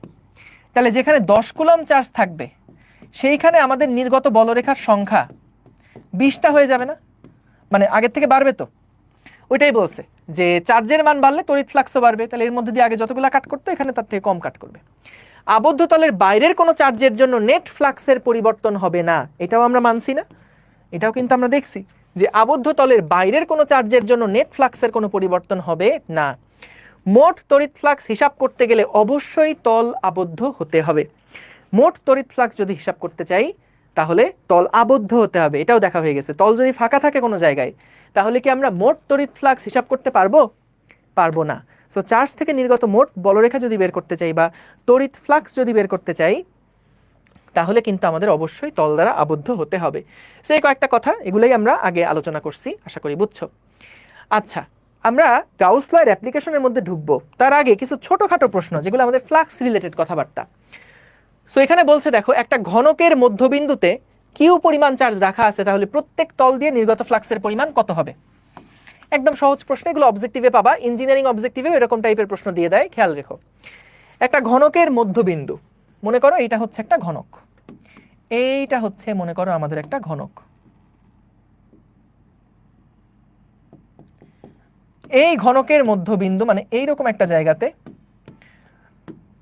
Speaker 2: তাহলে যেখানে 10 কুলম্ব চার্জ থাকবে সেইখানে আমাদের নির্গত বলরেখার সংখ্যা 20টা হয়ে যাবে না? মানে আগের থেকে বাড়বে তো। ওইটাই বলছে যে চার্জের মান বাড়লে তড়িৎ ফ্লাক্সও বাড়বে, তাহলে এর মধ্যে দিয়ে আগে যতগুলো কাট করতো এখানে তার থেকে কম কাট করবে। আবদ্ধ তলের বাইরের কোনো চার্জের জন্য নেট ফ্লাক্সের পরিবর্তন হবে না, এটাও আমরা মানছি না? এটাও কিন্তু আমরা দেখছি যে আবদ্ধ তলের বাইরের কোনো চার্জের জন্য নেট ফ্লাক্সের কোনো পরিবর্তন হবে না। মোট তড়িৎ ফ্লাক্স হিসাব করতে গেলে অবশ্যই তল আবদ্ধ হতে হবে। মোট তড়িৎ ফ্লাক্স যদি হিসাব করতে চাই তাহলে তল আবদ্ধ হতে হবে, এটাও দেখা হয়ে গেছে। তল যদি ফাঁকা থাকে কোনো জায়গায় তাহলে কি আমরা মোট তড়িৎ ফ্লাক্স হিসাব করতে পারবো? পারবো না। সো চার্জ থেকে নির্গত মোট বলরেখা যদি বের করতে চাই বা তড়িৎ ফ্লাক্স যদি বের করতে চাই তাহলে কিন্তু আমাদের অবশ্যই তল দ্বারা আবদ্ধ হতে হবে। সো এই কয়েকটা কথা, এগুলোই আমরা আগে আলোচনা করছি, আশা করি বুঝছো। আচ্ছা, আমরা গাউস ল এর অ্যাপ্লিকেশনের মধ্যে ঢুকবো তার আগে কিছু ছোটখাটো প্রশ্ন যেগুলো আমাদের ফ্লাক্স রিলেটেড কথাবার্তা। সো এখানে বলছে দেখো, একটা ঘনকের মধ্যবিন্দুতে কিউ পরিমাণ চার্জ রাখা আছে, তাহলে প্রত্যেক তল দিয়ে নির্গত ফ্লাক্সের পরিমাণ কত হবে? একদম সহজ প্রশ্ন, এগুলো অবজেক্টিভে পাবা, ইঞ্জিনিয়ারিং অবজেক্টিভে এরকম টাইপের প্রশ্ন দিয়ে দেয়, খেয়াল রেখো। একটা ঘনকের মধ্যবিন্দু, মনে করো এইটা হচ্ছে একটা ঘনক, এইটা হচ্ছে মনে করো আমাদের একটা ঘনক। এই ঘনকের মধ্যবিন্দু মানে এইরকম একটা জায়গাতে,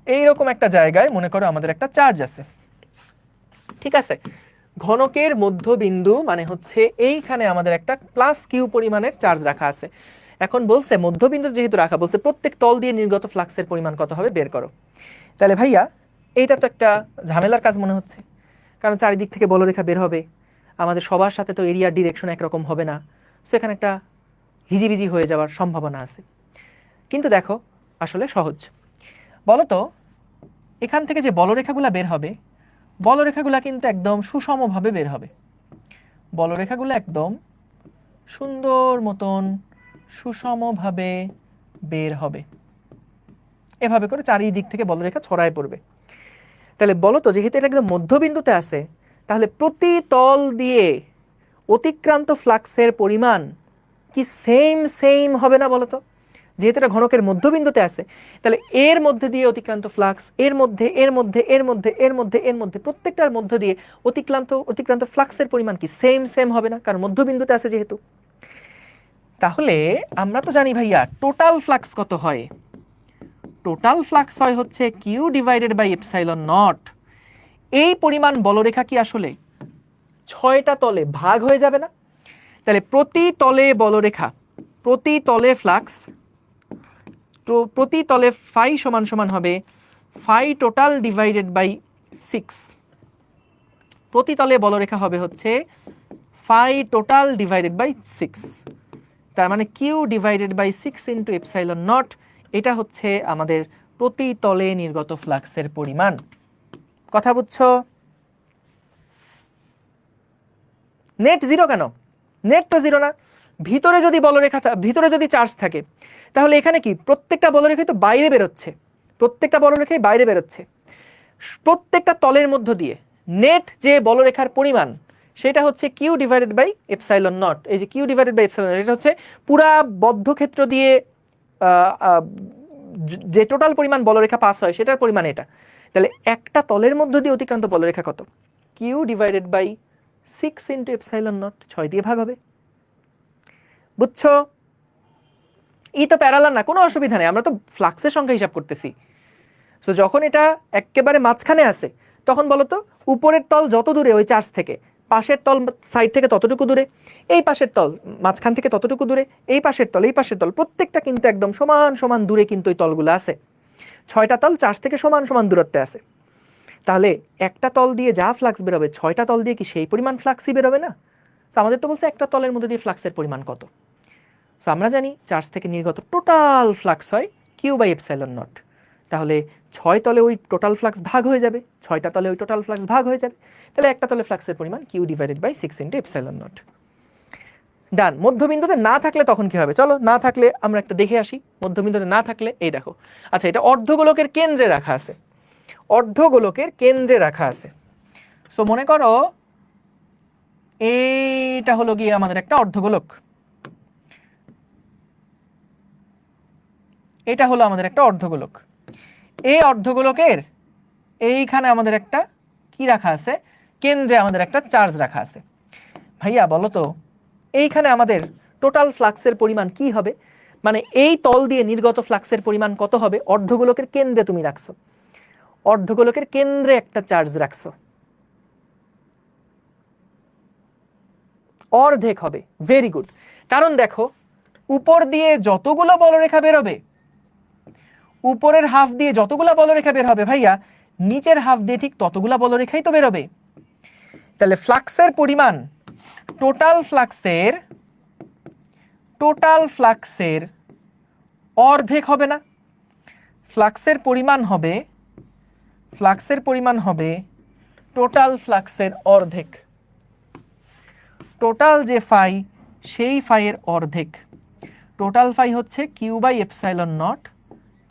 Speaker 2: এইরকম একটা জায়গায় মনে করো আমাদের একটা চার্জ আছে, ঠিক আছে? ঘনকের মধ্যবিন্দু মানে হচ্ছে এইখানে আমাদের একটা প্লাস কিউ পরিমাণের চার্জ রাখা আছে। এখন বলছে মধ্যবিন্দু যেহেতু রাখা, বলছে প্রত্যেক তল দিয়ে নির্গত ফ্লাক্সের পরিমাণ কত হবে বের করো। তাহলে ভাইয়া এইটা তো একটা ঝামেলার কাজ মনে হচ্ছে, কারণ চারিদিক থেকে বলরেখা বের হবে, আমাদের সবার সাথে তো এরিয়ার ডিরেকশন একরকম হবে না, সো এখানে একটা হিজিবিজি হয়ে যাওয়ার সম্ভাবনা আছে। কিন্তু দেখো আসলে সহজ। বলো তো, এখান থেকে যে বলরেখাগুলো বের হবে, বলরেখাগুলো কিন্তু একদম সুষমভাবে বের হবে, বলরেখাগুলো একদম সুন্দর মতন সুষমভাবে বের হবে, এভাবে করে চারিদিক থেকে বলরেখা ছড়ায় পড়বে। তাহলে বলো তো, যেহেতু এটা একদম মধ্যবিন্দুতে আছে, তাহলে প্রতি তল দিয়ে অতিক্রান্ত ফ্লাক্সের পরিমাণ কি সেম সেম হবে না বলো তো? যেহেতু এটা ঘনকের মধ্যবিন্দুতে আছে, তাহলে এর মধ্যে দিয়ে অতিক্রান্ত ফ্লাক্স, এর মধ্যে এর মধ্যে এর মধ্যে এর মধ্যে এর মধ্যে প্রত্যেকটার মধ্য দিয়ে অতিক্রান্ত ফ্লাক্সের পরিমাণ কি সেম সেম হবে না? কারণ মধ্যবিন্দুতে আছে যেহেতু। তাহলে আমরা তো জানি ভাইয়া টোটাল ফ্লাক্স কত হয়, টোটাল ফ্লাক্স হয় হচ্ছে Q divided by epsilon naught. এই পরিমাণ বলরেখা কি আসলে 6টা তলে ভাগ হয়ে যাবে না? তাহলে প্রতি তলে বলরেখা, প্রতি তলে ফ্লাক্স, প্রতি তলে ফাই সমান সমান হবে ফাই টোটাল ডিভাইডেড বাই 6। প্রতি তলে বলরেখা হবে হচ্ছে ফাই টোটাল ডিভাইডেড বাই 6, তার মানে Q divided by 6 into epsilon naught, এটা হচ্ছে আমাদের প্রতি তলে নির্গত ফ্লাক্সের পরিমাণ। কথা বুঝছো? নেট জিরো কেন? নেট তো জিরো না, ভিতরে যদি বলরেখা, ভিতরে যদি চার্জ থাকে তাহলে এখানে কি প্রত্যেকটা বলরেখাই তো বাইরে বেরোচ্ছে, প্রত্যেকটা বলরেখাই বাইরে বেরোচ্ছে। প্রত্যেকটা তলের মধ্য দিয়ে নেট যে বলরেখার পরিমাণ সেটা হচ্ছে Q divided by epsilon naught. এই যে Q divided by epsilon naught, এটা হচ্ছে পুরা বদ্ধক্ষেত্র দিয়ে যে টোটাল পরিমাণ বলরেখা পাস হয় সেটার পরিমাণ এটা। তাহলে একটা তলের মধ্য দিয়ে অতিক্রান্ত বলরেখা কত? Q divided by 6 into epsilon naught, 6 দিয়ে ভাগ হবে। বুঝছো? ই তো প্যারালাল না, কোনো অসুবিধা নেই, আমরা তো ফ্লাক্সের সংখ্যা হিসাব করতেছি। সো যখন এটা একেবারে মাঝখানে আছে তখন বলো তো উপরের তল যত দূরে ওই চার্জ থেকে, পাশের তল সাইড থেকে ততটুকু দূরে, এই পাশের তল মাঝখান থেকে ততটুকু দূরে, এই পাশের তল এই পাশের তল প্রত্যেকটা কিন্তু একদম সমান সমান দূরে কিন্তু ওই তলগুলো আছে। 6টা তল চার্জ থেকে সমান সমান দূরত্বে আছে। তাহলে একটা তল দিয়ে যা ফ্লাক্স বেরোবে 6টা তল দিয়ে কি সেই পরিমাণ ফ্লাক্সই বেরোবে না? তো আমাদের তো বলছে একটা তলের মধ্যে দিয়ে ফ্লাক্সের পরিমাণ কত। সো আমরা জানি চার্জ থেকে নির্গত টোটাল ফ্লাক্স হয় কিউ বাই এপসাইলন নট। তাহলে 6 তলে ওই টোটাল ফ্লাক্স ভাগ হয়ে যাবে, 6টা তলে ওই টোটাল ফ্লাক্স ভাগ হয়ে যাবে, তাহলে একটা তলে ফ্লাক্সের পরিমাণ Q divided by 6 into epsilon nought. Done. মধ্যবিন্দুতে না থাকলে তখন কি হবে? চলো না থাকলে আমরা একটা দেখে আসি। মধ্যবিন্দুতে না থাকলে এই দেখো, আচ্ছা এটা অর্ধগোলকের কেন্দ্রে রাখা আছে, অর্ধগোলকের কেন্দ্রে রাখা আছে। সো মনে করো এইটা হলো গিয়ে আমাদের একটা অর্ধগোলক, এটা হলো আমাদের একটা অর্ধগোলক। এই অর্ধগোলকের এইখানে আমাদের একটা কি রাখা আছে, কেন্দ্রে আমাদের একটা চার্জ রাখা আছে। ভাইয়া বলো তো এইখানে আমাদের টোটাল ফ্লাক্সের পরিমাণ কি হবে? মানে এই তল দিয়ে নির্গত ফ্লাক্সের পরিমাণ কত হবে? অর্ধগোলকের কেন্দ্রে তুমি রাখছো, অর্ধগোলকের কেন্দ্রে একটা চার্জ রাখছো, অর্ধেক হবে। Very good. কারণ দেখো উপর দিয়ে যতগুলো বলরেখা বেরোবে, উপরের হাফ দিয়ে যতগুলো বলরেখা বের হবে ভাইয়া, নিচের হাফ দিয়ে ঠিক ততগুলো বলরেখাই তো বেরোবে। তাহলে ফ্লাক্সের পরিমাণ টোটাল ফ্লাক্সের অর্ধেক হবে না? ফ্লাক্সের পরিমাণ হবে টোটাল ফ্লাক্সের অর্ধেক। টোটাল যে ফাই, সেই ফাইয়ের অর্ধেক। টোটাল ফাই হচ্ছে কিউ বাই এপসাইলন নট,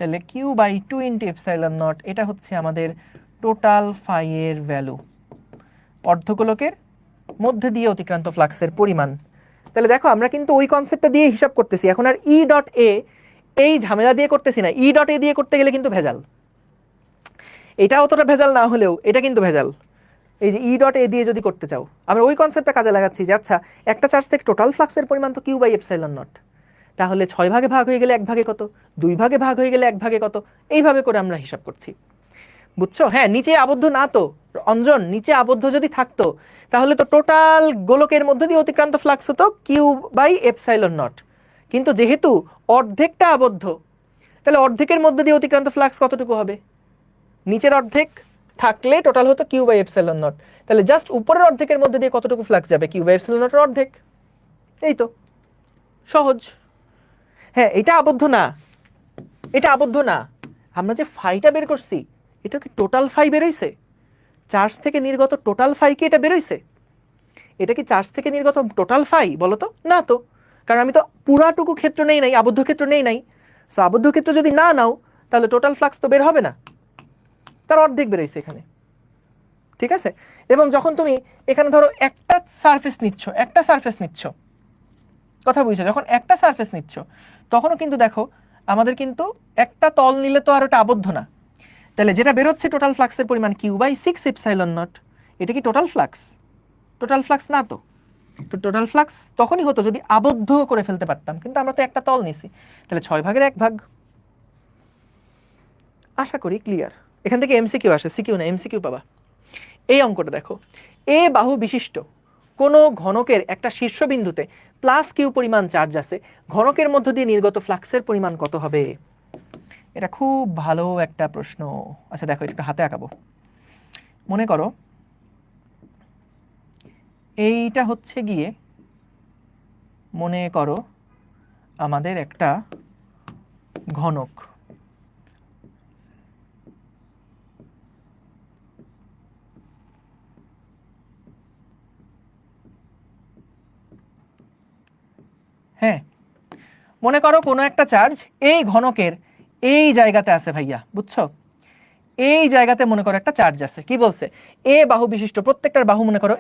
Speaker 2: তাহলে Q by 2 into epsilon naught, এটা হচ্ছে আমাদের টোটাল ফাইয়ের ভ্যালু, অর্ধগোলকের মধ্যে দিয়ে অতিক্রান্ত ফ্লাক্সের পরিমাণ। তাহলে দেখো আমরা কিন্তু ওই কনসেপ্টটা দিয়ে হিসাব করতেছি, এখন আর ই ডট এ এই ঝামেলা দিয়ে করতেছি না। ই ডট এ দিয়ে করতে গেলে কিন্তু ভেজাল, এটা অতটা ভেজাল না হলেও এটা কিন্তু ভেজাল। এই যে ই ডট এ দিয়ে যদি করতে চাও, আমরা ওই কনসেপ্টটা কাজে লাগাচ্ছি যে আচ্ছা একটা চার্জ থেকে টোটাল ফ্লাক্সের পরিমাণ তো কিউ বাই এপসাইলন নট, তাহলে 6 ভাগে ভাগ হয়ে গেলে 1 ভাগে কত, 2 ভাগে ভাগ হয়ে গেলে 1 ভাগে কত, এইভাবে করে আমরা হিসাব করছি। বুঝছো? হ্যাঁ, নিচে আবদ্ধ না তো অঞ্জন, নিচে আবদ্ধ যদি থাকতো তাহলে তো টোটাল গোলকের মধ্যে দিয়ে অতিক্রান্ত ফ্লাক্স হতো কিউ বাই এপসাইলন নট, কিন্তু যেহেতু অর্ধেকটা আবদ্ধ, তাহলে অর্ধেকের মধ্যে দিয়ে অতিক্রান্ত ফ্লাক্স কতটুকু হবে? নিচের অর্ধেক থাকলে টোটাল হতো কিউ বাই এপসাইলন নট, তাহলে জাস্ট উপরের অর্ধেকের মধ্যে দিয়ে কতটুকু ফ্লাক্স যাবে? কিউ বাই এপসাইলন নটের অর্ধেক। এই তো, সহজ। হ্যাঁ, এটা আবদ্ধ না, এটা আবদ্ধ না। আমরা যে ফাইটা বের করছি, এটা কি টোটাল ফাই বেরোইছে? চার্জ থেকে নির্গত টোটাল ফাই কি এটা বেরোইছে? এটা কি চার্জ থেকে নির্গত টোটাল ফাই বলো তো? না তো, কারণ আমি তো পুরাটুকু ক্ষেত্র নেই নাই, আবদ্ধ ক্ষেত্র নেই নাই। সো আবদ্ধ ক্ষেত্র যদি না নাও তাহলে টোটাল ফ্লাক্স তো বের হবে না, তার অর্ধেক বেরোইছে এখানে। ঠিক আছে? এবং যখন তুমি এখানে ধরো একটা সারফেস নিচ্ছ, কথা বুঝছো, যখন একটা সারফেস নিচ্ছ তখনও কিন্তু দেখো আমাদের কিন্তু একটা তল নিলে তো আর ওটা আবদ্ধ না, তাহলে যেটা বেরোচ্ছে টোটাল ফ্লাক্সের পরিমাণ কিউ বাই 6 এপসাইলন নট, এটা কি টোটাল ফ্লাক্স? টোটাল ফ্লাক্স না তো। টোটাল ফ্লাক্স তখনই হতো যদি আবদ্ধ করে ফেলতে পারতাম, কিন্তু আমরা তো একটা তল নিছি, তাহলে 6 ভাগের 1 ভাগ। আশা করি ক্লিয়ার। এখান থেকে এমসিকিউ আসে, সিকিউ না, এমসিকিউ পাবা। এই অঙ্কটা দেখো, এ বাহু বিশিষ্ট কোনো ঘনকের একটা শীর্ষবিন্দুতে প্লাস কিউ পরিমাণ চার্জ আছে, ঘনকের মধ্য দিয়ে নির্গত ফ্লাক্সের পরিমাণ কত হবে? এটা খুব ভালো একটা প্রশ্ন। আচ্ছা দেখো, একটু হাতে আঁকাবো। মনে করো এইটা হচ্ছে গিয়ে, মনে করো আমাদের একটা ঘনক, হ্যাঁ মনে করো কোনো একটা চার্জ এই ঘনকের এই জায়গাতে আছে ভাইয়া, বুঝছো? এই জায়গাতে মনে করো একটা চার্জ আছে, কি বলছে? এ বাহু বিশিষ্ট, প্রত্যেকটার বাহু মনে করো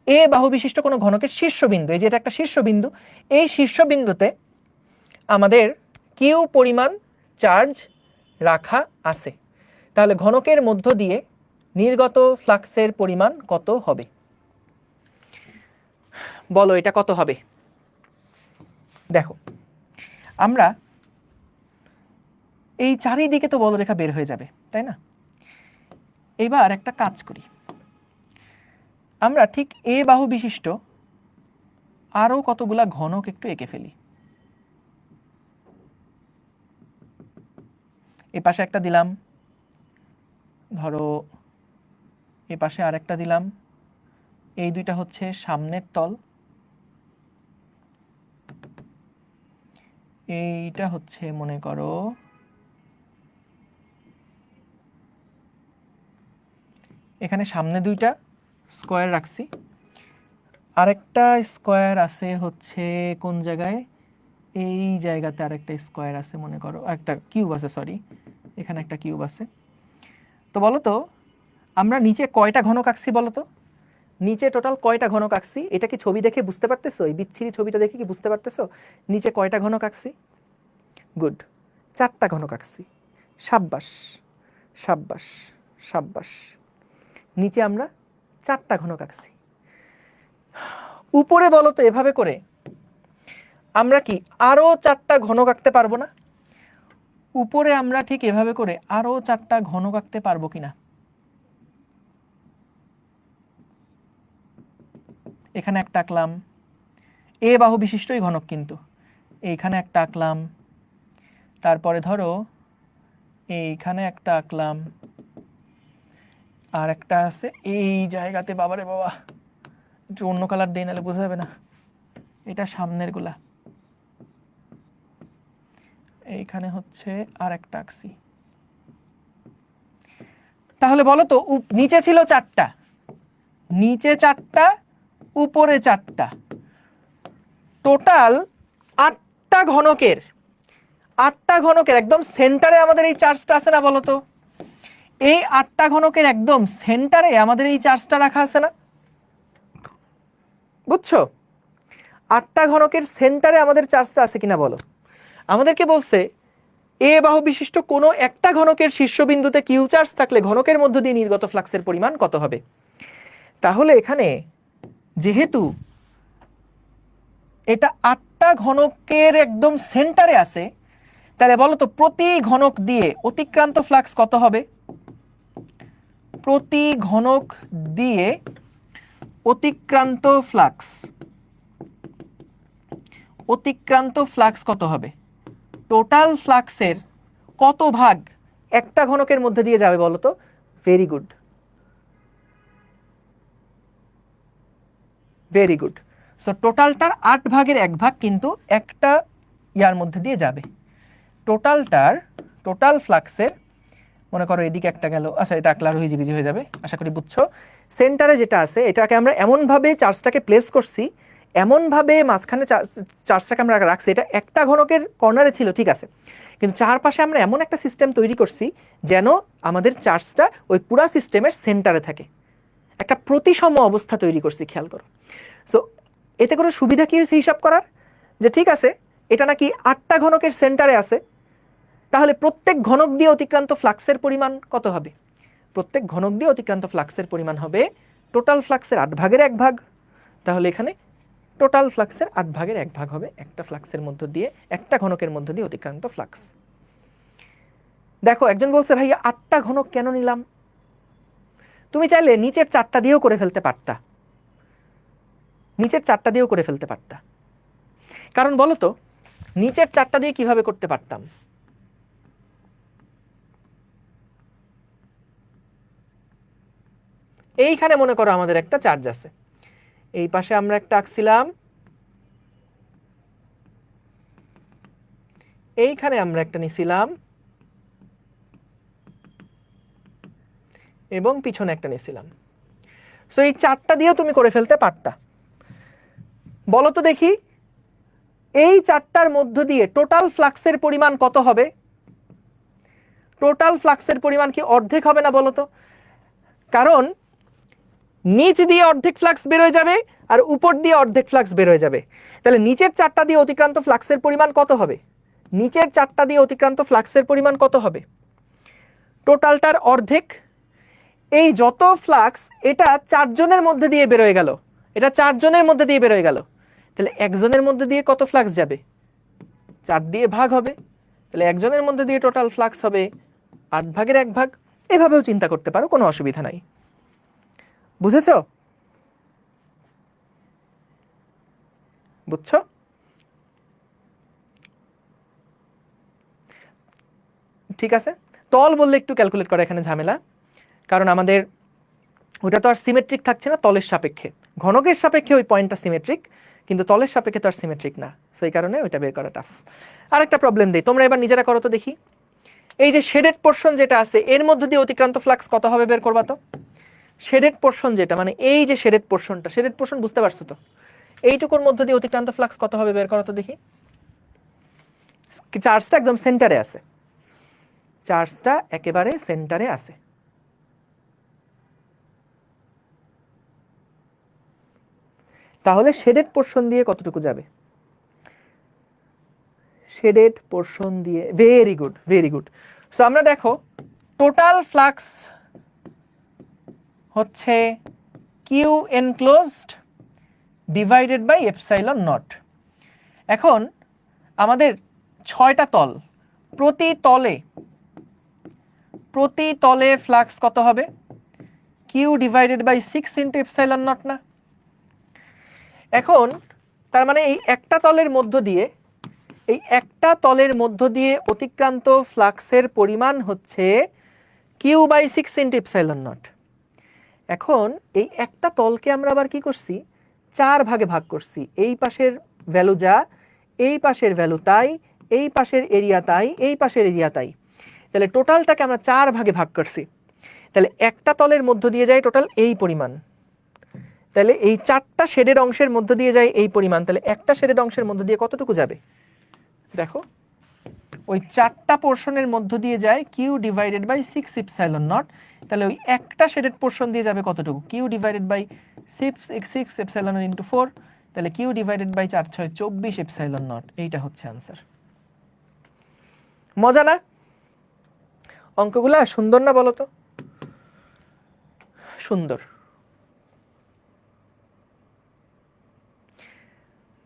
Speaker 2: এ বাহু বিশিষ্ট কোনো ঘনকের শীর্ষবিন্দু, এই যে এটা একটা শীর্ষবিন্দু, এই শীর্ষবিন্দুতে আমাদের কিউ পরিমাণ চার্জ রাখা আছে, তাহলে ঘনকের মধ্য দিয়ে নির্গত ফ্লাক্সের পরিমাণ কত হবে? বলো এটা কত হবে? দেখো আমরা এই চারিদিকে তো বলরেখা বের হয়ে যাবে, তাই না? এবার একটা কাজ করি, আমরা ঠিক এ বাহু বিশিষ্ট আরো কতগুলা ঘনক একটু এঁকে ফেলি। এ পাশে একটা দিলাম, ধরো এ পাশে আরেকটা দিলাম, এই দুইটা হচ্ছে সামনের তল, এইটা হচ্ছে মনে করো এখানে সামনে দুইটা স্কয়ার রাখছি, আরেকটা স্কয়ার আছে হচ্ছে কোন জায়গায়, এই জায়গাতে আরেকটা স্কয়ার আছে, মনে করো একটা কিউব আছে, সরি এখানে একটা কিউব আছে। তো বলো তো আমরা নিচে কয়টা ঘনক আঁকছি বলো তো? নিচে টোটাল কয়টা ঘনক আঁকছি? এটা কি ছবি দেখে বুঝতে পারতেছো? এই বিচ্ছিরি ছবিটা দেখে কি বুঝতে পারতেছো নিচে কয়টা ঘনক আঁকছি? গুড, 4টা ঘনক আঁকছি। সাব্বাস সাব্বাস সাব্বাস, নিচে আমরা 4টা ঘনক আঁকছি। উপরে বলো তো এভাবে করে আমরা কি আরো 4টা ঘনক আঁকতে পারবো না? উপরে আমরা ঠিক এভাবে করে আরো 4টা ঘনক আঁকতে পারবো কিনা? এখানে একটা আঁকলাম, এ বাহু বিশিষ্টই ঘনক, কিন্তু এইখানে একটা আঁকলাম, তারপরে ধরো এইখানে একটা আঁকলাম, আর একটা আছে এই জায়গাতে, বাবারে বাবা একটু অন্য কালার দিয়ে নাহলে বোঝা যাবে না, এটা সামনের গুলা, এইখানে হচ্ছে আর একটা আঁকছি। তাহলে বলো তো, নিচে ছিল 4টা, নিচে 4টা, উপরে 4টা, টোটাল 8টা ঘনকের, 8টা ঘনকের একদম সেন্টারে আমাদের এই চার্জটা আছে না বলো তো? এই 8টা ঘনকের একদম সেন্টারে আমাদের এই চার্জটা রাখা আছে না? বুঝছো? 8টা ঘনকের সেন্টারে আমাদের চার্জটা আছে কিনা বলো। আমাদেরকে বলছে এ বাহু বিশিষ্ট কোনো একটা ঘনকের শীর্ষবিন্দুতে কিউ চার্জ থাকলে ঘনকের মধ্য দিয়ে নির্গত ফ্লাক্সের পরিমাণ কত হবে। তাহলে এখানে যেহেতু এটা 8টা ঘনকের একদম সেন্টারে আছে, তাহলে বলো তো প্রতি ঘনক দিয়ে অতিক্রান্ত ফ্লাক্স কত হবে? প্রতি ঘনক দিয়ে অতিক্রান্ত ফ্লাক্স কত হবে? টোটাল ফ্লাক্সের কত ভাগ একটা ঘনকের মধ্যে দিয়ে যাবে বলো তো? Very good, very good. So টোটালটার 8 ভাগের 1 ভাগ কিন্তু একটা ইয়ার মধ্যে দিয়ে যাবে। টোটাল ফ্লাক্সের, মনে করো এদিকে একটা গেল, আচ্ছা এটা আঁকলে আরো হিজিবিজি হয়ে যাবে, আশা করি বুঝছো। সেন্টারে যেটা আছে এটাকে আমরা এমনভাবে চার্জটাকে প্লেস করছি, এমনভাবে মাঝখানে চার্জটাকে আমরা রাখছি, এটা একটা ঘনকের কর্নারে ছিল ঠিক আছে, কিন্তু চারপাশে আমরা এমন একটা সিস্টেম তৈরি করছি যেন আমাদের চার্জটা ওই পুরা সিস্টেমের সেন্টারে থাকে, একটা প্রতিসম অবস্থা তৈরি করছি, খেয়াল করো। সো এতে করে সুবিধা কি হয়েছে হিসাব করার, যে ঠিক আছে এটা নাকি 8টা ঘনকের সেন্টারে আছে, তাহলে প্রত্যেক ঘনক দিয়ে অতিক্রান্ত ফ্লাক্সের পরিমাণ কত হবে? প্রত্যেক ঘনক দিয়ে অতিক্রান্ত ফ্লাক্সের পরিমাণ হবে টোটাল ফ্লাক্সের 8 ভাগের 1 ভাগ। তাহলে এখানে টোটাল ফ্লাক্সের 8 ভাগের 1 ভাগ হবে একটা ফ্লাক্সের মধ্য দিয়ে, একটা ঘনকের মধ্য দিয়ে অতিক্রান্ত ফ্লাক্স। দেখো একজন বলছে ভাইয়া 8টা ঘনক কেন নিলাম? তুমি চাইলে নিচের 4টা দিয়েও করে ফেলতে পারতা, নিচের 4টা দিয়েও করে ফেলতে পারতা। কারণ বলো তো নিচের 4টা দিয়ে কিভাবে করতে পারতাম? এইখানে মনে করো আমাদের একটা চার্জ আছে, এই পাশে আমরা একটা আঁকছিলাম, এইখানে আমরা একটা নিছিলাম, এবং পিছনে একটা নিছিলাম। সো এই 4টা দিয়েও তুমি করে ফেলতে পারতা। বলো তো দেখি এই 4টার মধ্য দিয়ে টোটাল ফ্লাক্সের পরিমাণ কত হবে? টোটাল ফ্লাক্সের পরিমাণ কি অর্ধেক হবে না বলো তো? কারণ নিচ দিয়ে অর্ধেক ফ্লাক্স বের হয়ে যাবে আর উপর দিয়ে অর্ধেক ফ্লাক্স বের হয়ে যাবে, তাহলে নিচের 4টা দিয়ে অতিক্রান্ত ফ্লাক্সের পরিমাণ কত হবে? নিচের 4টা দিয়ে অতিক্রান্ত ফ্লাক্সের পরিমাণ কত হবে? টোটালটার অর্ধেক। এই যত ফ্লাক্স এটা 4 জনের মধ্যে দিয়ে বের হয়ে গেল, এটা 4 জনের মধ্যে দিয়ে বের হয়ে গেল, তাহলে একজনের মধ্যে দিয়ে কত ফ্লাক্স যাবে? 4 দিয়ে ভাগ হবে, তাহলে একজনের মধ্যে দিয়ে টোটাল ফ্লাক্স হবে 8 ভাগের 1 ভাগ। এভাবেও চিন্তা করতে পারো, কোনো অসুবিধা নাই। বুঝেছো? বুঝছো? ঠিক আছে। তল বললে একটু ক্যালকুলেট করা এখানে ঝামেলা, কারণ আমাদের ওটা তো আর সিমেট্রিক থাকছে না তলের সাপেক্ষে, ঘনকের সাপেক্ষে ওই পয়েন্টটা সিমেট্রিক, কিন্তু তলের সাপেক্ষে তো আর সিমেট্রিক না, সেই কারণে ওইটা বের করা টাফ। আর একটা প্রবলেম দেই, তোমরা এবার নিজেরা করো তো দেখি। এই যে শেডেড পোর্শন যেটা আছে এর মধ্যে দিয়ে অতিক্রান্ত ফ্লাক্স কত হবে বের করবা তো? শেডেড পোর্শন যেটা, মানে এই যে শেডেড পোর্শনটা, শেডেড পোর্শন বুঝতে পারছো তো? এইটুকুর মধ্যে দিয়ে অতিক্রান্ত ফ্লাক্স কত হবে বের করো তো দেখি। চার্জটা একদম সেন্টারে আছে, চার্জটা একেবারে সেন্টারে আছে, তাহলে শেডেড পোর্শন দিয়ে কতটুকু যাবে? শেডেড পোর্শন দিয়ে, very good, very good. So আমরা দেখো টোটাল ফ্লাক্স হচ্ছে Q enclosed divided by epsilon naught. এখন আমাদের 6টা তল, প্রতি তলে ফ্লাক্স কত হবে? Q divided by 6 into epsilon naught না? এখন তার মানে এই একটা তলের মধ্য দিয়ে অতিক্রান্ত ফ্লাক্সের পরিমাণ হচ্ছে Q/6 ইন্টু এপসাইলন নট। এখন এই একটা তলকে আমরা আবার কি করছি, 4 ভাগে ভাগ করছি। এই পাশের ভ্যালু যা, এই পাশের ভ্যালু তাই, এই পাশের এরিয়া তাই, এই পাশের এরিয়া তাই। তাহলে টোটালটাকে আমরা 4 ভাগে ভাগ করছি। তাহলে একটা তলের মধ্য দিয়ে যায় টোটাল এই পরিমাণ। তাহলে এই 4টা শেডেড অংশের মধ্য দিয়ে যায় এই পরিমাণ। তাহলে একটা শেডেড অংশের মধ্য দিয়ে কতটুকু যাবে দেখো, ওই 4টা পোর্শনের মধ্য দিয়ে যায় Q/6 এপসাইলন নট। তাহলে ওই একটা শেডেড পোর্শন দিয়ে যাবে কতটুকু, Q/6 এপসাইলন ইন্টু 4। তাহলে Q/4 6 24 এপসাইলন নট। এইটা হচ্ছে আনসার। মজা না অঙ্কগুলা? সুন্দর না বলো তো? সুন্দর,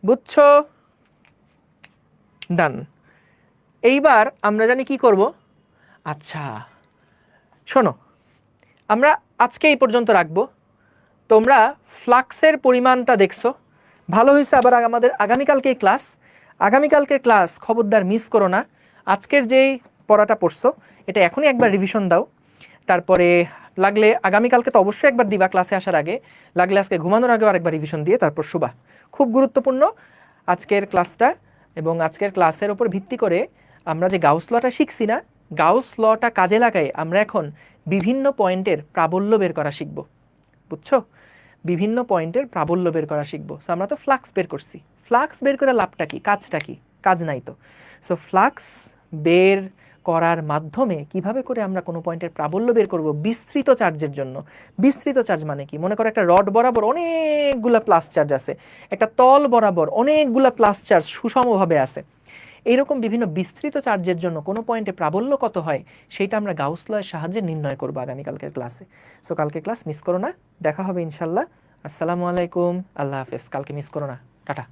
Speaker 2: বুঝছো? ডান। এইবার আমরা জানি কি করব। আচ্ছা শোনো, আমরা আজকে এই পর্যন্ত রাখবো। তোমরা ফ্লাক্সের পরিমাণটা দেখছো, ভালো হয়েছে। আবার আমাদের আগামীকালকে ক্লাস খবরদার মিস করো না। আজকের যেই পড়াটা পড়ছো এটা এখনই একবার রিভিশন দাও, তারপরে লাগলে আগামীকালকে তো অবশ্যই একবার দিবা ক্লাসে আসার আগে, লাগলে আজকে ঘুমানোর আগেও আরেকবার রিভিশন দিয়ে তারপর শুবা। খুব গুরুত্বপূর্ণ আজকের ক্লাসটা। এবং আজকের ক্লাসের উপর ভিত্তি করে আমরা যে গাউস লটা শিখছি না, গাউস লটা কাজে লাগাই আমরা এখন বিভিন্ন পয়েন্টের প্রাবল্য বের করা শিখব। বুঝছো? বিভিন্ন পয়েন্টের প্রাবল্য বের করা শিখবো। সো আমরা তো ফ্লাক্স বের করছি, ফ্লাক্স বের করে লাভটা কি, কাজটা কি? কাজ নাই তো। সো ফ্লাক্স বের করার মাধ্যমে কিভাবে করে আমরা কোনো পয়েন্টের প্রাবল্য বের করব বিস্তৃত চার্জের জন্য। বিস্তৃত চার্জ মানে কি? মনে করো একটা রড বরাবর অনেকগুলা প্লাস চার্জ আছে, একটা তল বরাবর অনেকগুলা প্লাস চার্জ সুষমভাবে আছে। এইরকম বিভিন্ন বিস্তৃত চার্জের জন্য কোনো পয়েন্টে প্রাবল্য কত হয় সেটা আমরা গাউস লয়ের সাহায্যে নির্ণয় করব আগামীকালকের ক্লাসে। সো কালকে ক্লাস মিস করো না, দেখা হবে ইনশাল্লাহ। আসসালামু আলাইকুম, আল্লাহ হাফেজ। কালকে মিস করো না, টাটা।